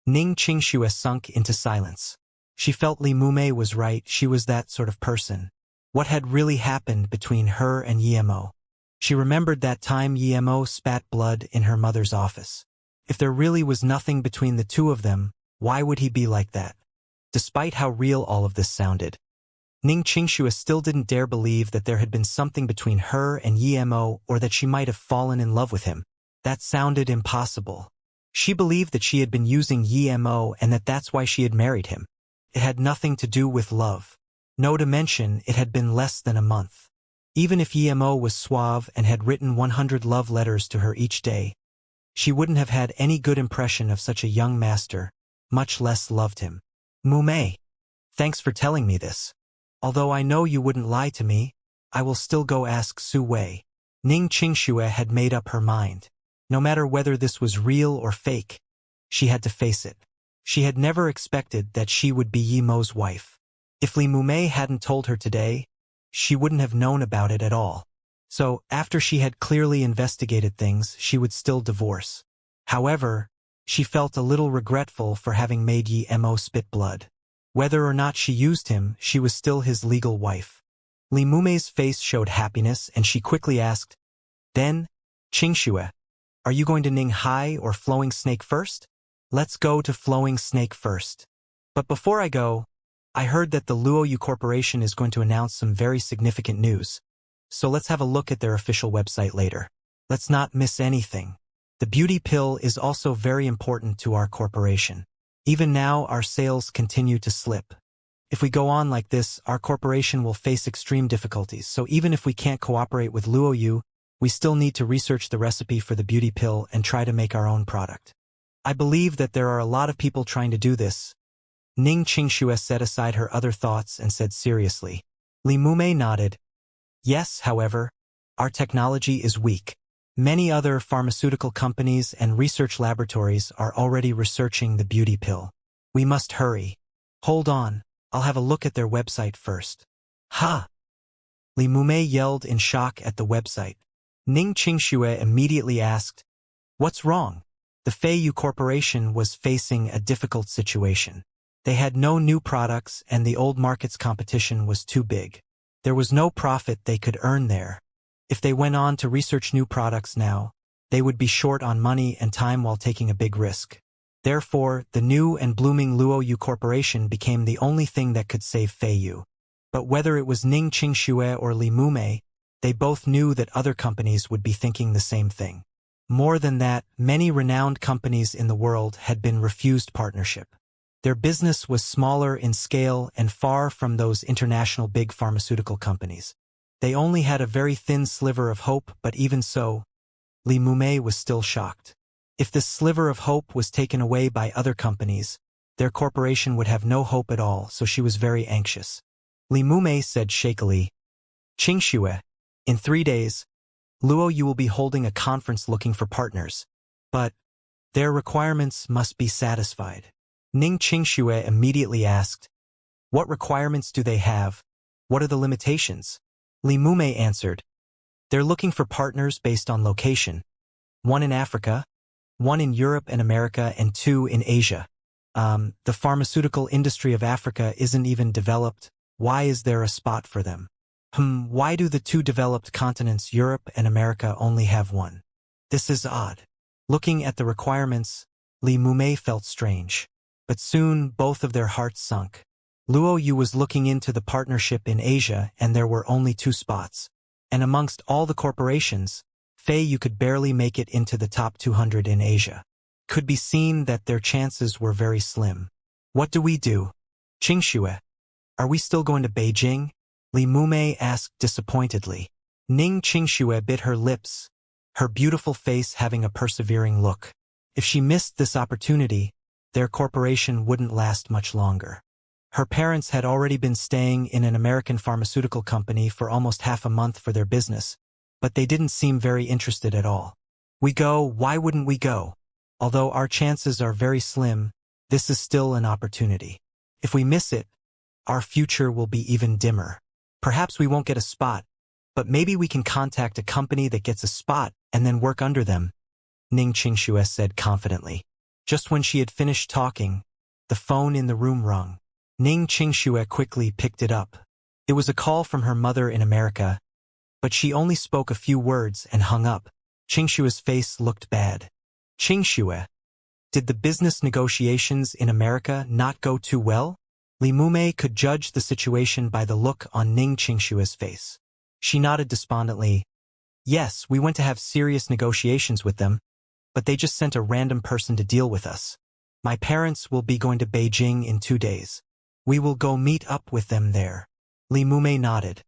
Ning Qingxue sunk into silence. She felt Li Mumei was right, she was that sort of person. What had really happened between her and Yi Mo? She remembered that time Yi Mo spat blood in her mother's office. If there really was nothing between the two of them, why would he be like that? Despite how real all of this sounded, Ning Qingxue still didn't dare believe that there had been something between her and Yi Mo or that she might have fallen in love with him. That sounded impossible. She believed that she had been using Yi Mo and that that's why she had married him. It had nothing to do with love. No to mention, it had been less than a month. Even if Yi Mo was suave and had written 100 love letters to her each day, she wouldn't have had any good impression of such a young master, much less loved him. Mumei, thanks for telling me this. Although I know you wouldn't lie to me, I will still go ask Su Wei. Ning Qingxue had made up her mind. No matter whether this was real or fake, she had to face it. She had never expected that she would be Yi Mo's wife. If Li Mumei hadn't told her today, she wouldn't have known about it at all. So, after she had clearly investigated things, she would still divorce. However, she felt a little regretful for having made Yi Mo spit blood. Whether or not she used him, she was still his legal wife. Li Mumei's face showed happiness and she quickly asked, Then, Qingxue, are you going to Ninghai or Flowing Snake first? Let's go to Flowing Snake first. But before I go, I heard that the Luoyu Corporation is going to announce some very significant news. So let's have a look at their official website later. Let's not miss anything. The beauty pill is also very important to our corporation. Even now, our sales continue to slip. If we go on like this, our corporation will face extreme difficulties. So even if we can't cooperate with Luoyu, we still need to research the recipe for the beauty pill and try to make our own product. I believe that there are a lot of people trying to do this. Ning Qingxue set aside her other thoughts and said seriously. Li Mumei nodded. Yes, however, our technology is weak. Many other pharmaceutical companies and research laboratories are already researching the beauty pill. We must hurry. Hold on, I'll have a look at their website first. Ha! Li Mumei yelled in shock at the website. Ning Qingxue immediately asked, What's wrong? The Feiyu Corporation was facing a difficult situation. They had no new products and the old market's competition was too big. There was no profit they could earn there. If they went on to research new products now, they would be short on money and time while taking a big risk. Therefore, the new and blooming Luoyu Corporation became the only thing that could save Feiyu. But whether it was Ning Qingxue or Li Mumei, they both knew that other companies would be thinking the same thing. More than that, many renowned companies in the world had been refused partnership. Their business was smaller in scale and far from those international big pharmaceutical companies. They only had a very thin sliver of hope, but even so, Li Mumei was still shocked. If this sliver of hope was taken away by other companies, their corporation would have no hope at all, so she was very anxious. Li Mumei said shakily, "Qingxue, in 3 days, Luoyu will be holding a conference looking for partners. But their requirements must be satisfied." Ning Qingxue immediately asked, "What requirements do they have? What are the limitations?" Li Mumei answered, "They're looking for partners based on location. 1 in Africa, 1 in Europe and America, and 2 in Asia. The pharmaceutical industry of Africa isn't even developed. Why is there a spot for them? Why do the 2 developed continents, Europe and America, only have 1? This is odd." Looking at the requirements, Li Mumei felt strange. But soon both of their hearts sunk. Luoyu was looking into the partnership in Asia and there were only 2 spots. And amongst all the corporations, Feiyu could barely make it into the top 200 in Asia. Could be seen that their chances were very slim. "What do we do? Qingxue, are we still going to Beijing?" Li Mumei asked disappointedly. Ning Qingxue bit her lips, her beautiful face having a persevering look. If she missed this opportunity, their corporation wouldn't last much longer. Her parents had already been staying in an American pharmaceutical company for almost half a month for their business, but they didn't seem very interested at all. "We go, why wouldn't we go? Although our chances are very slim, this is still an opportunity. If we miss it, our future will be even dimmer. Perhaps we won't get a spot, but maybe we can contact a company that gets a spot and then work under them," Ning Qingxue said confidently. Just when she had finished talking, the phone in the room rung. Ning Qingxue quickly picked it up. It was a call from her mother in America, but she only spoke a few words and hung up. Qingxue's face looked bad. "Qingxue, did the business negotiations in America not go too well?" Li Mumei could judge the situation by the look on Ning Qingxue's face. She nodded despondently. "Yes, we went to have serious negotiations with them, but they just sent a random person to deal with us. My parents will be going to Beijing in 2 days. We will go meet up with them there." Li Mumei nodded.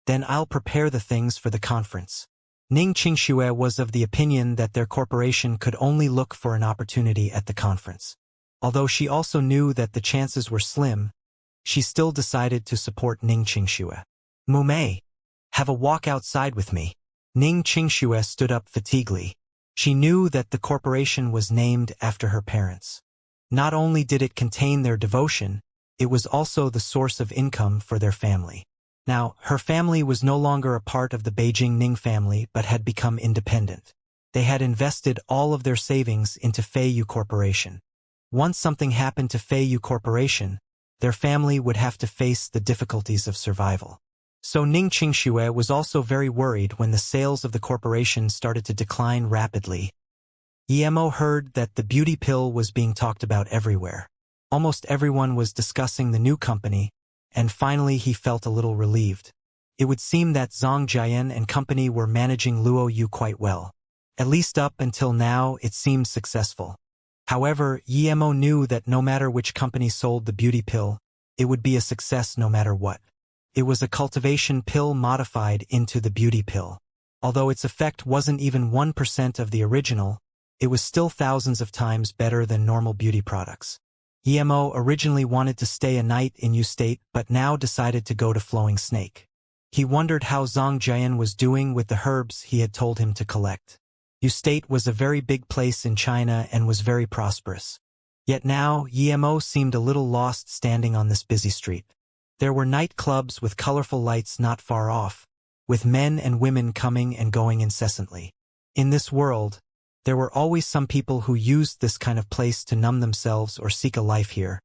"Then I'll prepare the things for the conference." Ning Qingxue was of the opinion that their corporation could only look for an opportunity at the conference. Although she also knew that the chances were slim, she still decided to support Ning Qingxue. "Mumei, have a walk outside with me." Ning Qingxue stood up fatiguely. She knew that the corporation was named after her parents. Not only did it contain their devotion, it was also the source of income for their family. Now, her family was no longer a part of the Beijing Ning family but had become independent. They had invested all of their savings into Feiyu Corporation. Once something happened to Feiyu Corporation, their family would have to face the difficulties of survival. So Ning Qingxue was also very worried when the sales of the corporation started to decline rapidly. Emo heard that the beauty pill was being talked about everywhere. Almost everyone was discussing the new company, and finally he felt a little relieved. It would seem that Zhang Jian and company were managing Luoyu quite well. At least up until now it seemed successful. However, Emo knew that no matter which company sold the beauty pill, it would be a success no matter what. It was a cultivation pill modified into the beauty pill. Although its effect wasn't even 1% of the original, it was still thousands of times better than normal beauty products. Emo originally wanted to stay a night in U State but now decided to go to Flowing Snake. He wondered how Zhang Jian was doing with the herbs he had told him to collect. U State was a very big place in China and was very prosperous. Yet now, Emo seemed a little lost standing on this busy street. There were nightclubs with colorful lights not far off, with men and women coming and going incessantly. In this world, there were always some people who used this kind of place to numb themselves or seek a life here.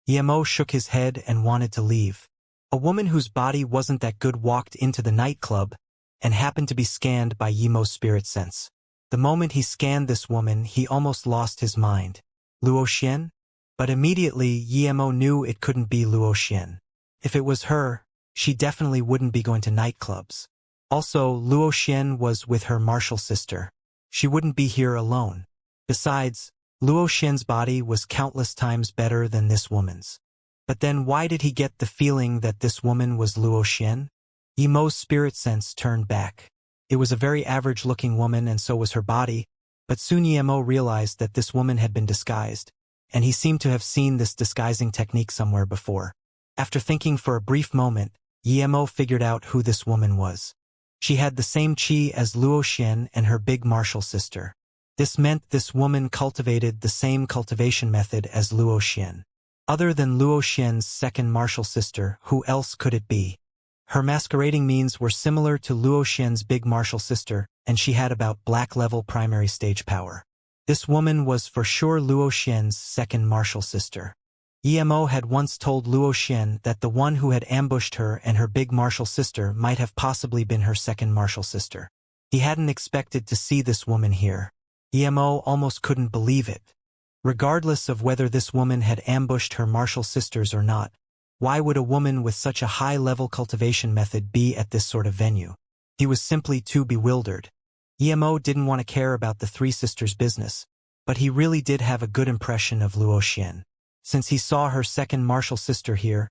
Emo shook his head and wanted to leave. A woman whose body wasn't that good walked into the nightclub and happened to be scanned by Emo's spirit sense. The moment he scanned this woman, he almost lost his mind. Luo Xian? But immediately, Emo knew it couldn't be Luo Xian. If it was her, she definitely wouldn't be going to nightclubs. Also, Luo Xian was with her martial sister. She wouldn't be here alone. Besides, Luo Xian's body was countless times better than this woman's. But then why did he get the feeling that this woman was Luo Xian? Emo's spirit sense turned back. It was a very average-looking woman and so was her body, but soon Emo realized that this woman had been disguised, and he seemed to have seen this disguising technique somewhere before. After thinking for a brief moment, Emo figured out who this woman was. She had the same chi as Luo Xian and her big martial sister. This meant this woman cultivated the same cultivation method as Luo Xian. Other than Luo Xian's second martial sister, who else could it be? Her masquerading means were similar to Luo Xian's big martial sister, and she had about black-level primary stage power. This woman was for sure Luo Xian's second martial sister. Emo had once told Luo Xian that the one who had ambushed her and her big martial sister might have possibly been her second martial sister. He hadn't expected to see this woman here. Emo almost couldn't believe it. Regardless of whether this woman had ambushed her martial sisters or not, why would a woman with such a high-level cultivation method be at this sort of venue? He was simply too bewildered. Emo didn't want to care about the three sisters' business, but he really did have a good impression of Luo Xian. Since he saw her second martial sister here,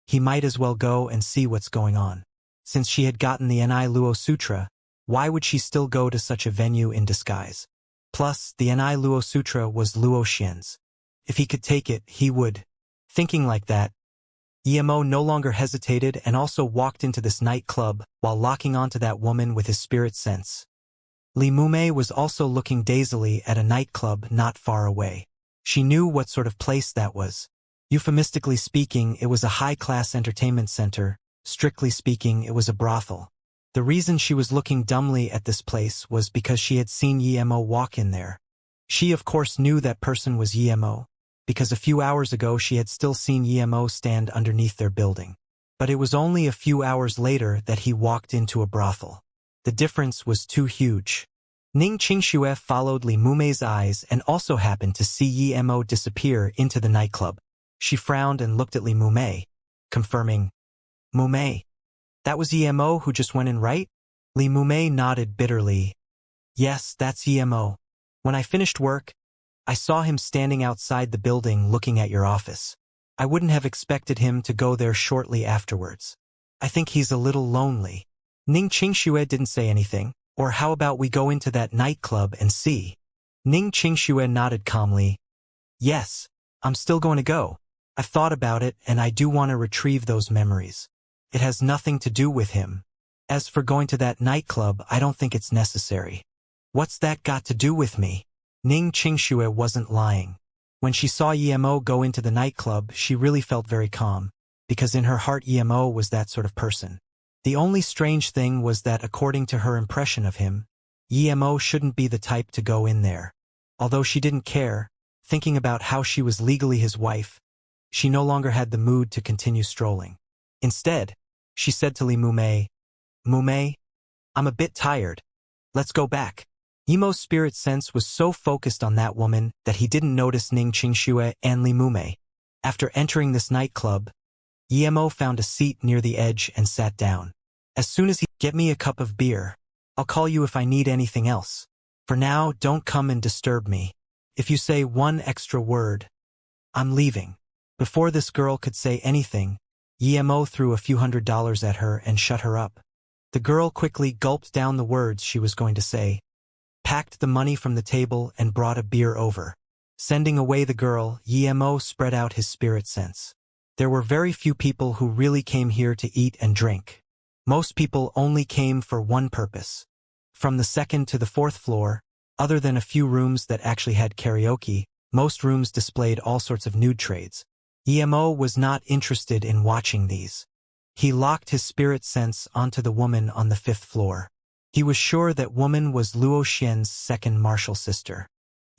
he might as well go and see what's going on. Since she had gotten the Ni Luo Sutra, why would she still go to such a venue in disguise? Plus, the Ni Luo Sutra was Luo Xian's. If he could take it, he would. Thinking like that, Emo no longer hesitated and also walked into this nightclub while locking onto that woman with his spirit sense. Li Mumei was also looking dazedly at a nightclub not far away. She knew what sort of place that was. Euphemistically speaking, it was a high-class entertainment center. Strictly speaking, it was a brothel. The reason she was looking dumbly at this place was because she had seen Emo walk in there. She of course knew that person was Emo, because a few hours ago she had still seen Emo stand underneath their building. But it was only a few hours later that he walked into a brothel. The difference was too huge. Ning Qingxue followed Li Mumei's eyes and also happened to see Emo disappear into the nightclub. She frowned and looked at Li Mumei, confirming, "Mumei, that was Emo who just went in, right?" Li Mumei nodded bitterly. "Yes, that's Emo. When I finished work, I saw him standing outside the building looking at your office. I wouldn't have expected him to go there shortly afterwards. I think he's a little lonely." Ning Qingxue didn't say anything. "Or how about we go into that nightclub and see?" Ning Qingxue nodded calmly. "Yes, I'm still going to go. I've thought about it and I do want to retrieve those memories. It has nothing to do with him. As for going to that nightclub, I don't think it's necessary." "What's that got to do with me?" Ning Qingxue wasn't lying. When she saw Emo go into the nightclub, she really felt very calm, because in her heart Emo was that sort of person. The only strange thing was that according to her impression of him, Emo shouldn't be the type to go in there. Although she didn't care, thinking about how she was legally his wife, she no longer had the mood to continue strolling. Instead, she said to Li Mumei, "Mumei, I'm a bit tired. Let's go back." Emo's spirit sense was so focused on that woman that he didn't notice Ning Qingxue and Li Mumei. After entering this nightclub, Emo found a seat near the edge and sat down. As soon as he "Get me a cup of beer. I'll call you if I need anything else. For now, don't come and disturb me. If you say one extra word, I'm leaving." Before this girl could say anything, Emo threw a few $100s at her and shut her up. The girl quickly gulped down the words she was going to say, packed the money from the table and brought a beer over. Sending away the girl, Emo spread out his spirit sense. There were very few people who really came here to eat and drink. Most people only came for one purpose. From the second to the fourth floor, other than a few rooms that actually had karaoke, most rooms displayed all sorts of nude trades. Emo was not interested in watching these. He locked his spirit sense onto the woman on the fifth floor. He was sure that woman was Luo Xian's second martial sister.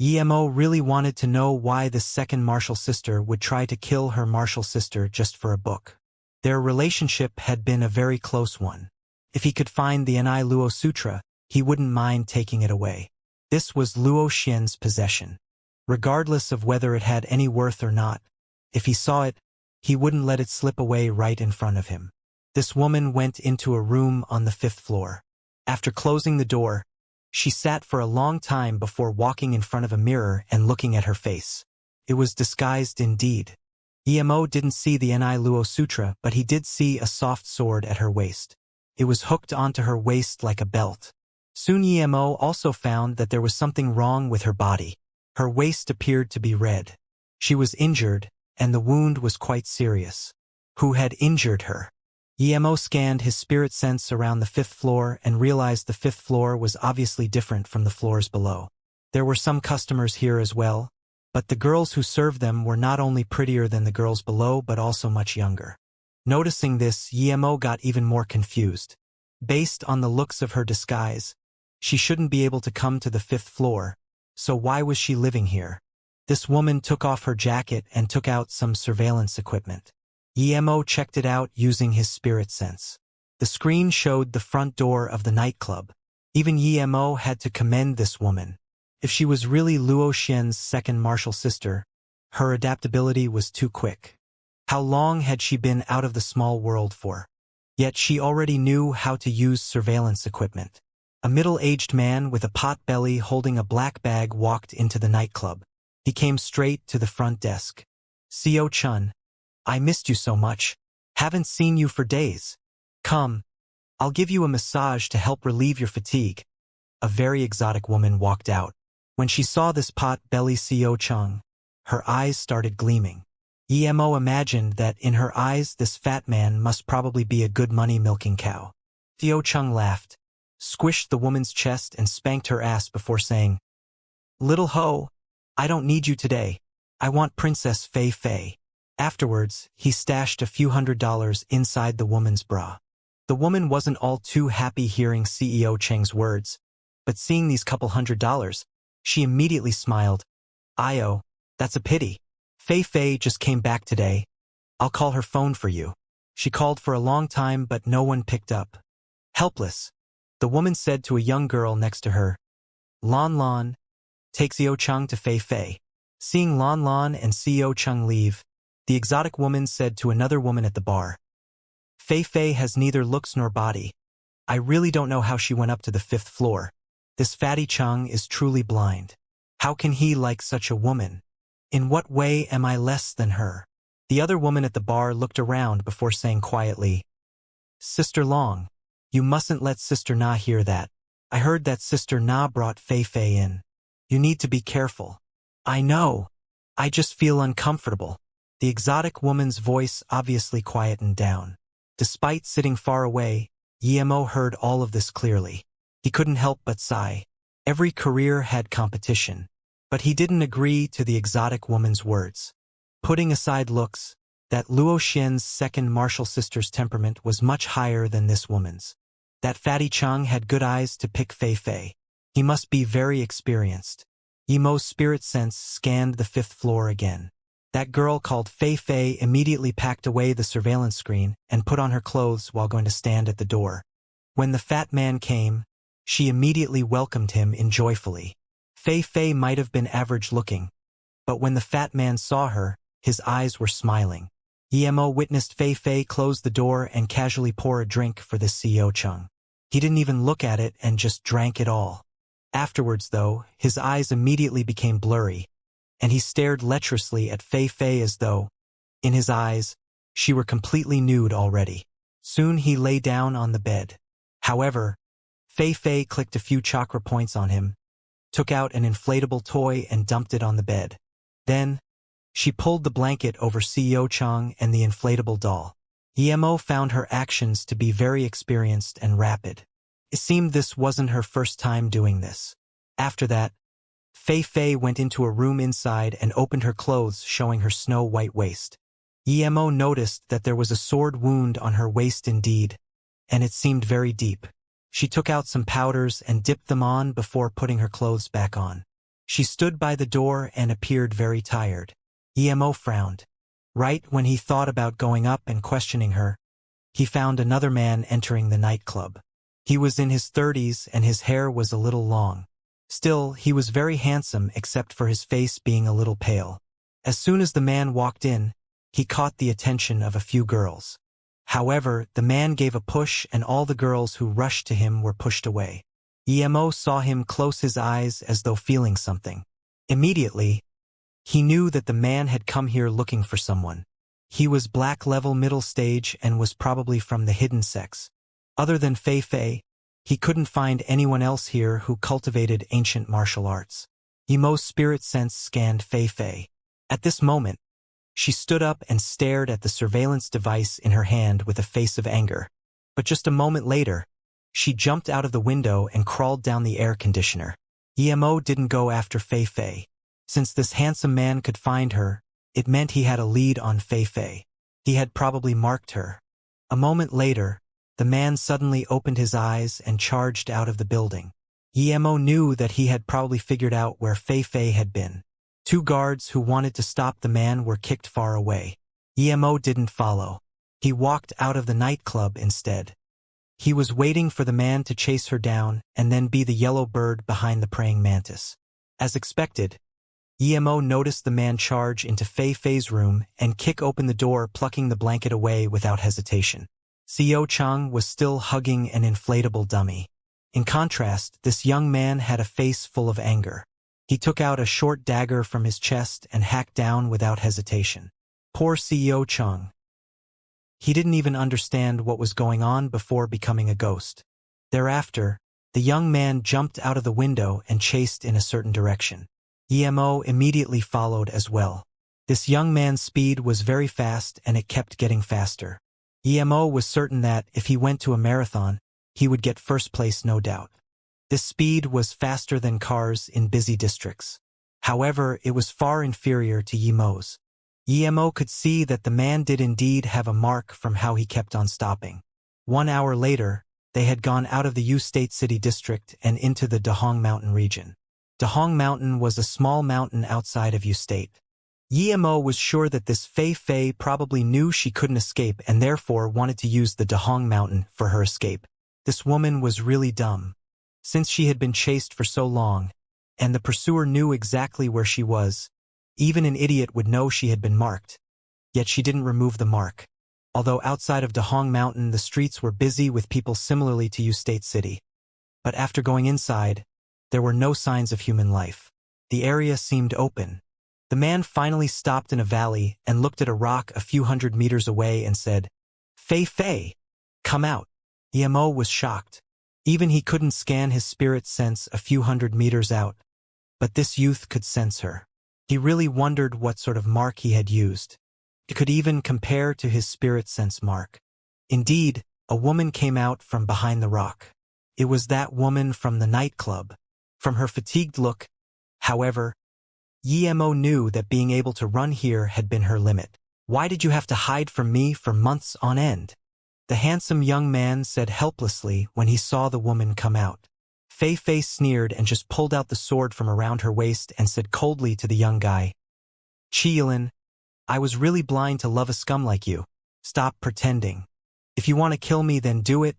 Emo really wanted to know why this second martial sister would try to kill her martial sister just for a book. Their relationship had been a very close one. If he could find the Ni Luo Sutra, he wouldn't mind taking it away. This was Luo Xian's possession. Regardless of whether it had any worth or not, if he saw it, he wouldn't let it slip away right in front of him. This woman went into a room on the 5th floor. After closing the door, she sat for a long time before walking in front of a mirror and looking at her face. It was disguised indeed. Emo didn't see the Ni Luo Sutra, but he did see a soft sword at her waist. It was hooked onto her waist like a belt. Soon Emo also found that there was something wrong with her body. Her waist appeared to be red. She was injured, and the wound was quite serious. Who had injured her? Emo scanned his spirit sense around the 5th floor and realized the 5th floor was obviously different from the floors below. There were some customers here as well, but the girls who served them were not only prettier than the girls below but also much younger. Noticing this, Emo got even more confused. Based on the looks of her disguise, she shouldn't be able to come to the 5th floor, so why was she living here? This woman took off her jacket and took out some surveillance equipment. Emo checked it out using his spirit sense. The screen showed the front door of the nightclub. Even Emo had to commend this woman. If she was really Luo Xian's second martial sister, her adaptability was too quick. How long had she been out of the small world for? Yet she already knew how to use surveillance equipment. A middle-aged man with a pot belly holding a black bag walked into the nightclub. He came straight to the front desk. "Seo Chun, I missed you so much. Haven't seen you for days. Come, I'll give you a massage to help relieve your fatigue." A very exotic woman walked out. When she saw this pot-belly Seo Chung, her eyes started gleaming. Emo imagined that in her eyes this fat man must probably be a good money-milking cow. Seo Chung laughed, squished the woman's chest and spanked her ass before saying, "Little hoe, I don't need you today. I want Princess Fei Fei." Afterwards, he stashed a few $100s inside the woman's bra. The woman wasn't all too happy hearing CEO Cheng's words, but seeing these couple $100s, she immediately smiled. "Io, that's a pity. Fei Fei just came back today. I'll call her phone for you." She called for a long time but no one picked up. Helpless, the woman said to a young girl next to her, "Lon Lon, take Seo Chung to Fei Fei." Seeing Lon Lon and Seo Chung leave, the exotic woman said to another woman at the bar, "Fei Fei has neither looks nor body. I really don't know how she went up to the 5th floor. This fatty Chung is truly blind. How can he like such a woman? In what way am I less than her?" The other woman at the bar looked around before saying quietly, "Sister Long, you mustn't let Sister Na hear that. I heard that Sister Na brought Fei Fei in. You need to be careful." "I know. I just feel uncomfortable." The exotic woman's voice obviously quietened down. Despite sitting far away, Emo heard all of this clearly. He couldn't help but sigh. Every career had competition, but he didn't agree to the exotic woman's words. Putting aside looks, that Luo Xian's second martial sister's temperament was much higher than this woman's. That fatty Chung had good eyes to pick Fei Fei. He must be very experienced. Emo's spirit sense scanned the 5th floor again. That girl called Fei Fei immediately packed away the surveillance screen and put on her clothes while going to stand at the door. When the fat man came, she immediately welcomed him joyfully. Fei Fei might have been average looking, but when the fat man saw her, his eyes were smiling. Emo witnessed Fei Fei close the door and casually pour a drink for this Seo Chung. He didn't even look at it and just drank it all. Afterwards, though, his eyes immediately became blurry, and he stared lecherously at Fei Fei as though, in his eyes, she were completely nude already. Soon he lay down on the bed. However, Fei Fei clicked a few chakra points on him, took out an inflatable toy and dumped it on the bed. Then, she pulled the blanket over Seo Chung and the inflatable doll. Emo found her actions to be very experienced and rapid. It seemed this wasn't her first time doing this. After that, Fei Fei went into a room inside and opened her clothes, showing her snow-white waist. Emo noticed that there was a sword wound on her waist indeed, and it seemed very deep. She took out some powders and dipped them on before putting her clothes back on. She stood by the door and appeared very tired. Emo frowned. Right when he thought about going up and questioning her, he found another man entering the nightclub. He was in his 30s and his hair was a little long. Still, he was very handsome except for his face being a little pale. As soon as the man walked in, he caught the attention of a few girls. However, the man gave a push and all the girls who rushed to him were pushed away. Emo saw him close his eyes as though feeling something. Immediately, he knew that the man had come here looking for someone. He was black level middle stage and was probably from the hidden sex. Other than Fei Fei, he couldn't find anyone else here who cultivated ancient martial arts. Emo's spirit sense scanned Fei Fei. At this moment, she stood up and stared at the surveillance device in her hand with a face of anger. But just a moment later, she jumped out of the window and crawled down the air conditioner. Emo didn't go after Fei Fei. Since this handsome man could find her, it meant he had a lead on Fei Fei. He had probably marked her. A moment later, the man suddenly opened his eyes and charged out of the building. Emo knew that he had probably figured out where Fei Fei had been. Two guards who wanted to stop the man were kicked far away. Emo didn't follow. He walked out of the nightclub instead. He was waiting for the man to chase her down and then be the yellow bird behind the praying mantis. As expected, Emo noticed the man charge into Fei Fei's room and kick open the door, plucking the blanket away without hesitation. Xiao Chang was still hugging an inflatable dummy. In contrast, this young man had a face full of anger. He took out a short dagger from his chest and hacked down without hesitation. Poor Xiao Chang. He didn't even understand what was going on before becoming a ghost. Thereafter, the young man jumped out of the window and chased in a certain direction. Emo immediately followed as well. This young man's speed was very fast and it kept getting faster. Emo was certain that, if he went to a marathon, he would get first place no doubt. This speed was faster than cars in busy districts. However, it was far inferior to Emo's. Emo could see that the man did indeed have a mark from how he kept on stopping. 1 hour later, they had gone out of the U State City District and into the Dahong Mountain region. Dahong Mountain was a small mountain outside of U State. Emo was sure that this Fei Fei probably knew she couldn't escape and therefore wanted to use the Dahong Mountain for her escape. This woman was really dumb. Since she had been chased for so long, and the pursuer knew exactly where she was, even an idiot would know she had been marked. Yet she didn't remove the mark. Although outside of Dahong Mountain the streets were busy with people similarly to U State City. But after going inside, there were no signs of human life. The area seemed open. The man finally stopped in a valley and looked at a rock a few hundred meters away and said, "Fei Fei, come out." Emo was shocked. Even he couldn't scan his spirit sense a few hundred meters out. But this youth could sense her. He really wondered what sort of mark he had used. It could even compare to his spirit sense mark. Indeed, a woman came out from behind the rock. It was that woman from the nightclub. From her fatigued look, however, Emo knew that being able to run here had been her limit. "Why did you have to hide from me for months on end?" the handsome young man said helplessly when he saw the woman come out. Fei Fei sneered and just pulled out the sword from around her waist and said coldly to the young guy, "Chiyulin, I was really blind to love a scum like you. Stop pretending. If you want to kill me, then do it,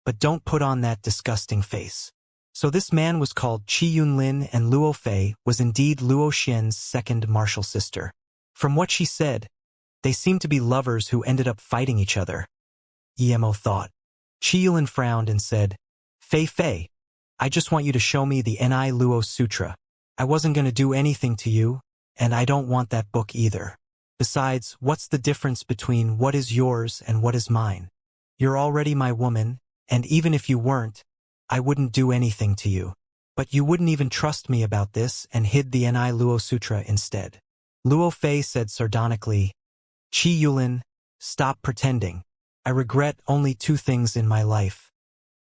but don't put on that disgusting face." So this man was called Chi Yunlin, and Luo Fei was indeed Luo Xian's second martial sister. From what she said, they seemed to be lovers who ended up fighting each other. Emo thought. Chi Yunlin frowned and said, "Fei Fei, I just want you to show me the Ni Luo Sutra. I wasn't going to do anything to you, and I don't want that book either. Besides, what's the difference between what is yours and what is mine? You're already my woman, and even if you weren't, I wouldn't do anything to you. But you wouldn't even trust me about this and hid the Ni Luo Sutra instead." Luo Fei said sardonically, "Chi Yulin, stop pretending. I regret only 2 things in my life.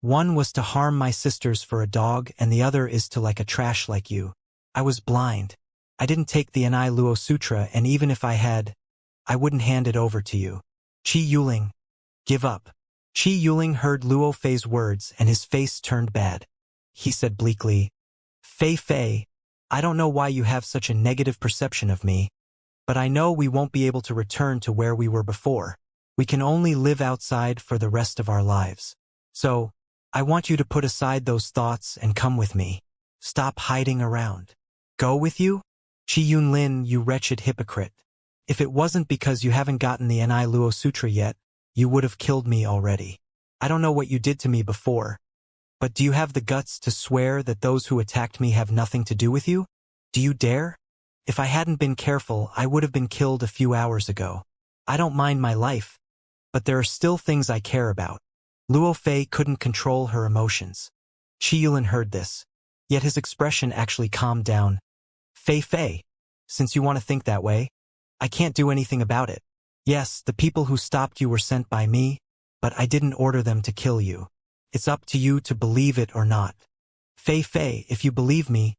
One was to harm my sisters for a dog, and the other is to like a trash like you. I was blind. I didn't take the Ni Luo Sutra, and even if I had, I wouldn't hand it over to you. Chi Yuling, give up." Chi Yuling heard Luo Fei's words and his face turned bad. He said bleakly, "Fei Fei, I don't know why you have such a negative perception of me, but I know we won't be able to return to where we were before. We can only live outside for the rest of our lives. So, I want you to put aside those thoughts and come with me. Stop hiding around. Go with you? Chi Yunlin, you wretched hypocrite. If it wasn't because you haven't gotten the Ni Luo Sutra yet, you would have killed me already. I don't know what you did to me before, but do you have the guts to swear that those who attacked me have nothing to do with you? Do you dare? If I hadn't been careful, I would have been killed a few hours ago. I don't mind my life, but there are still things I care about. Luo Fei couldn't control her emotions. Qi Yulin heard this, yet his expression actually calmed down. Fei, since you want to think that way, I can't do anything about it. Yes, the people who stopped you were sent by me, but I didn't order them to kill you. It's up to you to believe it or not. Fei, if you believe me,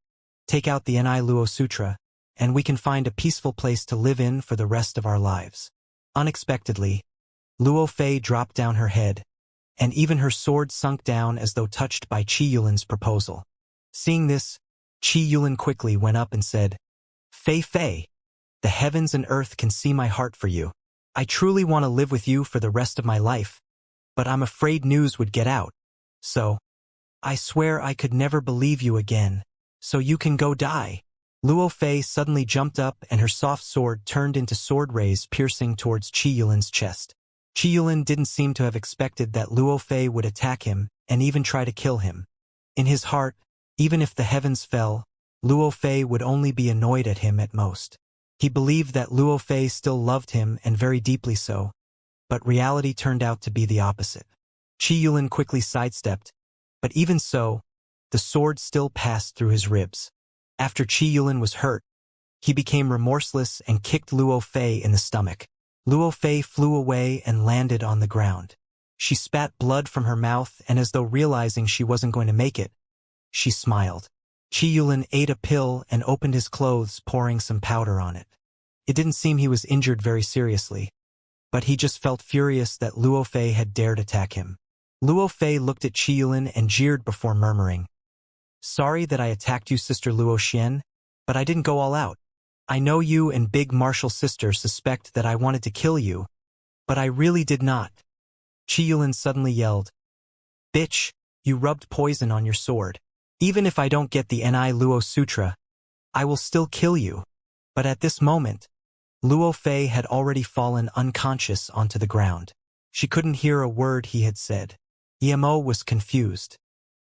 take out the Ni Luo Sutra, and we can find a peaceful place to live in for the rest of our lives. Unexpectedly, Luo Fei dropped down her head, and even her sword sunk down as though touched by Qi Yulin's proposal. Seeing this, Qi Yulin quickly went up and said, Fei, the heavens and earth can see my heart for you. I truly want to live with you for the rest of my life, but I'm afraid news would get out. So, I swear I could never believe you again, so you can go die. Luo Fei suddenly jumped up and her soft sword turned into sword rays piercing towards Qi Yulin's chest. Qi Yulin didn't seem to have expected that Luo Fei would attack him and even try to kill him. In his heart, even if the heavens fell, Luo Fei would only be annoyed at him at most. He believed that Luo Fei still loved him and very deeply so, but reality turned out to be the opposite. Qi Yulin quickly sidestepped, but even so, the sword still passed through his ribs. After Qi Yulin was hurt, he became remorseless and kicked Luo Fei in the stomach. Luo Fei flew away and landed on the ground. She spat blood from her mouth, and as though realizing she wasn't going to make it, she smiled. Qi Yulin ate a pill and opened his clothes, pouring some powder on it. It didn't seem he was injured very seriously, but he just felt furious that Luo Fei had dared attack him. Luo Fei looked at Qi Yulin and jeered before murmuring, Sorry that I attacked you, Sister Luo Xian, but I didn't go all out. I know you and Big Martial Sister suspect that I wanted to kill you, but I really did not. Qi Yulin suddenly yelled, Bitch, you rubbed poison on your sword. Even if I don't get the Ni Luo Sutra, I will still kill you. But at this moment, Luo Fei had already fallen unconscious onto the ground. She couldn't hear a word he had said. Emo was confused.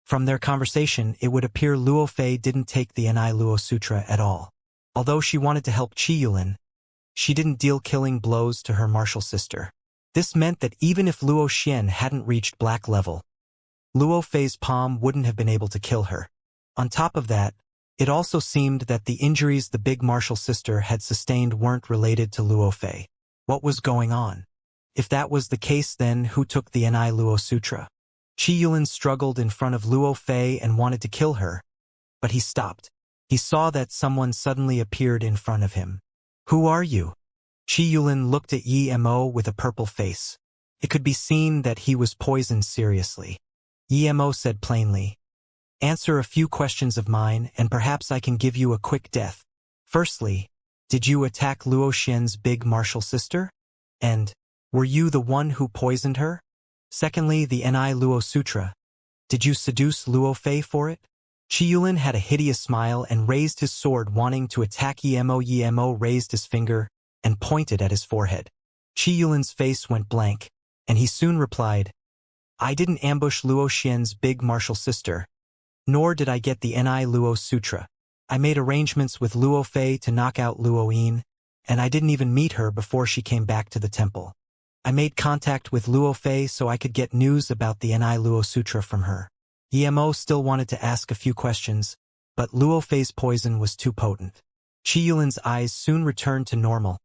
From their conversation, it would appear Luo Fei didn't take the Ni Luo Sutra at all. Although she wanted to help Qi Yulin, she didn't deal killing blows to her martial sister. This meant that even if Luo Xian hadn't reached black level, Luo Fei's palm wouldn't have been able to kill her. On top of that, it also seemed that the injuries the big martial sister had sustained weren't related to Luo Fei. What was going on? If that was the case, then who took the Ni Luo Sutra? Qi Yulin struggled in front of Luo Fei and wanted to kill her, but he stopped. He saw that someone suddenly appeared in front of him. Who are you? Qi Yulin looked at Yi Mo with a purple face. It could be seen that he was poisoned seriously. Yi Mo said plainly, Answer a few questions of mine and perhaps I can give you a quick death. Firstly, did you attack Luo Xian's big martial sister? And, were you the one who poisoned her? Secondly, the Ni Luo Sutra. Did you seduce Luo Fei for it? Qi Yulin had a hideous smile and raised his sword wanting to attack Yi Mo. Yi Mo raised his finger and pointed at his forehead. Qi Yulin's face went blank, and he soon replied, I didn't ambush Luo Xian's big martial sister, nor did I get the Ni Luo Sutra. I made arrangements with Luo Fei to knock out Luo Yin, and I didn't even meet her before she came back to the temple. I made contact with Luo Fei so I could get news about the Ni Luo Sutra from her. Yi Mo still wanted to ask a few questions, but Luo Fei's poison was too potent. Qi Yulin's eyes soon returned to normal,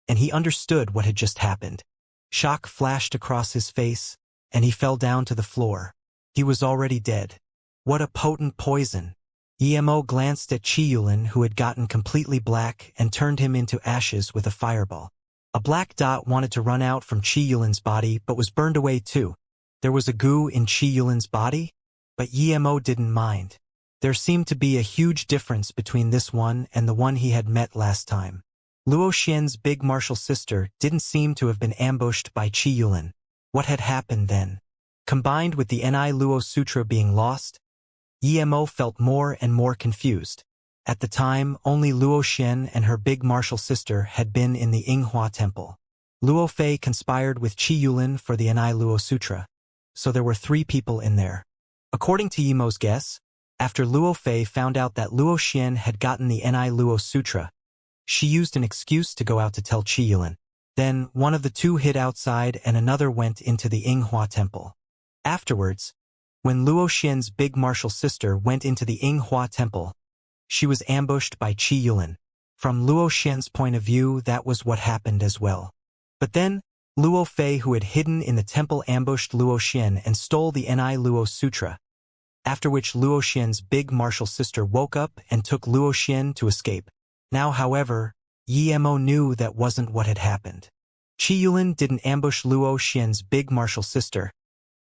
and he understood what had just happened. Shock flashed across his face, and he fell down to the floor. He was already dead. What a potent poison! Yi Mo glanced at Qi Yulin, who had gotten completely black, and turned him into ashes with a fireball. A black dot wanted to run out from Qi Yulin's body but was burned away too. There was a goo in Qi Yulin's body, but Yi Mo didn't mind. There seemed to be a huge difference between this one and the one he had met last time. Luo Xian's big martial sister didn't seem to have been ambushed by Qi Yulin. What had happened then? Combined with the Ni Luo Sutra being lost, Emo felt more and more confused. At the time, only Luo Xian and her big martial sister had been in the Yinghua Temple. Luo Fei conspired with Qi Yulin for the Ni Luo Sutra, so there were 3 people in there. According to Emo's guess, after Luo Fei found out that Luo Xian had gotten the Ni Luo Sutra, she used an excuse to go out to tell Qi Yulin. Then, one of the 2 hid outside and another went into the Yinghua Temple. Afterwards, when Luo Xian's big martial sister went into the Yinghua Temple, she was ambushed by Qi Yulin. From Luo Xian's point of view, that was what happened as well. But then, Luo Fei, who had hidden in the temple, ambushed Luo Xian and stole the Ni Luo Sutra, after which Luo Xian's big martial sister woke up and took Luo Xian to escape. Now, however, Emo knew that wasn't what had happened. Qi Yulin didn't ambush Luo Xian's big martial sister,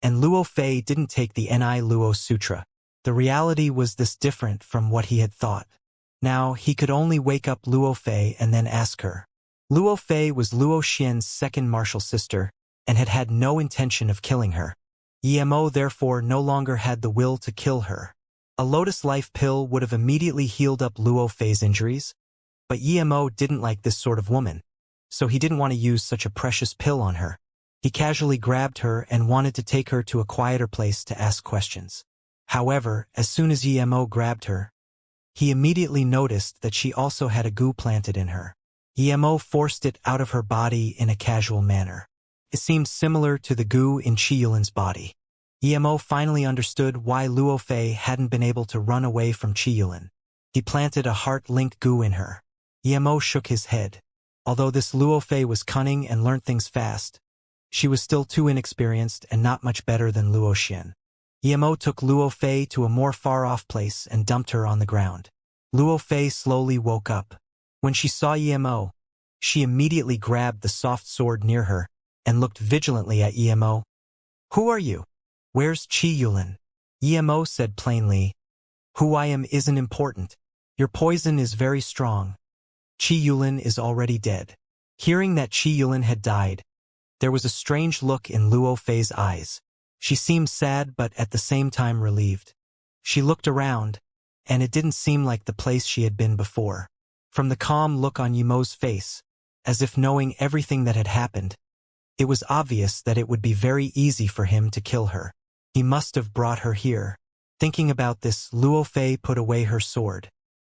and Luo Fei didn't take the Ni Luo Sutra. The reality was this different from what he had thought. Now, he could only wake up Luo Fei and then ask her. Luo Fei was Luo Xian's second martial sister, and had had no intention of killing her. Emo therefore no longer had the will to kill her. A Lotus Life pill would have immediately healed up Luo Fei's injuries, but Emo didn't like this sort of woman, so he didn't want to use such a precious pill on her. He casually grabbed her and wanted to take her to a quieter place to ask questions. However, as soon as Emo grabbed her, he immediately noticed that she also had a goo planted in her. Emo forced it out of her body in a casual manner. It seemed similar to the goo in Qi Yulin's body. Emo finally understood why Luo Fei hadn't been able to run away from Qi Yulin. He planted a heart-linked goo in her. Emo shook his head. Although this Luo Fei was cunning and learned things fast, she was still too inexperienced and not much better than Luo Xian. Emo took Luo Fei to a more far-off place and dumped her on the ground. Luo Fei slowly woke up. When she saw Emo, she immediately grabbed the soft sword near her and looked vigilantly at Emo. "Who are you? Where's Qi Yulin?" Emo said plainly, "Who I am isn't important. Your poison is very strong. Qi Yulin is already dead." Hearing that Qi Yulin had died, there was a strange look in Luo Fei's eyes. She seemed sad but at the same time relieved. She looked around, and it didn't seem like the place she had been before. From the calm look on Emo's face, as if knowing everything that had happened, it was obvious that it would be very easy for him to kill her. He must have brought her here. Thinking about this, Luo Fei put away her sword.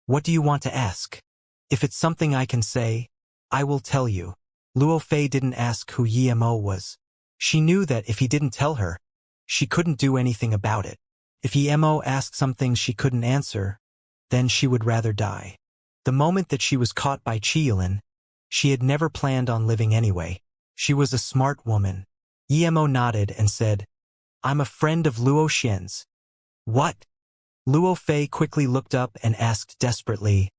"What do you want to ask? If it's something I can say, I will tell you." Luo Fei didn't ask who Emo was. She knew that if he didn't tell her, she couldn't do anything about it. If Emo asked something she couldn't answer, then she would rather die. The moment that she was caught by Qi Yulin, she had never planned on living anyway. She was a smart woman. Emo nodded and said, "I'm a friend of Luo Xian's." "What?" Luo Fei quickly looked up and asked desperately,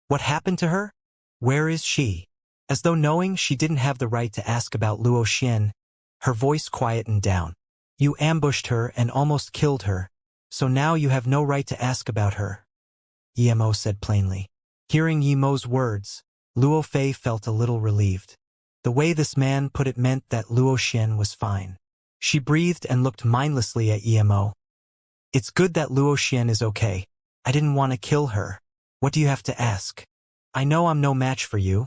"What happened to her? Where is she?" As though knowing she didn't have the right to ask about Luo Xian, her voice quietened down. "You ambushed her and almost killed her, so now you have no right to ask about her," Emo said plainly. Hearing Emo's words, Luo Fei felt a little relieved. The way this man put it meant that Luo Xian was fine. She breathed and looked mindlessly at Emo. "It's good that Luo Xian is okay. I didn't want to kill her. What do you have to ask? I know I'm no match for you,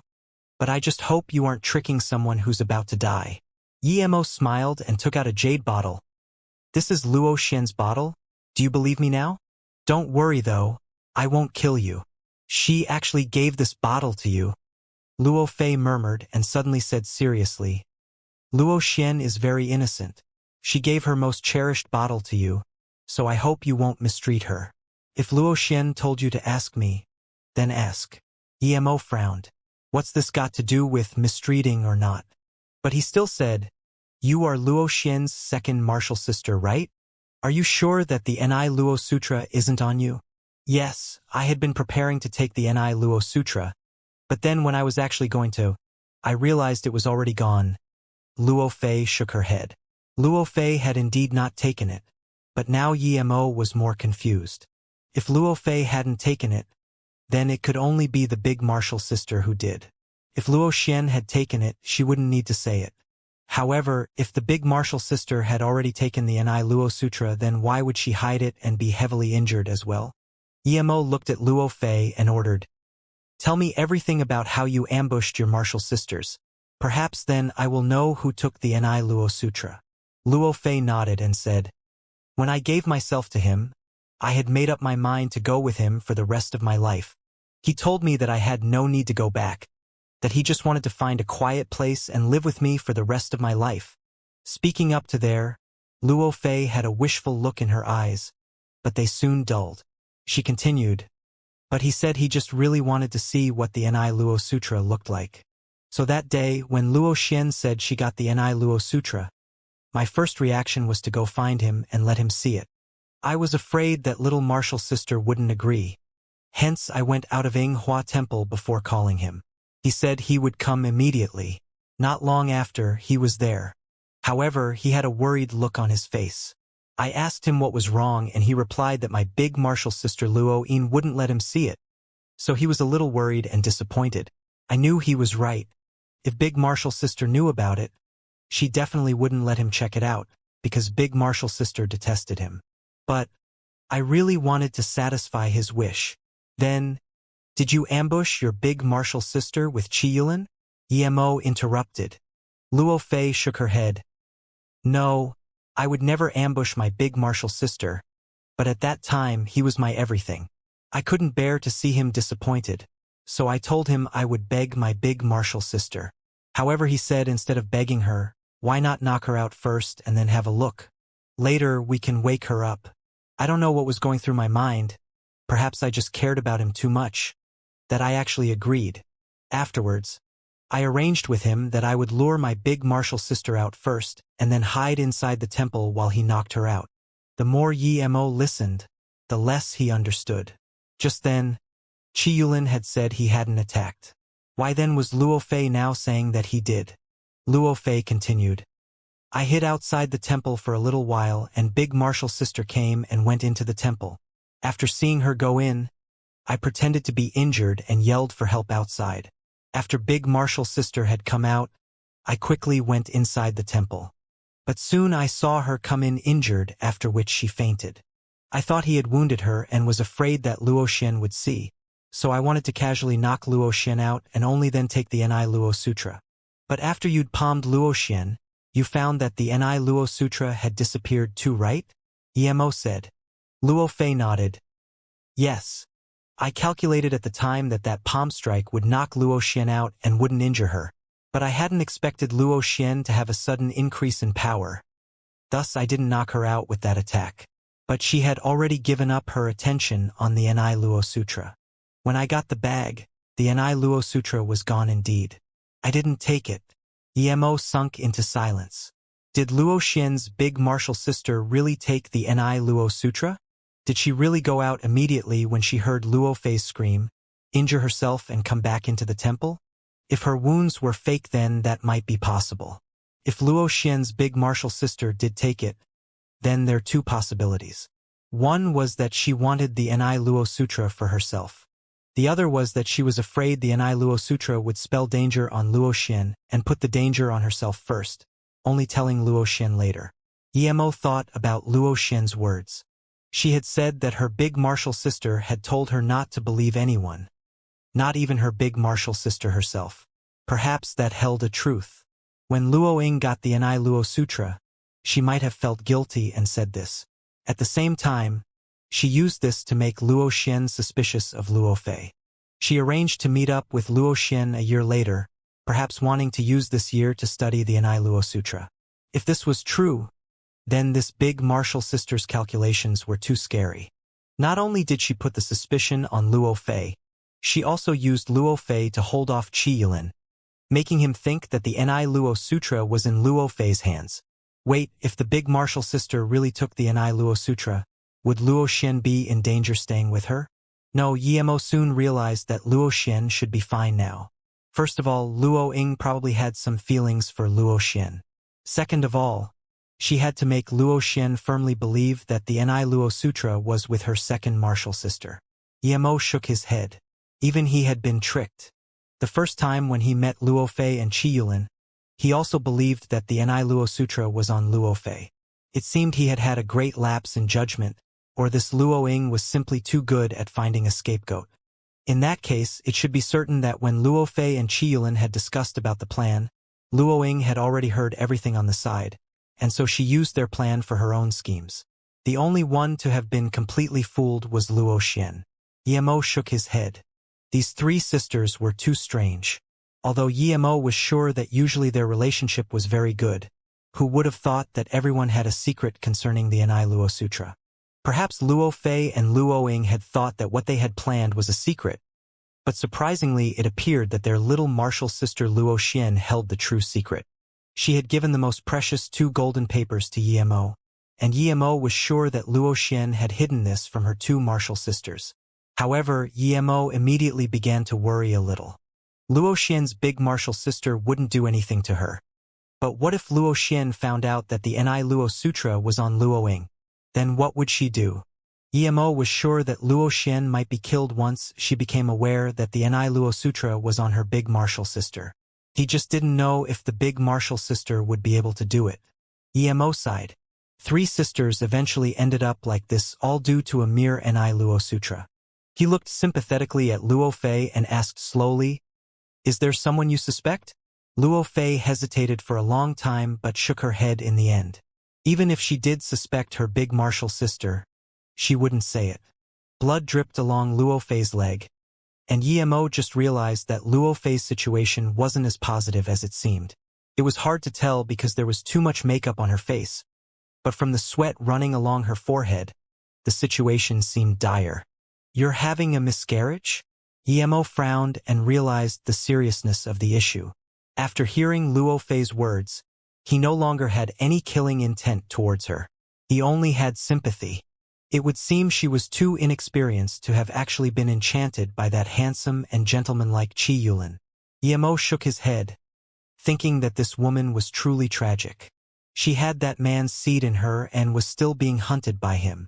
but I just hope you aren't tricking someone who's about to die." Emo smiled and took out a jade bottle. "This is Luo Xian's bottle? Do you believe me now? Don't worry though, I won't kill you. She actually gave this bottle to you," Luo Fei murmured and suddenly said seriously, "Luo Xian is very innocent. She gave her most cherished bottle to you, so I hope you won't mistreat her. If Luo Xian told you to ask me, then ask." Emo frowned. What's this got to do with mistreating or not? But he still said, "You are Luo Xian's second martial sister, right? Are you sure that the Ni Luo Sutra isn't on you?" "Yes, I had been preparing to take the Ni Luo Sutra, but then when I was actually going to, I realized it was already gone." Luo Fei shook her head. Luo Fei had indeed not taken it, but now Emo was more confused. If Luo Fei hadn't taken it, then it could only be the big martial sister who did. If Luo Xian had taken it, she wouldn't need to say it. However, if the big martial sister had already taken the Ni Luo Sutra, then why would she hide it and be heavily injured as well? Emo looked at Luo Fei and ordered, "Tell me everything about how you ambushed your martial sisters. Perhaps then I will know who took the Ni Luo Sutra." Luo Fei nodded and said, "When I gave myself to him, I had made up my mind to go with him for the rest of my life. He told me that I had no need to go back, that he just wanted to find a quiet place and live with me for the rest of my life." Speaking up to there, Luo Fei had a wishful look in her eyes, but they soon dulled. She continued, "But he said he just really wanted to see what the Ni Luo Sutra looked like. So that day, when Luo Xian said she got the Ni Luo Sutra, my first reaction was to go find him and let him see it. I was afraid that little martial sister wouldn't agree. Hence I went out of Ing Hua Temple before calling him. He said he would come immediately. Not long after, he was there. However, he had a worried look on his face. I asked him what was wrong and he replied that my big martial sister Luo Yin wouldn't let him see it. So he was a little worried and disappointed. I knew he was right. If big martial sister knew about it, she definitely wouldn't let him check it out, because big martial sister detested him. But I really wanted to satisfy his wish. Then, did you ambush your big martial sister with Qiyulin? Emo interrupted. Luo Fei shook her head. No, I would never ambush my big martial sister, but at that time he was my everything. I couldn't bear to see him disappointed, so I told him I would beg my big martial sister. However, he said instead of begging her, why not knock her out first and then have a look? Later we can wake her up. I don't know what was going through my mind. Perhaps I just cared about him too much, that I actually agreed. Afterwards, I arranged with him that I would lure my big martial sister out first and then hide inside the temple while he knocked her out. The more Emo listened, the less he understood. Just then, Qiyulin had said he hadn't attacked. Why then was Luo Fei now saying that he did? Luo Fei continued. I hid outside the temple for a little while and big martial sister came and went into the temple. After seeing her go in, I pretended to be injured and yelled for help outside. After big martial sister had come out, I quickly went inside the temple. But soon I saw her come in injured, after which she fainted. I thought he had wounded her and was afraid that Luo Xian would see, so I wanted to casually knock Luo Xian out and only then take the Ni Luo Sutra. But after you'd palmed Luo Xian, you found that the Ni Luo Sutra had disappeared too, right? Emo said. Luo Fei nodded. Yes. I calculated at the time that that palm strike would knock Luo Xian out and wouldn't injure her, but I hadn't expected Luo Xian to have a sudden increase in power. Thus I didn't knock her out with that attack. But she had already given up her attention on the Ni Luo Sutra. When I got the bag, the Ni Luo Sutra was gone indeed. I didn't take it. Emo sunk into silence. Did Luo Xian's big martial sister really take the Ni Luo Sutra? Did she really go out immediately when she heard Luo Fei scream, injure herself and come back into the temple? If her wounds were fake, then that might be possible. If Luo Xian's big martial sister did take it, then there are two possibilities. One was that she wanted the Ni Luo Sutra for herself. The other was that she was afraid the Ni Luo Sutra would spell danger on Luo Xian and put the danger on herself first, only telling Luo Xian later. Emo thought about Luo Xian's words. She had said that her big martial sister had told her not to believe anyone, not even her big martial sister herself. Perhaps that held a truth. When Luo Ying got the Ni Luo Sutra, she might have felt guilty and said this. At the same time, she used this to make Luo Xian suspicious of Luo Fei. She arranged to meet up with Luo Xian a year later, perhaps wanting to use this year to study the Ni Luo Sutra. If this was true, then this big martial sister's calculations were too scary. Not only did she put the suspicion on Luo Fei, she also used Luo Fei to hold off Qiyulin, making him think that the Ni Luo Sutra was in Luo Fei's hands. Wait, if the big martial sister really took the Ni Luo Sutra, would Luo Xian be in danger staying with her? No, Emo soon realized that Luo Xian should be fine now. First of all, Luo Ying probably had some feelings for Luo Xian. Second of all, She had to make Luo Xian firmly believe that the Ni Luo Sutra was with her second martial sister. Emo shook his head. Even he had been tricked. The first time when he met Luo Fei and Qi Yulin, he also believed that the Ni Luo Sutra was on Luo Fei. It seemed he had had a great lapse in judgment, or this Luo Ying was simply too good at finding a scapegoat. In that case, it should be certain that when Luo Fei and Qi Yulin had discussed about the plan, Luo Ying had already heard everything on the side, and so she used their plan for her own schemes. The only one to have been completely fooled was Luo Xian. Yemo shook his head. These three sisters were too strange. Although Yemo was sure that usually their relationship was very good, who would have thought that everyone had a secret concerning the Ni Luo Sutra? Perhaps Luo Fei and Luo Ying had thought that what they had planned was a secret, but surprisingly it appeared that their little martial sister Luo Xian held the true secret. She had given the most precious 2 golden papers to Yemo, and Yemo was sure that Luo Xian had hidden this from her 2 martial sisters. However, Yemo immediately began to worry a little. Luo Xian's big martial sister wouldn't do anything to her. But what if Luo Xian found out that the Ni Luo Sutra was on Luo Ying? Then what would she do? Yemo was sure that Luo Xian might be killed once she became aware that the Ni Luo Sutra was on her big martial sister. He just didn't know if the big martial sister would be able to do it. Yemo sighed. 3 sisters eventually ended up like this, all due to a mere Ni Luo Sutra. He looked sympathetically at Luo Fei and asked slowly, "Is there someone you suspect?" Luo Fei hesitated for a long time but shook her head in the end. Even if she did suspect her big martial sister, she wouldn't say it. Blood dripped along Luo Fei's leg, and Yemo just realized that Luo Fei's situation wasn't as positive as it seemed. It was hard to tell because there was too much makeup on her face, but from the sweat running along her forehead, the situation seemed dire. "You're having a miscarriage?" Yemo frowned and realized the seriousness of the issue. After hearing Luo Fei's words, he no longer had any killing intent towards her. He only had sympathy. It would seem she was too inexperienced to have actually been enchanted by that handsome and gentlemanlike Qi Yulin. Yemo shook his head, thinking that this woman was truly tragic. She had that man's seed in her and was still being hunted by him.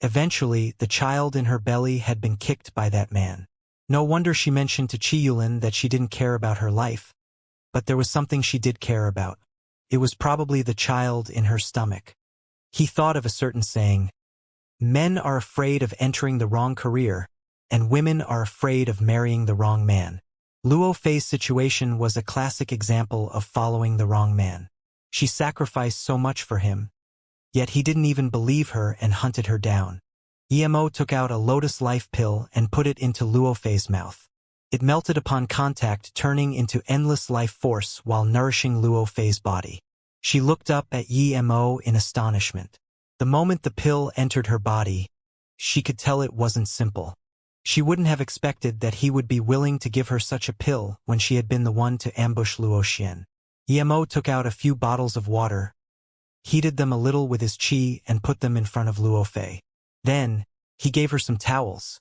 Eventually, the child in her belly had been kicked by that man. No wonder she mentioned to Qi Yulin that she didn't care about her life. But there was something she did care about. It was probably the child in her stomach. He thought of a certain saying, "Men are afraid of entering the wrong career, and women are afraid of marrying the wrong man." Luo Fei's situation was a classic example of following the wrong man. She sacrificed so much for him, yet he didn't even believe her and hunted her down. Yemo took out a lotus life pill and put it into Luo Fei's mouth. It melted upon contact, turning into endless life force while nourishing Luo Fei's body. She looked up at Yemo in astonishment. The moment the pill entered her body, she could tell it wasn't simple. She wouldn't have expected that he would be willing to give her such a pill when she had been the one to ambush Luo Xian. Yemo took out a few bottles of water, heated them a little with his qi and put them in front of Luo Fei. Then, he gave her some towels.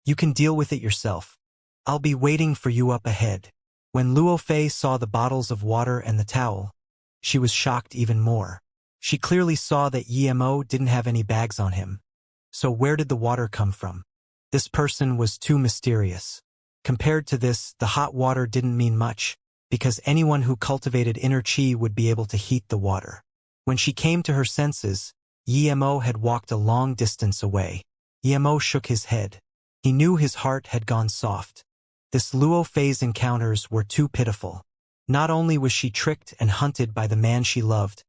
"You can deal with it yourself. I'll be waiting for you up ahead." When Luo Fei saw the bottles of water and the towel, she was shocked even more. She clearly saw that Yemo didn't have any bags on him. So where did the water come from? This person was too mysterious. Compared to this, the hot water didn't mean much, because anyone who cultivated inner qi would be able to heat the water. When she came to her senses, Yemo had walked a long distance away. Yemo shook his head. He knew his heart had gone soft. This Luo Fei's encounters were too pitiful. Not only was she tricked and hunted by the man she loved,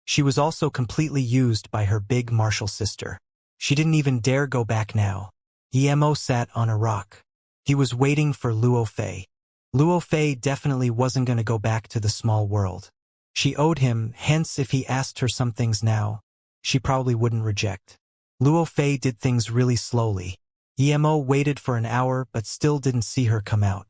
she was also completely used by her big martial sister. She didn't even dare go back now. Yemo sat on a rock. He was waiting for Luo Fei. Luo Fei definitely wasn't going to go back to the small world. She owed him, hence if he asked her some things now, she probably wouldn't reject. Luo Fei did things really slowly. Yemo waited for an hour but still didn't see her come out.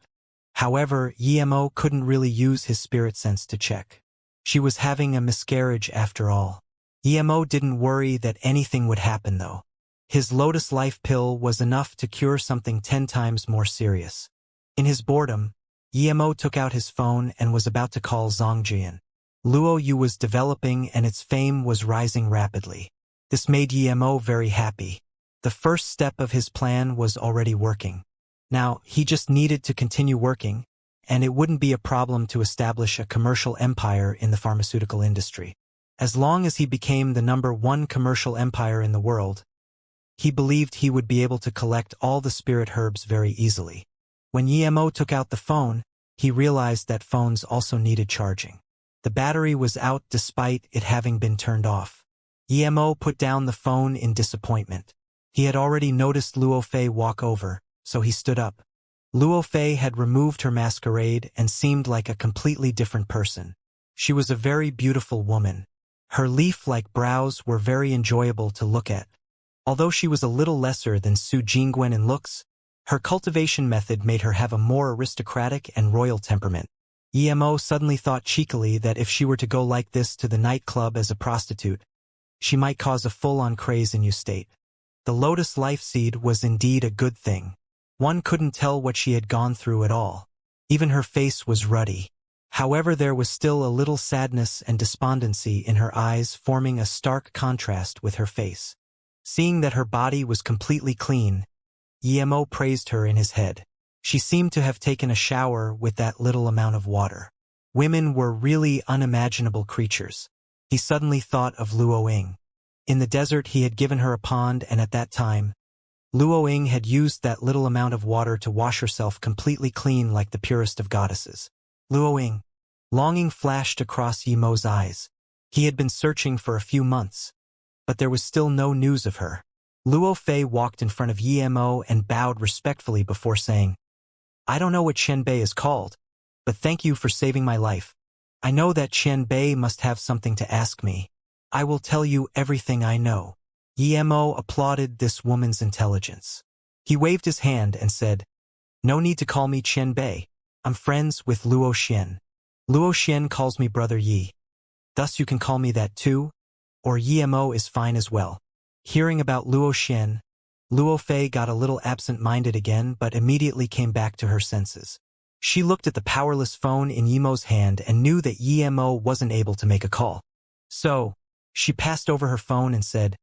However, Yemo couldn't really use his spirit sense to check. She was having a miscarriage after all. Yemo didn't worry that anything would happen though. His lotus life pill was enough to cure something 10 times more serious. In his boredom, Yemo took out his phone and was about to call Zhongjian. Luo Yu was developing and its fame was rising rapidly. This made Emo very happy. The first step of his plan was already working. Now, he just needed to continue working, and it wouldn't be a problem to establish a commercial empire in the pharmaceutical industry. As long as he became the #1 commercial empire in the world, he believed he would be able to collect all the spirit herbs very easily. When Emo took out the phone, he realized that phones also needed charging. The battery was out despite it having been turned off. Emo put down the phone in disappointment. He had already noticed Luo Fei walk over, so he stood up. Luo Fei had removed her masquerade and seemed like a completely different person. She was a very beautiful woman. Her leaf-like brows were very enjoyable to look at. Although she was a little lesser than Su Jingwen in looks, her cultivation method made her have a more aristocratic and royal temperament. Emo suddenly thought cheekily that if she were to go like this to the nightclub as a prostitute, she might cause a full-on craze in State. The lotus life seed was indeed a good thing. One couldn't tell what she had gone through at all. Even her face was ruddy. However, there was still a little sadness and despondency in her eyes, forming a stark contrast with her face. Seeing that her body was completely clean, Emo praised her in his head. She seemed to have taken a shower with that little amount of water. Women were really unimaginable creatures. He suddenly thought of Luo Ying. In the desert he had given her a pond, and at that time, Luo Ying had used that little amount of water to wash herself completely clean like the purest of goddesses. Luo Ying. Longing flashed across Emo's eyes. He had been searching for a few months, but there was still no news of her. Luo Fei walked in front of Emo and bowed respectfully before saying, "I don't know what Qianbei is called, but thank you for saving my life. I know that Qianbei must have something to ask me. I will tell you everything I know." Emo applauded this woman's intelligence. He waved his hand and said, "No need to call me Qianbei. I'm friends with Luo Xian. Luo Xian calls me Brother Yi. Thus you can call me that too, or Emo is fine as well." Hearing about Luo Xian, Luo Fei got a little absent-minded again but immediately came back to her senses. She looked at the powerless phone in Emo's hand and knew that Emo wasn't able to make a call. So, she passed over her phone and said,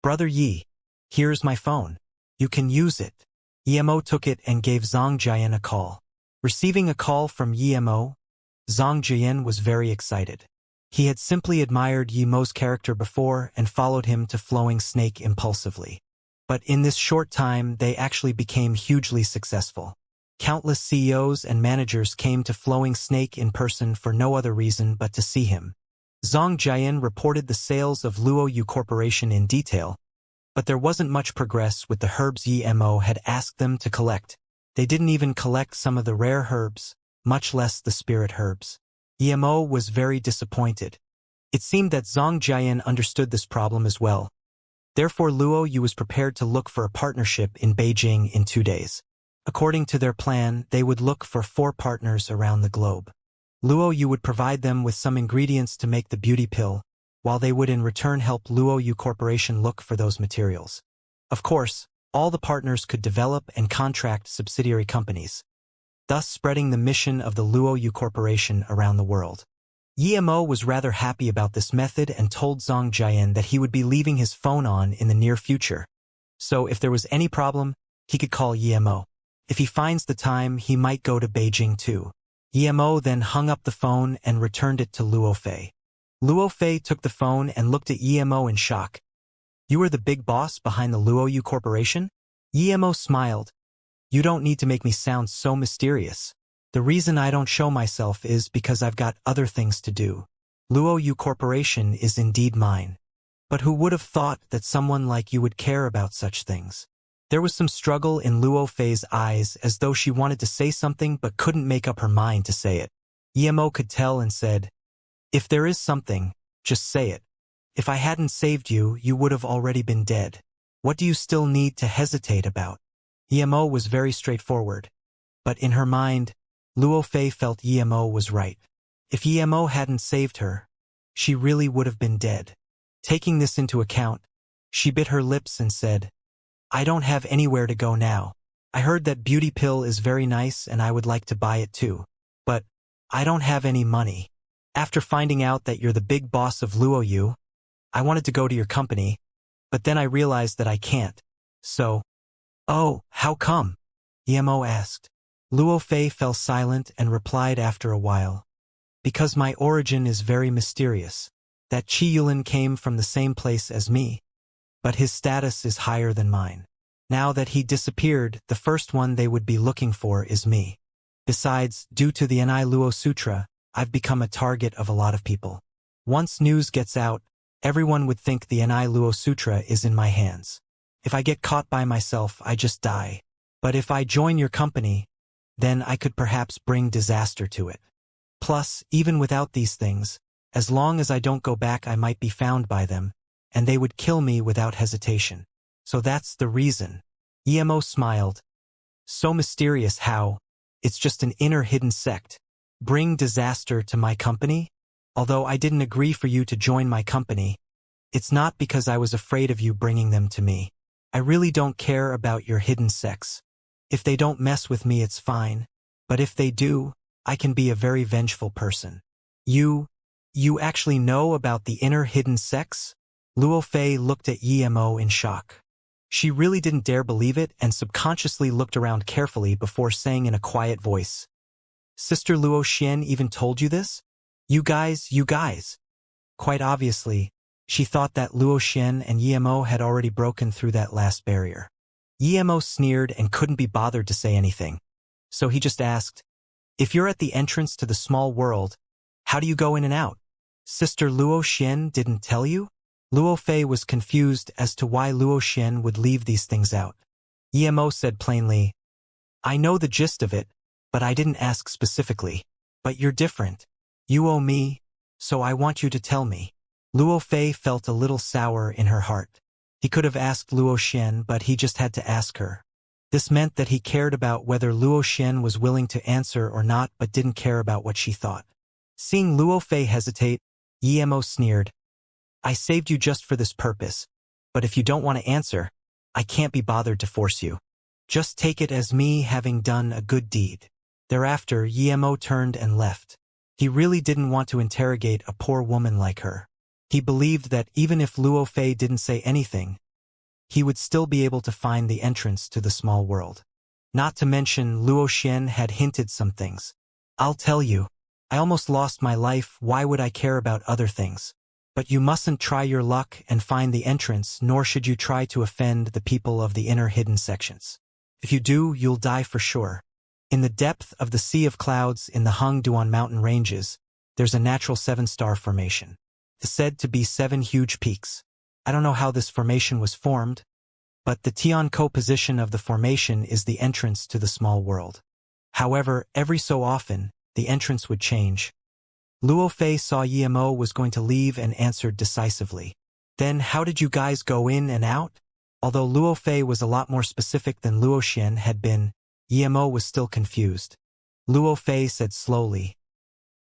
"Brother Yi, here's my phone. You can use it." Emo took it and gave Zhang Jian a call. Receiving a call from Emo, Zhang Jian was very excited. He had simply admired Emo's character before and followed him to Flowing Snake impulsively. But in this short time they actually became hugely successful. Countless CEOs and managers came to Flowing Snake in person for no other reason but to see him. Zhang Jian reported the sales of Luo Yu Corporation in detail, but there wasn't much progress with the herbs Emo had asked them to collect. They didn't even collect some of the rare herbs, much less the spirit herbs. Emo was very disappointed. It seemed that Zhang Jian understood this problem as well. Therefore Luo Yu was prepared to look for a partnership in Beijing in 2 days. According to their plan, they would look for 4 partners around the globe. Luo Yu would provide them with some ingredients to make the beauty pill, while they would in return help Luo Yu Corporation look for those materials. Of course, all the partners could develop and contract subsidiary companies, thus spreading the mission of the Luo Yu Corporation around the world. Emo was rather happy about this method and told Zhang Jian that he would be leaving his phone on in the near future. So if there was any problem, he could call Emo. If he finds the time, he might go to Beijing too. Emo then hung up the phone and returned it to Luo Fei. Luo Fei took the phone and looked at Emo in shock. "You are the big boss behind the Luo Yu Corporation?" Emo smiled. "You don't need to make me sound so mysterious. The reason I don't show myself is because I've got other things to do. Luo Yu Corporation is indeed mine. But who would have thought that someone like you would care about such things?" There was some struggle in Luo Fei's eyes as though she wanted to say something but couldn't make up her mind to say it. Emo could tell and said, "If there is something, just say it. If I hadn't saved you, you would have already been dead. What do you still need to hesitate about?" Emo was very straightforward. But in her mind, Luo Fei felt Emo was right. If Emo hadn't saved her, she really would have been dead. Taking this into account, she bit her lips and said, "I don't have anywhere to go now. I heard that beauty pill is very nice and I would like to buy it too. But I don't have any money." After finding out that you're the big boss of Luoyu, I wanted to go to your company, but then I realized that I can't. So, oh, how come? Emo asked. Luo Fei fell silent and replied after a while. Because my origin is very mysterious. That Qi Yulin came from the same place as me, but his status is higher than mine. Now that he disappeared, the first one they would be looking for is me. Besides, due to the Ni Luo Sutra, I've become a target of a lot of people. Once news gets out, everyone would think the Ni Luo Sutra is in my hands. If I get caught by myself, I just die. But if I join your company, then I could perhaps bring disaster to it. Plus, even without these things, as long as I don't go back, I might be found by them, and they would kill me without hesitation. So that's the reason. Emo smiled. So mysterious how? It's just an inner hidden sect. Bring disaster to my company? Although I didn't agree for you to join my company, it's not because I was afraid of you bringing them to me. I really don't care about your hidden sects. If they don't mess with me, it's fine. But if they do, I can be a very vengeful person. You actually know about the inner hidden sects? Luo Fei looked at Emo in shock. She really didn't dare believe it and subconsciously looked around carefully before saying in a quiet voice, Sister Luo Xian even told you this? You guys. Quite obviously, she thought that Luo Xian and Emo had already broken through that last barrier. Emo sneered and couldn't be bothered to say anything. So he just asked, if you're at the entrance to the small world, how do you go in and out? Sister Luo Xian didn't tell you? Luo Fei was confused as to why Luo Xian would leave these things out. Emo said plainly, I know the gist of it, but I didn't ask specifically. But you're different. You owe me, so I want you to tell me. Luo Fei felt a little sour in her heart. He could have asked Luo Xian, but he just had to ask her. This meant that he cared about whether Luo Xian was willing to answer or not, but didn't care about what she thought. Seeing Luo Fei hesitate, Emo sneered. I saved you just for this purpose, but if you don't want to answer, I can't be bothered to force you. Just take it as me having done a good deed. Thereafter, Emo turned and left. He really didn't want to interrogate a poor woman like her. He believed that even if Luo Fei didn't say anything, he would still be able to find the entrance to the small world. Not to mention, Luo Xian had hinted some things. I'll tell you, I almost lost my life, why would I care about other things? But you mustn't try your luck and find the entrance, nor should you try to offend the people of the inner hidden sections. If you do, you'll die for sure. In the depth of the Sea of Clouds in the Hangduan mountain ranges, there's a natural 7-star formation. It's said to be 7 huge peaks. I don't know how this formation was formed, but the Tiankou position of the formation is the entrance to the small world. However, every so often, the entrance would change. Luo Fei saw Emo was going to leave and answered decisively. Then how did you guys go in and out? Although Luo Fei was a lot more specific than Luo Xian had been, Emo was still confused. Luo Fei said slowly,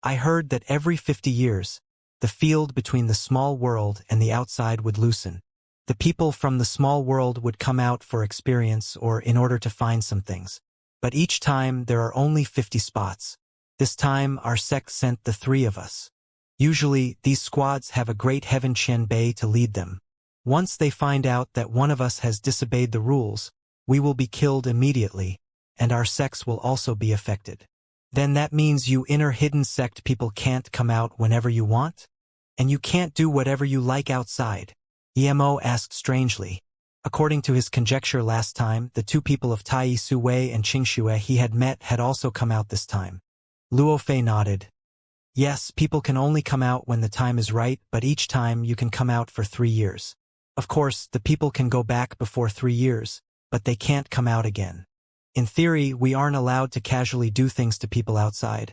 I heard that every 50 years, the field between the small world and the outside would loosen. The people from the small world would come out for experience or in order to find some things. But each time there are only 50 spots. This time our sect sent the 3 of us. Usually, these squads have a great Heaven Chen Bei to lead them. Once they find out that one of us has disobeyed the rules, we will be killed immediately, and our sects will also be affected. Then that means you inner hidden sect people can't come out whenever you want? And you can't do whatever you like outside? Emo asked strangely. According to his conjecture last time, the 2 people of Tai Suwei and Qingxue he had met had also come out this time. Luo Fei nodded. Yes, people can only come out when the time is right, but each time you can come out for 3 years. Of course, the people can go back before 3 years, but they can't come out again. In theory, we aren't allowed to casually do things to people outside,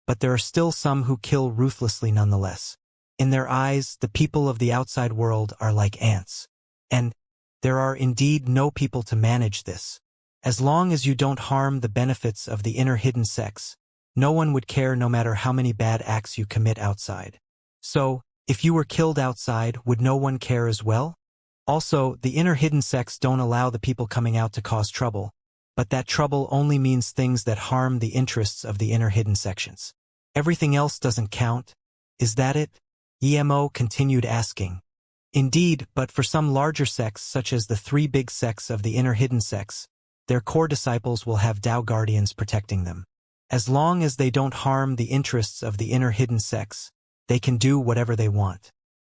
but there are still some who kill ruthlessly nonetheless. In their eyes, the people of the outside world are like ants. And there are indeed no people to manage this. As long as you don't harm the benefits of the inner hidden sects, no one would care no matter how many bad acts you commit outside. So, if you were killed outside, would no one care as well? Also, the inner hidden sects don't allow the people coming out to cause trouble, but that trouble only means things that harm the interests of the inner hidden sections. Everything else doesn't count, Is that it? Emo continued asking. Indeed, but for some larger sects such as the three big sects of the inner hidden sects, their core disciples will have Tao guardians protecting them. As long as they don't harm the interests of the inner hidden sects, they can do whatever they want.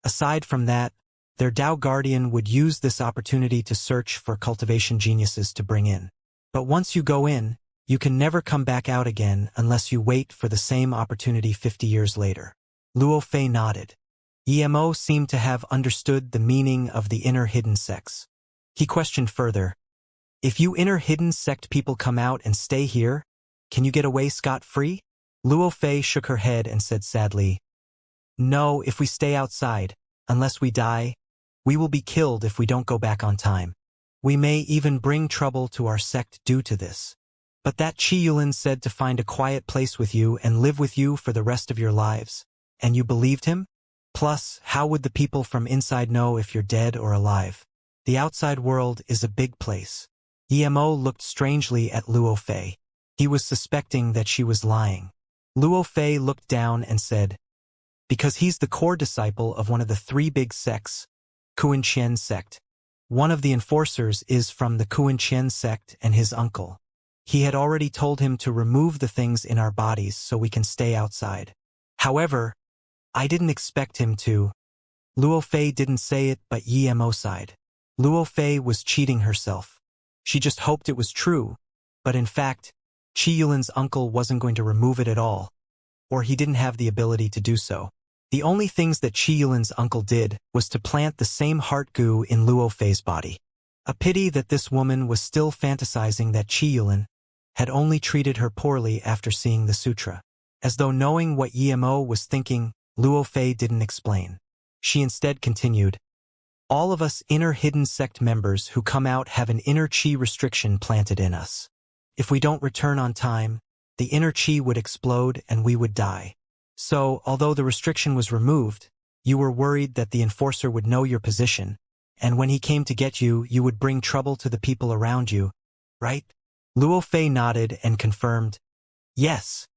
Aside from that, their Tao guardian would use this opportunity to search for cultivation geniuses to bring in. But once you go in, you can never come back out again unless you wait for the same opportunity 50 years later. Luo Fei nodded. Emo seemed to have understood the meaning of the inner hidden sects. He questioned further, if you inner hidden sect people come out and stay here, can you get away scot-free? Luo Fei shook her head and said sadly, no, if we stay outside, unless we die, we will be killed if we don't go back on time. We may even bring trouble to our sect due to this. But that Qi Yulin said to find a quiet place with you and live with you for the rest of your lives, and you believed him? Plus, how would the people from inside know if you're dead or alive? The outside world is a big place. Emo looked strangely at Luo Fei. He was suspecting that she was lying. Luo Fei looked down and said, because he's the core disciple of one of the three big sects, Kuan-Qian sect. One of the enforcers is from the Kuan-Qian sect and his uncle. He had already told him to remove the things in our bodies so we can stay outside. However, I didn't expect him to. Luo Fei didn't say it, but Emo sighed. Luo Fei was cheating herself. She just hoped it was true, but in fact, Qi Yulin's uncle wasn't going to remove it at all, or he didn't have the ability to do so. The only things that Qi Yulin's uncle did was to plant the same heart goo in Luo Fei's body. A pity that this woman was still fantasizing that Qi Yulin had only treated her poorly after seeing the sutra. As though knowing what Emo was thinking, Luo Fei didn't explain. She instead continued, all of us inner hidden sect members who come out have an inner Qi restriction planted in us. If we don't return on time, the inner Qi would explode and we would die. So, although the restriction was removed, you were worried that the enforcer would know your position, and when he came to get you, you would bring trouble to the people around you, right? Luo Fei nodded and confirmed, yes.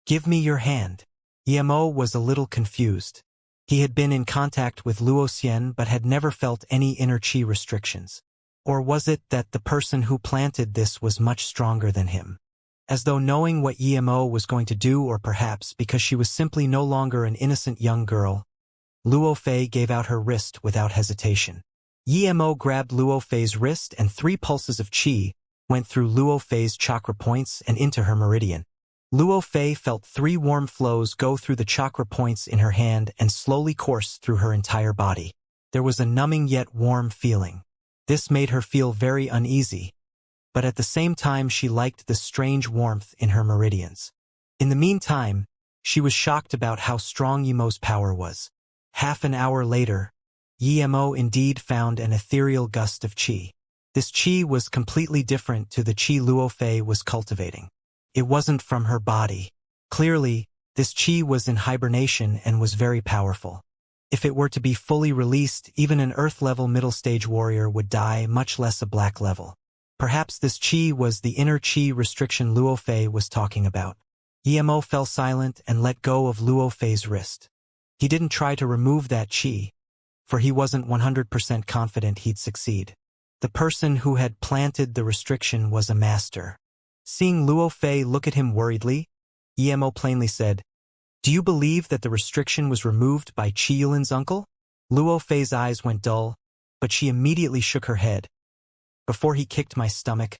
Give me your hand. Emo was a little confused. He had been in contact with Luo Xian but had never felt any inner Qi restrictions. Or was it that the person who planted this was much stronger than him? As though knowing what Emo was going to do, or perhaps because she was simply no longer an innocent young girl, Luo Fei gave out her wrist without hesitation. Emo grabbed Luo Fei's wrist and 3 pulses of Qi went through Luo Fei's chakra points and into her meridian. Luo Fei felt 3 warm flows go through the chakra points in her hand and slowly course through her entire body. There was a numbing yet warm feeling. This made her feel very uneasy, but at the same time she liked the strange warmth in her meridians. In the meantime, she was shocked about how strong Emo's power was. Half an hour later, Emo indeed found an ethereal gust of Qi. This Qi was completely different to the Qi Luo Fei was cultivating. It wasn't from her body. Clearly, this Qi was in hibernation and was very powerful. If it were to be fully released, even an Earth-level middle-stage warrior would die, much less a black level. Perhaps this Qi was the inner Qi restriction Luo Fei was talking about. Emo fell silent and let go of Luo Fei's wrist. He didn't try to remove that Qi, for he wasn't 100% confident he'd succeed. The person who had planted the restriction was a master. Seeing Luo Fei look at him worriedly, Emo plainly said, do you believe that the restriction was removed by Qi Yulin's uncle? Luo Fei's eyes went dull, but she immediately shook her head. Before he kicked my stomach,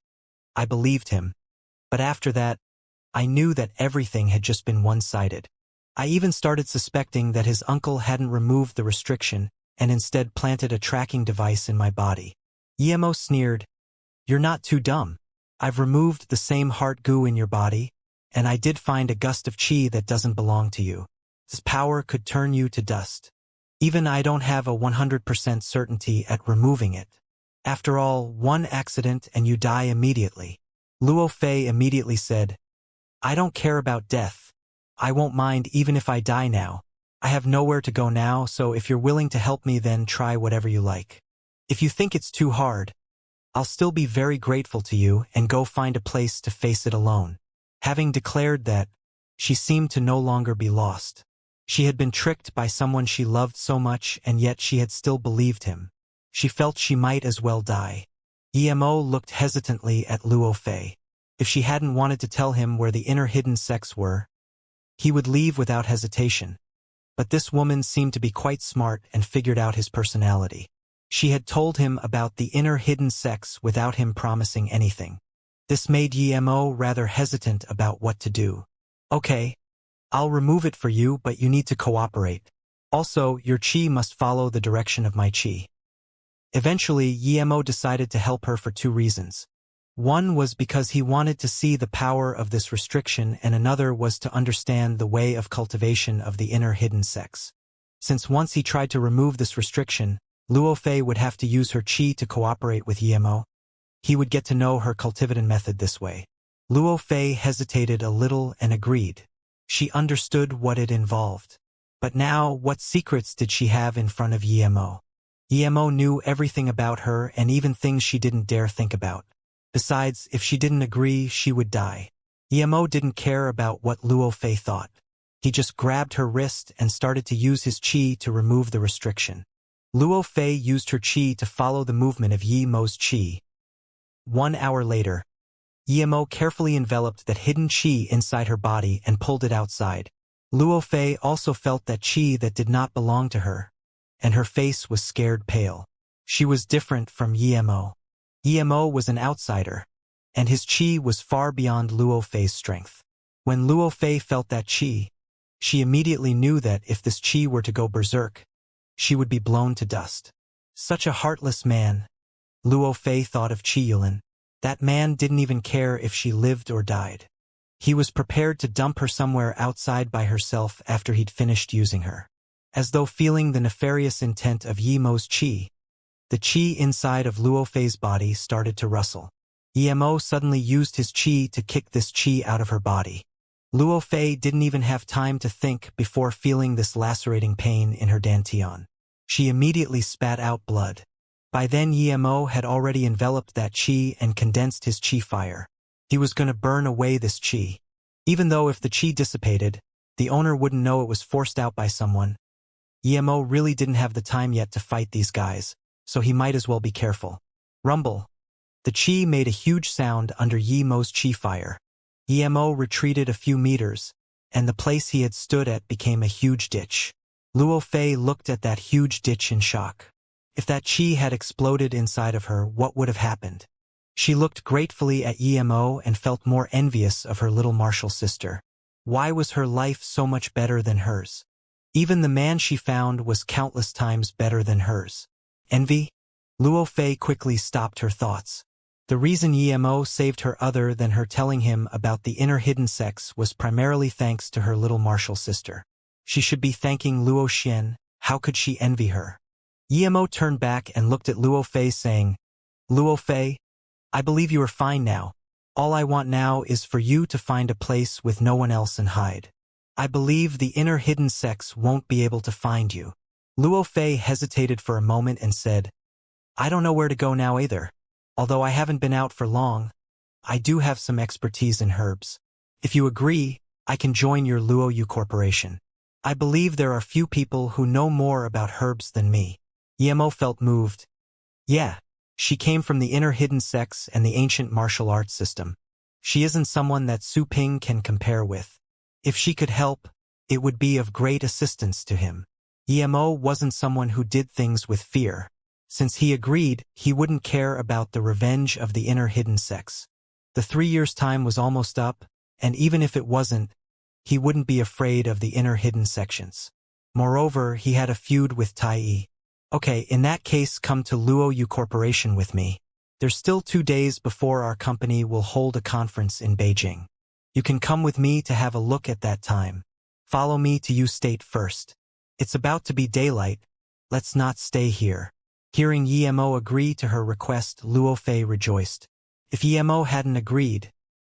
I believed him. But after that, I knew that everything had just been one-sided. I even started suspecting that his uncle hadn't removed the restriction and instead planted a tracking device in my body. Emo sneered, you're not too dumb. I've removed the same heart goo in your body, and I did find a gust of Qi that doesn't belong to you. This power could turn you to dust. Even I don't have a 100% certainty at removing it. After all, one accident and you die immediately. Luo Fei immediately said, I don't care about death. I won't mind even if I die now. I have nowhere to go now, so if you're willing to help me, then try whatever you like. If you think it's too hard, I'll still be very grateful to you and go find a place to face it alone. Having declared that, she seemed to no longer be lost. She had been tricked by someone she loved so much, and yet she had still believed him. She felt she might as well die. Emo looked hesitantly at Luo Fei. If she hadn't wanted to tell him where the inner hidden sects were, he would leave without hesitation. But this woman seemed to be quite smart and figured out his personality. She had told him about the inner hidden sects without him promising anything. This made Emo rather hesitant about what to do. Okay, I'll remove it for you, but you need to cooperate. Also, your chi must follow the direction of my chi. Eventually, Emo decided to help her for 2 reasons. One was because he wanted to see the power of this restriction, and another was to understand the way of cultivation of the inner hidden sects. Since once he tried to remove this restriction, Luo Fei would have to use her chi to cooperate with Emo. He would get to know her cultivation method this way. Luo Fei hesitated a little and agreed. She understood what it involved. But now, what secrets did she have in front of Emo? Emo knew everything about her, and even things she didn't dare think about. Besides, if she didn't agree, she would die. Emo didn't care about what Luo Fei thought. He just grabbed her wrist and started to use his chi to remove the restriction. Luo Fei used her chi to follow the movement of Emo's chi. 1 hour later, Emo carefully enveloped that hidden chi inside her body and pulled it outside. Luo Fei also felt that chi that did not belong to her, and her face was scared pale. She was different from Emo. Emo was an outsider, and his chi was far beyond Luo Fei's strength. When Luo Fei felt that chi, she immediately knew that if this chi were to go berserk, she would be blown to dust. Such a heartless man. Luo Fei thought of Chi Yulin. That man didn't even care if she lived or died. He was prepared to dump her somewhere outside by herself after he'd finished using her. As though feeling the nefarious intent of Emo's chi, the chi inside of Luo Fei's body started to rustle. Emo suddenly used his chi to kick this chi out of her body. Luo Fei didn't even have time to think before feeling this lacerating pain in her dantian. She immediately spat out blood. By then Emo had already enveloped that chi and condensed his chi fire. He was going to burn away this chi. Even though if the chi dissipated, the owner wouldn't know it was forced out by someone. Emo really didn't have the time yet to fight these guys, so he might as well be careful. Rumble. The chi made a huge sound under Emo's chi fire. Emo retreated a few meters, and the place he had stood at became a huge ditch. Luo Fei looked at that huge ditch in shock. If that chi had exploded inside of her, what would have happened? She looked gratefully at Emo and felt more envious of her little martial sister. Why was her life so much better than hers? Even the man she found was countless times better than hers. Envy? Luo Fei quickly stopped her thoughts. The reason Emo saved her other than her telling him about the inner hidden sects was primarily thanks to her little martial sister. She should be thanking Luo Xian. How could she envy her? Emo turned back and looked at Luo Fei saying, Luo Fei, I believe you are fine now. All I want now is for you to find a place with no one else and hide. I believe the inner hidden sects won't be able to find you. Luo Fei hesitated for a moment and said, I don't know where to go now either. Although I haven't been out for long, I do have some expertise in herbs. If you agree, I can join your Luo Yu Corporation. I believe there are few people who know more about herbs than me. Emo felt moved. Yeah, she came from the inner hidden sects and the ancient martial arts system. She isn't someone that Su Ping can compare with. If she could help, it would be of great assistance to him. Emo wasn't someone who did things with fear. Since he agreed, he wouldn't care about the revenge of the inner hidden sects. The 3 years' time was almost up, and even if it wasn't, he wouldn't be afraid of the inner hidden sections. Moreover, he had a feud with Tai Yi. Okay, in that case, come to Luo Yu Corporation with me. There's still 2 days before our company will hold a conference in Beijing. You can come with me to have a look at that time. Follow me to Yu State first. It's about to be daylight. Let's not stay here. Hearing Emo agree to her request, Luo Fei rejoiced. If Emo hadn't agreed,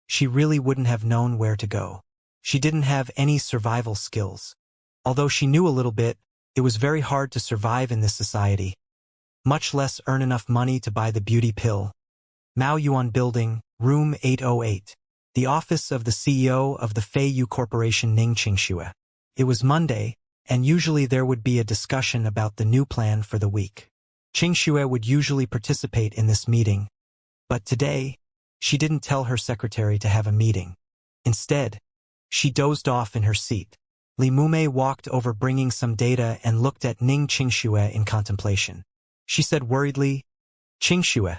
she really wouldn't have known where to go. She didn't have any survival skills. Although she knew a little bit, it was very hard to survive in this society, much less earn enough money to buy the beauty pill. Mao Yuan Building, Room 808. The office of the CEO of the Fei Yu Corporation Ning Xianxia. It was Monday, and usually there would be a discussion about the new plan for the week. Xianxia would usually participate in this meeting, but today, she didn't tell her secretary to have a meeting. Instead, she dozed off in her seat. Li Mumei walked over bringing some data and looked at Xianxia in contemplation. She said worriedly, "Xianxia,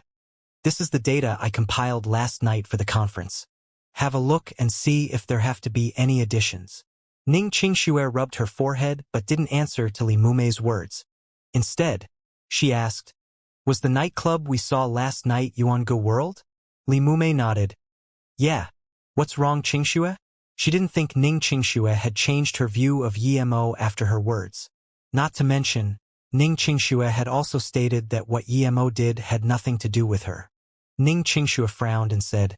this is the data I compiled last night for the conference. Have a look and see if there have to be any additions." Xianxia rubbed her forehead but didn't answer to Li Mumei's words. Instead, she asked, "Was the nightclub we saw last night Yuange World?" Li Mumei nodded. "Yeah. What's wrong, Xianxia?" She didn't think Xianxia had changed her view of Yimo after her words. Not to mention, Xianxia had also stated that what Yimo did had nothing to do with her. Xianxia frowned and said,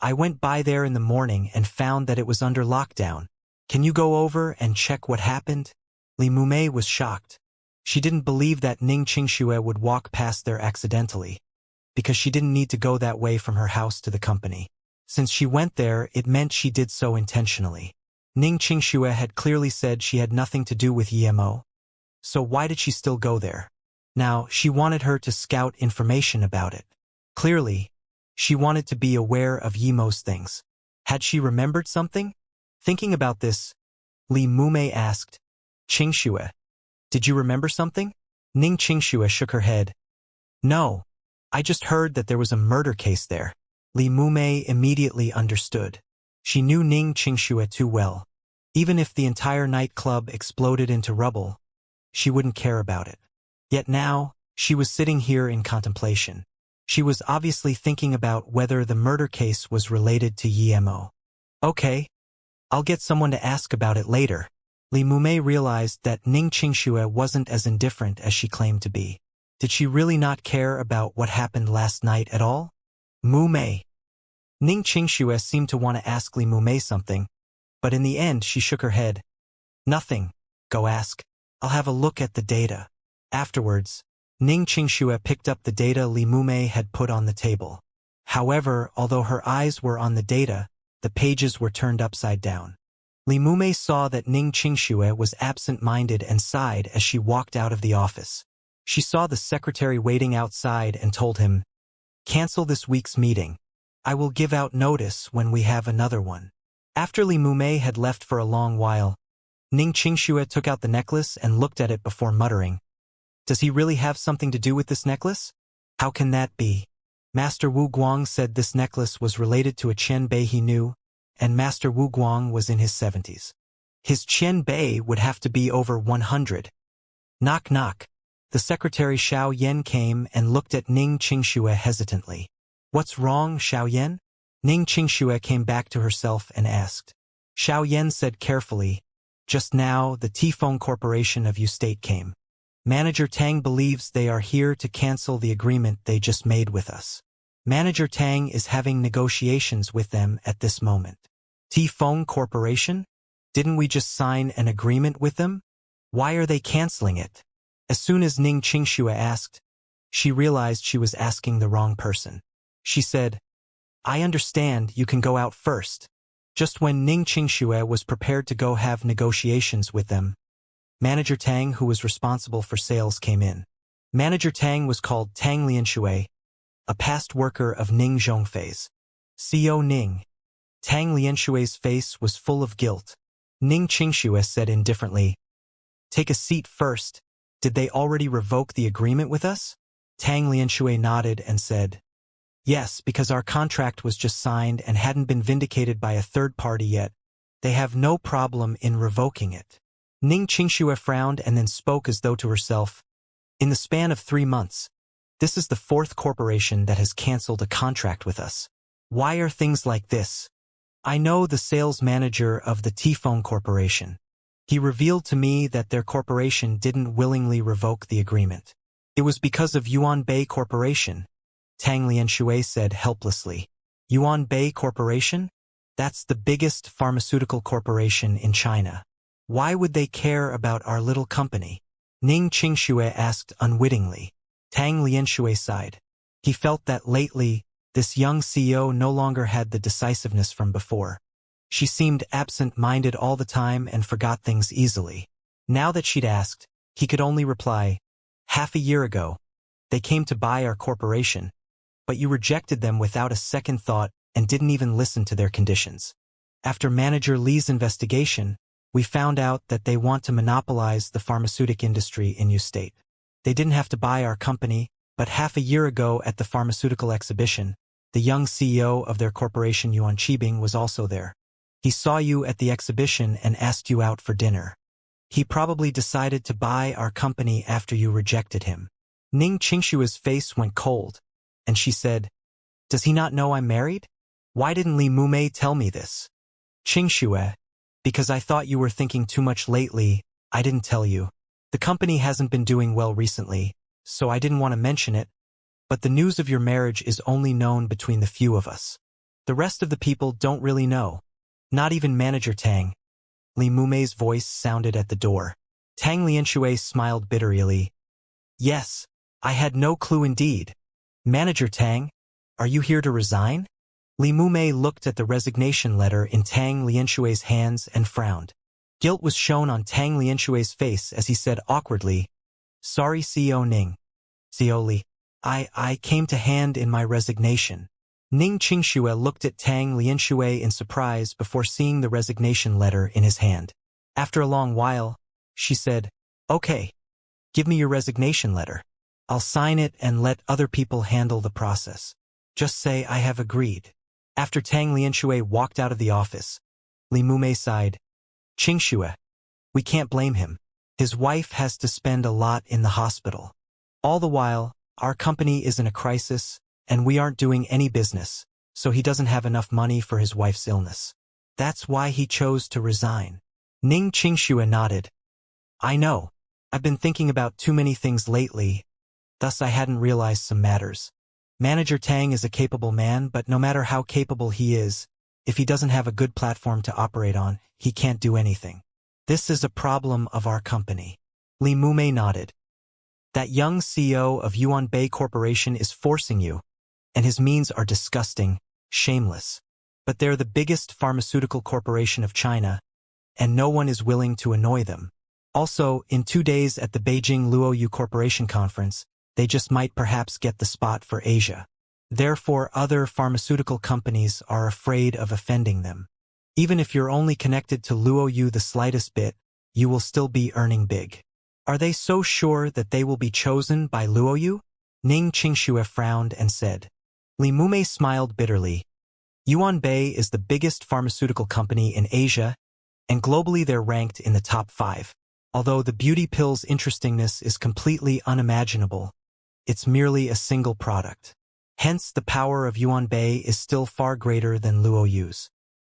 "I went by there in the morning and found that it was under lockdown. Can you go over and check what happened?" Li Mumei was shocked. She didn't believe that Xianxia would walk past there accidentally, because she didn't need to go that way from her house to the company. Since she went there, it meant she did so intentionally. Xianxia had clearly said she had nothing to do with Yimo. So why did she still go there? Now, she wanted her to scout information about it. Clearly, she wanted to be aware of Yimo's things. Had she remembered something? Thinking about this, Li Mumei asked, "Xianxia, did you remember something?" Xianxia shook her head. "No, I just heard that there was a murder case there." Li Mumei immediately understood. She knew Xianxia too well. Even if the entire nightclub exploded into rubble, she wouldn't care about it. Yet now, she was sitting here in contemplation. She was obviously thinking about whether the murder case was related to Yimo. "Okay, I'll get someone to ask about it later." Li Mumei realized that Xianxia wasn't as indifferent as she claimed to be. Did she really not care about what happened last night at all? Mumei. Xianxia seemed to want to ask Li Mumei something, but in the end she shook her head. "Nothing. Go ask. I'll have a look at the data." Afterwards, Xianxia picked up the data Li Mumei had put on the table. However, although her eyes were on the data, the pages were turned upside down. Li Mumei saw that Xianxia was absent-minded and sighed as she walked out of the office. She saw the secretary waiting outside and told him, "Cancel this week's meeting. I will give out notice when we have another one." After Li Mumei had left for a long while, Xianxia took out the necklace and looked at it before muttering, "Does he really have something to do with this necklace? How can that be? Master Wu Guang said this necklace was related to a Qian Bei he knew, and Master Wu Guang was in his 70s. His Qian Bei would have to be over 100. Knock knock. The secretary Xiao Yan came and looked at Xianxia hesitantly. "What's wrong, Xiao Yan?" Xianxia came back to herself and asked. Xiao Yan said carefully, "Just now, the T-Phone Corporation of U-State came. Manager Tang believes they are here to cancel the agreement they just made with us. Manager Tang is having negotiations with them at this moment." T-Phone Corporation? Didn't we just sign an agreement with them? Why are they canceling it? As soon as Xianxia asked, she realized she was asking the wrong person. She said, "I understand you can go out first." Just when Xianxia was prepared to go have negotiations with them, Manager Tang, who was responsible for sales, came in. Manager Tang was called Tang Lianshui, a past worker of Ning Zhongfei's. "CO Ning." Tang Lianshui's face was full of guilt. Xianxia said indifferently, "Take a seat first. Did they already revoke the agreement with us?" Tang Lianshui nodded and said, "Yes, because our contract was just signed and hadn't been vindicated by a third party yet. They have no problem in revoking it." Xianxia frowned and then spoke as though to herself, "In the span of 3 months, this is the 4th corporation that has canceled a contract with us. Why are things like this? I know the sales manager of the T-Phone Corporation. He revealed to me that their corporation didn't willingly revoke the agreement. It was because of Yuan Bei Corporation," Tang Lianshui said helplessly. "Yuan Bei Corporation? That's the biggest pharmaceutical corporation in China. Why would they care about our little company?" Xianxia asked unwittingly. Tang Lianshui sighed. He felt that lately, this young CEO no longer had the decisiveness from before. She seemed absent-minded all the time and forgot things easily. Now that she'd asked, he could only reply, "Half a year ago, they came to buy our corporation, but you rejected them without a second thought and didn't even listen to their conditions. After Manager Lee's investigation, we found out that they want to monopolize the pharmaceutical industry in your state. They didn't have to buy our company, but half a year ago at the pharmaceutical exhibition, the young CEO of their corporation Yuan Qibing was also there. He saw you at the exhibition and asked you out for dinner. He probably decided to buy our company after you rejected him." Ning Qingshua's face went cold, and she said, "Does he not know I'm married? Why didn't Li Mumei tell me this?" "Qingxue, because I thought you were thinking too much lately, I didn't tell you. The company hasn't been doing well recently, so I didn't want to mention it, but the news of your marriage is only known between the few of us. The rest of the people don't really know. Not even Manager Tang." Li Mumei's voice sounded at the door. Tang Lianxue smiled bitterly. "Yes, I had no clue indeed. Manager Tang, are you here to resign?" Li Mumei looked at the resignation letter in Tang Lianshue's hands and frowned. Guilt was shown on Tang Lianshue's face as he said awkwardly, "Sorry, CEO Ning. CEO Li, I came to hand in my resignation." Ning Qingxue looked at Tang Lianxue in surprise before seeing the resignation letter in his hand. After a long while, she said, "Okay, give me your resignation letter. I'll sign it and let other people handle the process. Just say I have agreed." After Tang Lianxue walked out of the office, Li Mumei sighed, "Qingxue, we can't blame him. His wife has to spend a lot in the hospital. All the while, our company is in a crisis, and we aren't doing any business, so he doesn't have enough money for his wife's illness. That's why he chose to resign." Ning Qingxue nodded. "I know. I've been thinking about too many things lately, thus I hadn't realized some matters. Manager Tang is a capable man, but no matter how capable he is, if he doesn't have a good platform to operate on, he can't do anything. This is a problem of our company." Li Mumei nodded. "That young CEO of Yuan Bei Corporation is forcing you, and his means are disgusting, shameless. But they're the biggest pharmaceutical corporation of China, and no one is willing to annoy them. Also, in 2 days at the Beijing Luoyu Corporation Conference, they just might perhaps get the spot for Asia. Therefore, other pharmaceutical companies are afraid of offending them. Even if you're only connected to Luoyu the slightest bit, you will still be earning big." "Are they so sure that they will be chosen by Luoyu?" Ning Qingxue frowned and said. Li Mumei smiled bitterly. "Yuan Bei is the biggest pharmaceutical company in Asia, and globally they're ranked in the top 5. Although the beauty pill's interestingness is completely unimaginable, it's merely a single product. Hence, the power of Yuan Bei is still far greater than Luoyu's.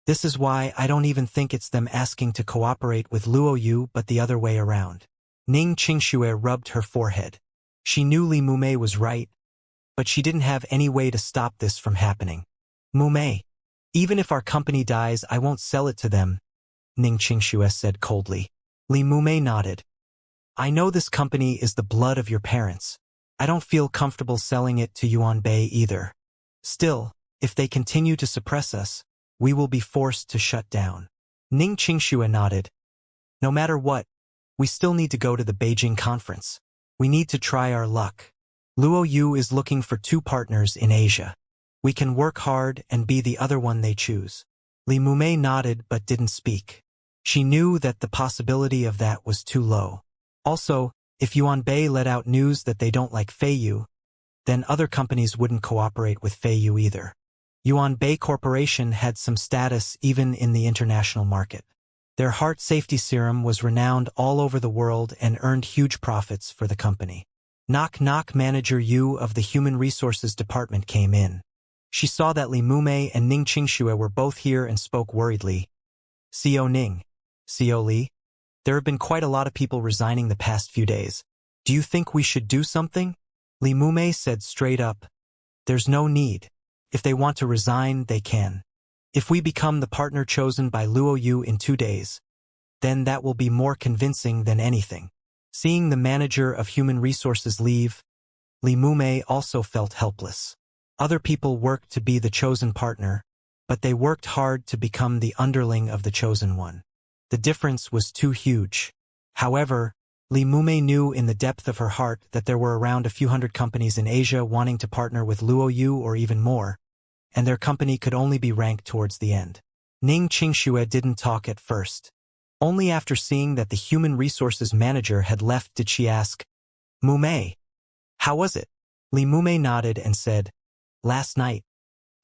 This is why I don't even think it's them asking to cooperate with Luoyu but the other way around." Ning Qingxue rubbed her forehead. She knew Li Mumei was right, but she didn't have any way to stop this from happening. "Mumei, even if our company dies, I won't sell it to them," Ning Qingxue said coldly. Li Mumei nodded. "I know this company is the blood of your parents. I don't feel comfortable selling it to Yuan Bei either. Still, if they continue to suppress us, we will be forced to shut down." Ning Qingxue nodded. "No matter what, we still need to go to the Beijing conference. We need to try our luck. Luoyu is looking for 2 partners in Asia. We can work hard and be the other one they choose." Li Mumei nodded but didn't speak. She knew that the possibility of that was too low. Also, if Yuan Bei let out news that they don't like Feiyu, then other companies wouldn't cooperate with Feiyu either. Yuan Bei Corporation had some status even in the international market. Their heart safety serum was renowned all over the world and earned huge profits for the company. Knock knock. Manager Yu of the Human Resources Department came in. She saw that Li Mumei and Ning Qingxue were both here and spoke worriedly. "CEO Ning, CEO Li, there have been quite a lot of people resigning the past few days. Do you think we should do something?" Li Mumei said straight up, "There's no need. If they want to resign, they can. If we become the partner chosen by Luoyu in 2 days, then that will be more convincing than anything." Seeing the manager of human resources leave, Li Mumei also felt helpless. Other people worked to be the chosen partner, but they worked hard to become the underling of the chosen one. The difference was too huge. However, Li Mumei knew in the depth of her heart that there were around a few hundred companies in Asia wanting to partner with Luo Yu or even more, and their company could only be ranked towards the end. Ning Qingxue didn't talk at first. Only after seeing that the human resources manager had left did she ask, "Mumei, how was it?" Li Mumei nodded and said, "Last night,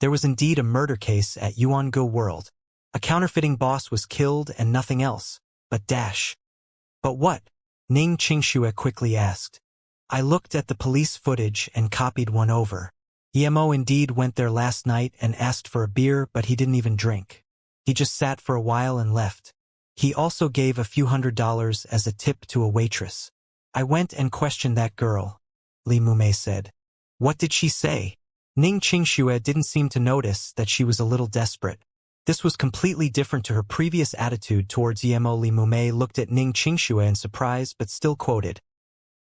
there was indeed a murder case at Yuange World. A counterfeiting boss was killed and nothing else, but dash." "But what?" Ning Qingxue quickly asked. "I looked at the police footage and copied one over. Emo indeed went there last night and asked for a beer, but he didn't even drink. He just sat for a while and left. He also gave a few $100s as a tip to a waitress. I went and questioned that girl," Li Mumei said. "What did she say?" Ning Qingxue didn't seem to notice that she was a little desperate. This was completely different to her previous attitude towards Emo. Li Mumei looked at Ning Qingxue in surprise but still quoted,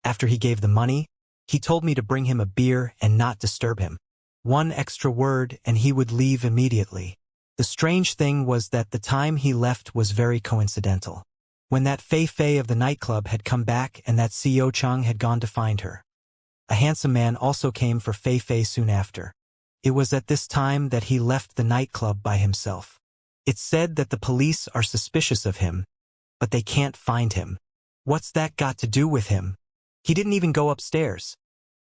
"After he gave the money, he told me to bring him a beer and not disturb him. One extra word and he would leave immediately. The strange thing was that the time he left was very coincidental. When that Fei Fei of the nightclub had come back and that Xiao Chang had gone to find her. A handsome man also came for Fei Fei soon after. It was at this time that he left the nightclub by himself. It's said that the police are suspicious of him, but they can't find him. What's that got to do with him? He didn't even go upstairs,"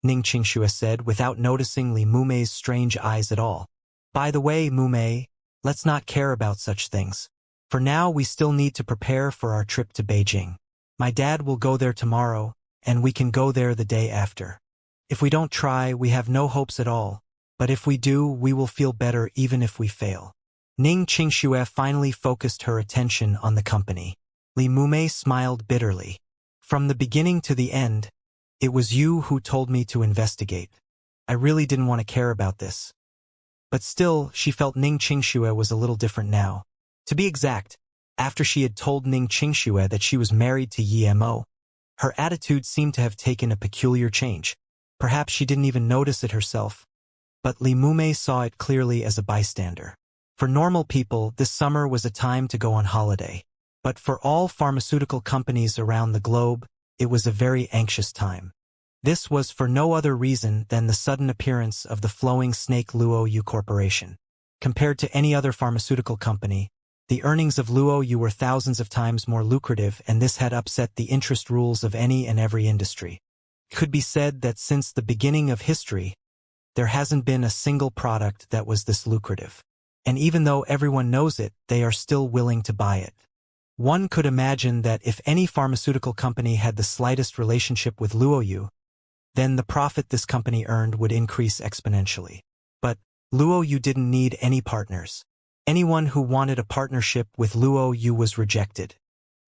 Ning Qingxue said without noticing Li Mumei's strange eyes at all. "By the way, Mumei, let's not care about such things. For now we still need to prepare for our trip to Beijing. My dad will go there tomorrow, and we can go there the day after. If we don't try, we have no hopes at all, but if we do, we will feel better even if we fail." Ning Qingxue finally focused her attention on the company. Li Mumei smiled bitterly. "From the beginning to the end, it was you who told me to investigate. I really didn't want to care about this." But still, she felt Ning Qingxue was a little different now. To be exact, after she had told Ning Qingxue that she was married to Emo, her attitude seemed to have taken a peculiar change. Perhaps she didn't even notice it herself, but Li Mumei saw it clearly as a bystander. For normal people, this summer was a time to go on holiday. But for all pharmaceutical companies around the globe, it was a very anxious time. This was for no other reason than the sudden appearance of the flowing snake Luo Yu Corporation. Compared to any other pharmaceutical company, the earnings of Luo Yu were thousands of times more lucrative, and this had upset the interest rules of any and every industry. It could be said that since the beginning of history, there hasn't been a single product that was this lucrative. And even though everyone knows it, they are still willing to buy it. One could imagine that if any pharmaceutical company had the slightest relationship with Luo Yu, then the profit this company earned would increase exponentially. But Luo Yu didn't need any partners. Anyone who wanted a partnership with Luo Yu was rejected.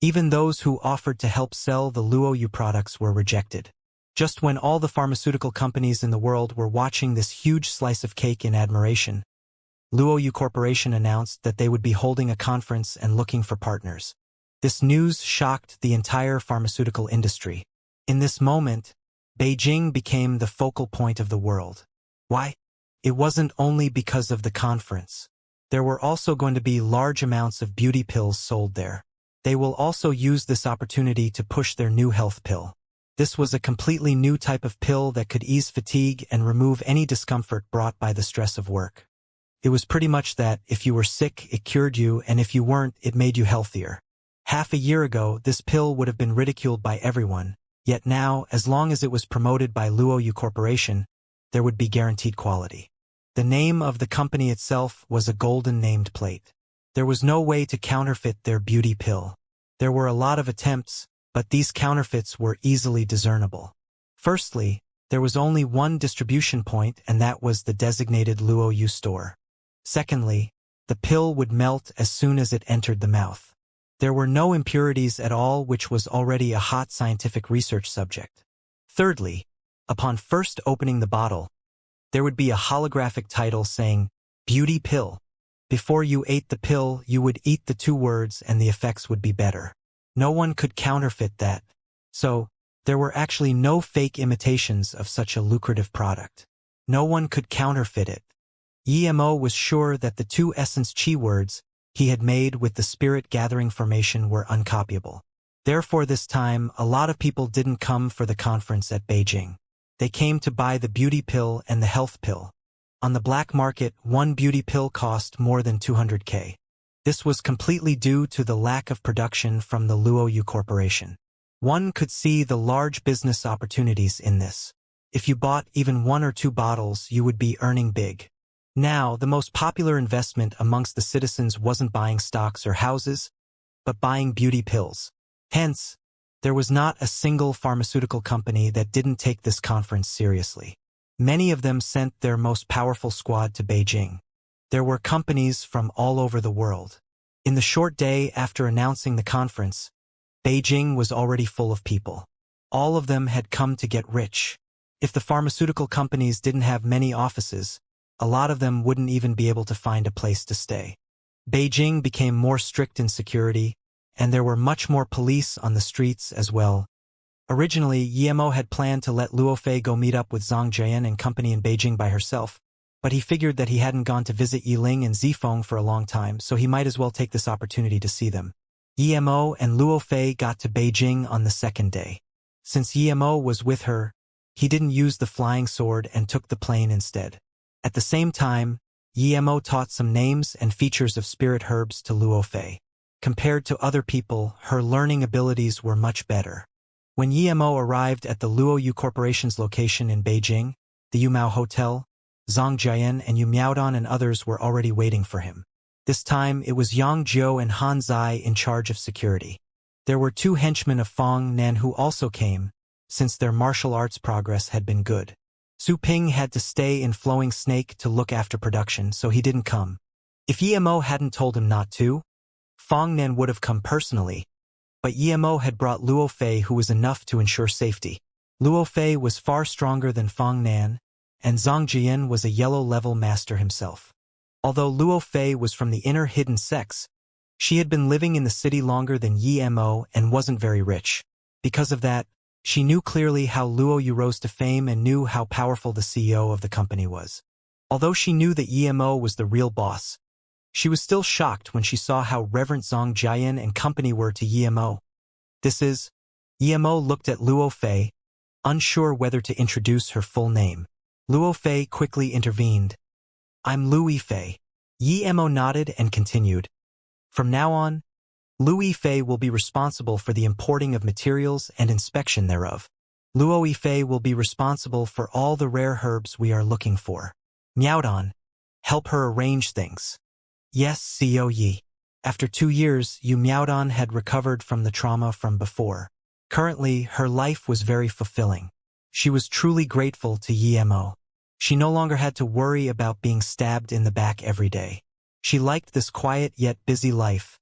Even those who offered to help sell the Luo Yu products were rejected. Just when all the pharmaceutical companies in the world were watching this huge slice of cake in admiration, Luo Yu Corporation announced that they would be holding a conference and looking for partners. This news shocked the entire pharmaceutical industry. In this moment, Beijing became the focal point of the world. Why? It wasn't only because of the conference. There were also going to be large amounts of beauty pills sold there. They will also use this opportunity to push their new health pill. This was a completely new type of pill that could ease fatigue and remove any discomfort brought by the stress of work. It was pretty much that if you were sick, it cured you, and if you weren't, it made you healthier. Half a year ago, this pill would have been ridiculed by everyone, yet now, as long as it was promoted by Luo Yu Corporation, there would be guaranteed quality. The name of the company itself was a golden named plate. There was no way to counterfeit their beauty pill. There were a lot of attempts, but these counterfeits were easily discernible. Firstly, there was only one distribution point, and that was the designated Luo Yu store. Secondly, the pill would melt as soon as it entered the mouth. There were no impurities at all, which was already a hot scientific research subject. Thirdly, upon first opening the bottle, there would be a holographic title saying, "Beauty Pill." Before you ate the pill, you would eat the two words and the effects would be better. No one could counterfeit that. So, there were actually no fake imitations of such a lucrative product. No one could counterfeit it. Emo was sure that the two essence chi words he had made with the spirit gathering formation were uncopyable. Therefore this time, a lot of people didn't come for the conference at Beijing. They came to buy the beauty pill and the health pill. On the black market, one beauty pill cost more than 200K. This was completely due to the lack of production from the Luoyu Corporation. One could see the large business opportunities in this. If you bought even 1 or 2 bottles, you would be earning big. Now, the most popular investment amongst the citizens wasn't buying stocks or houses, but buying beauty pills. Hence, there was not a single pharmaceutical company that didn't take this conference seriously. Many of them sent their most powerful squad to Beijing. There were companies from all over the world. In the short day after announcing the conference, Beijing was already full of people. All of them had come to get rich. If the pharmaceutical companies didn't have many offices, a lot of them wouldn't even be able to find a place to stay. Beijing became more strict in security, and there were much more police on the streets as well. Originally, Yemo had planned to let Luo Fei go meet up with Zhang Jian and company in Beijing by herself, but he figured that he hadn't gone to visit Yiling and Zifeng for a long time, so he might as well take this opportunity to see them. Yemo and Luo Fei got to Beijing on the second day. Since Yemo was with her, he didn't use the flying sword and took the plane instead. At the same time, Yemo taught some names and features of spirit herbs to Luo Fei. Compared to other people, her learning abilities were much better. When Yemo arrived at the Luoyu Corporation's location in Beijing, the Yumao Hotel, Zhang Jian and Yu Miaodong and others were already waiting for him. This time, it was Yang Jiu and Han Zai in charge of security. There were 2 henchmen of Fong Nan who also came, since their martial arts progress had been good. Su Ping had to stay in Flowing Snake to look after production, so he didn't come. If Yemo hadn't told him not to, Fong Nan would have come personally, but Yemo had brought Luo Fei, who was enough to ensure safety. Luo Fei was far stronger than Fong Nan, and Zhang Jian was a yellow-level master himself. Although Luo Fei was from the inner hidden sects, she had been living in the city longer than Yemo and wasn't very rich. Because of that, she knew clearly how Luoyu rose to fame and knew how powerful the CEO of the company was. Although she knew that Yemo was the real boss, she was still shocked when she saw how reverent Zhang Jian and company were to Yemo. Yemo looked at Luo Fei, unsure whether to introduce her full name. Luo Fei quickly intervened. "I'm Louis Fei." Yemo nodded and continued. "From now on, Louis Fei will be responsible for the importing of materials and inspection thereof. Luo Fei will be responsible for all the rare herbs we are looking for. Miaodong, help her arrange things." "Yes, CEO Yi." After 2 years, Yu Miaodong had recovered from the trauma from before. Currently, her life was very fulfilling. She was truly grateful to Yemo. She no longer had to worry about being stabbed in the back every day. She liked this quiet yet busy life,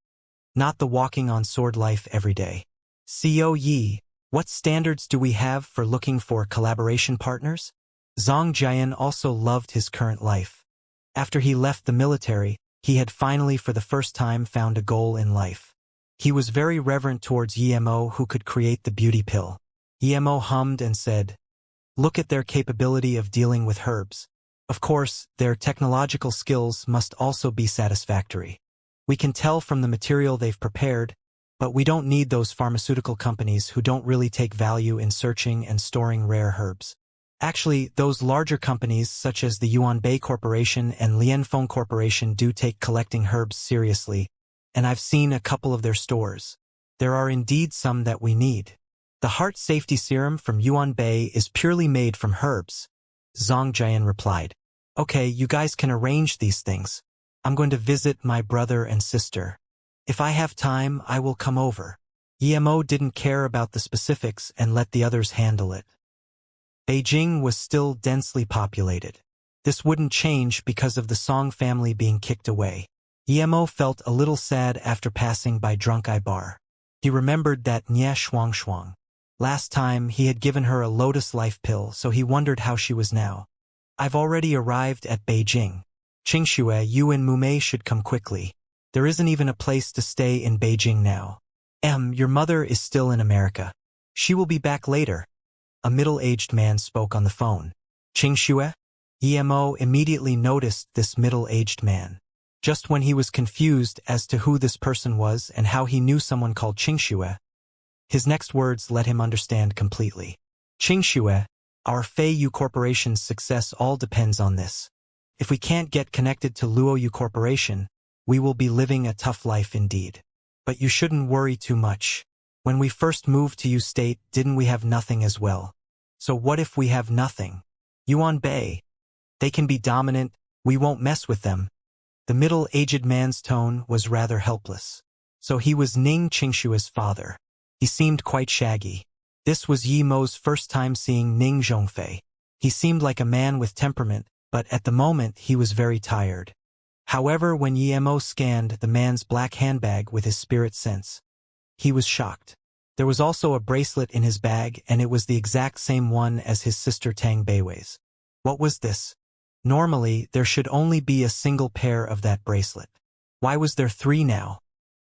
not the walking on sword life every day. "CEO Yi, what standards do we have for looking for collaboration partners?" Zhang Jian also loved his current life. After he left the military, he had finally for the first time found a goal in life. He was very reverent towards Yemo, who could create the beauty pill. Yemo hummed and said, "Look at their capability of dealing with herbs. Of course, their technological skills must also be satisfactory. We can tell from the material they've prepared, but we don't need those pharmaceutical companies who don't really take value in searching and storing rare herbs. Actually, those larger companies such as the Yuanbei Corporation and Lianfeng Corporation do take collecting herbs seriously, and I've seen a couple of their stores. There are indeed some that we need. The heart safety serum from Yuanbei is purely made from herbs." Zhang Jian replied. "Okay, you guys can arrange these things. I'm going to visit my brother and sister. If I have time, I will come over." Yemo didn't care about the specifics and let the others handle it. Beijing was still densely populated. This wouldn't change because of the Song family being kicked away. Yemo felt a little sad after passing by Drunk Eye Bar. He remembered that Nye Shuang. Last time, he had given her a Lotus Life pill, so he wondered how she was now. "I've already arrived at Beijing. Qingxue, you and Mumei should come quickly. There isn't even a place to stay in Beijing now. Your mother is still in America. She will be back later." A middle-aged man spoke on the phone. "Qingxue?" Yemo immediately noticed this middle-aged man. Just when he was confused as to who this person was and how he knew someone called Qingxue, His next words let him understand completely. Qingxue, our Feiyu Corporation's success all depends on this. If we can't get connected to Luoyu Corporation, we will be living a tough life indeed. But you shouldn't worry too much. When we first moved to Yu State, didn't we have nothing as well? So what if we have nothing? Yuan Bei. They can be dominant, we won't mess with them. The middle-aged man's tone was rather helpless. So he was Ning Qingshue's father. He seemed quite shaggy. This was Yi Mo's first time seeing Ning Zhongfei. He seemed like a man with temperament, but at the moment he was very tired. However, when Yi Mo scanned the man's black handbag with his spirit sense, he was shocked. There was also a bracelet in his bag, and it was the exact same one as his sister Tang Beiwei's. What was this? Normally, there should only be a single pair of that bracelet. Why was there 3 now?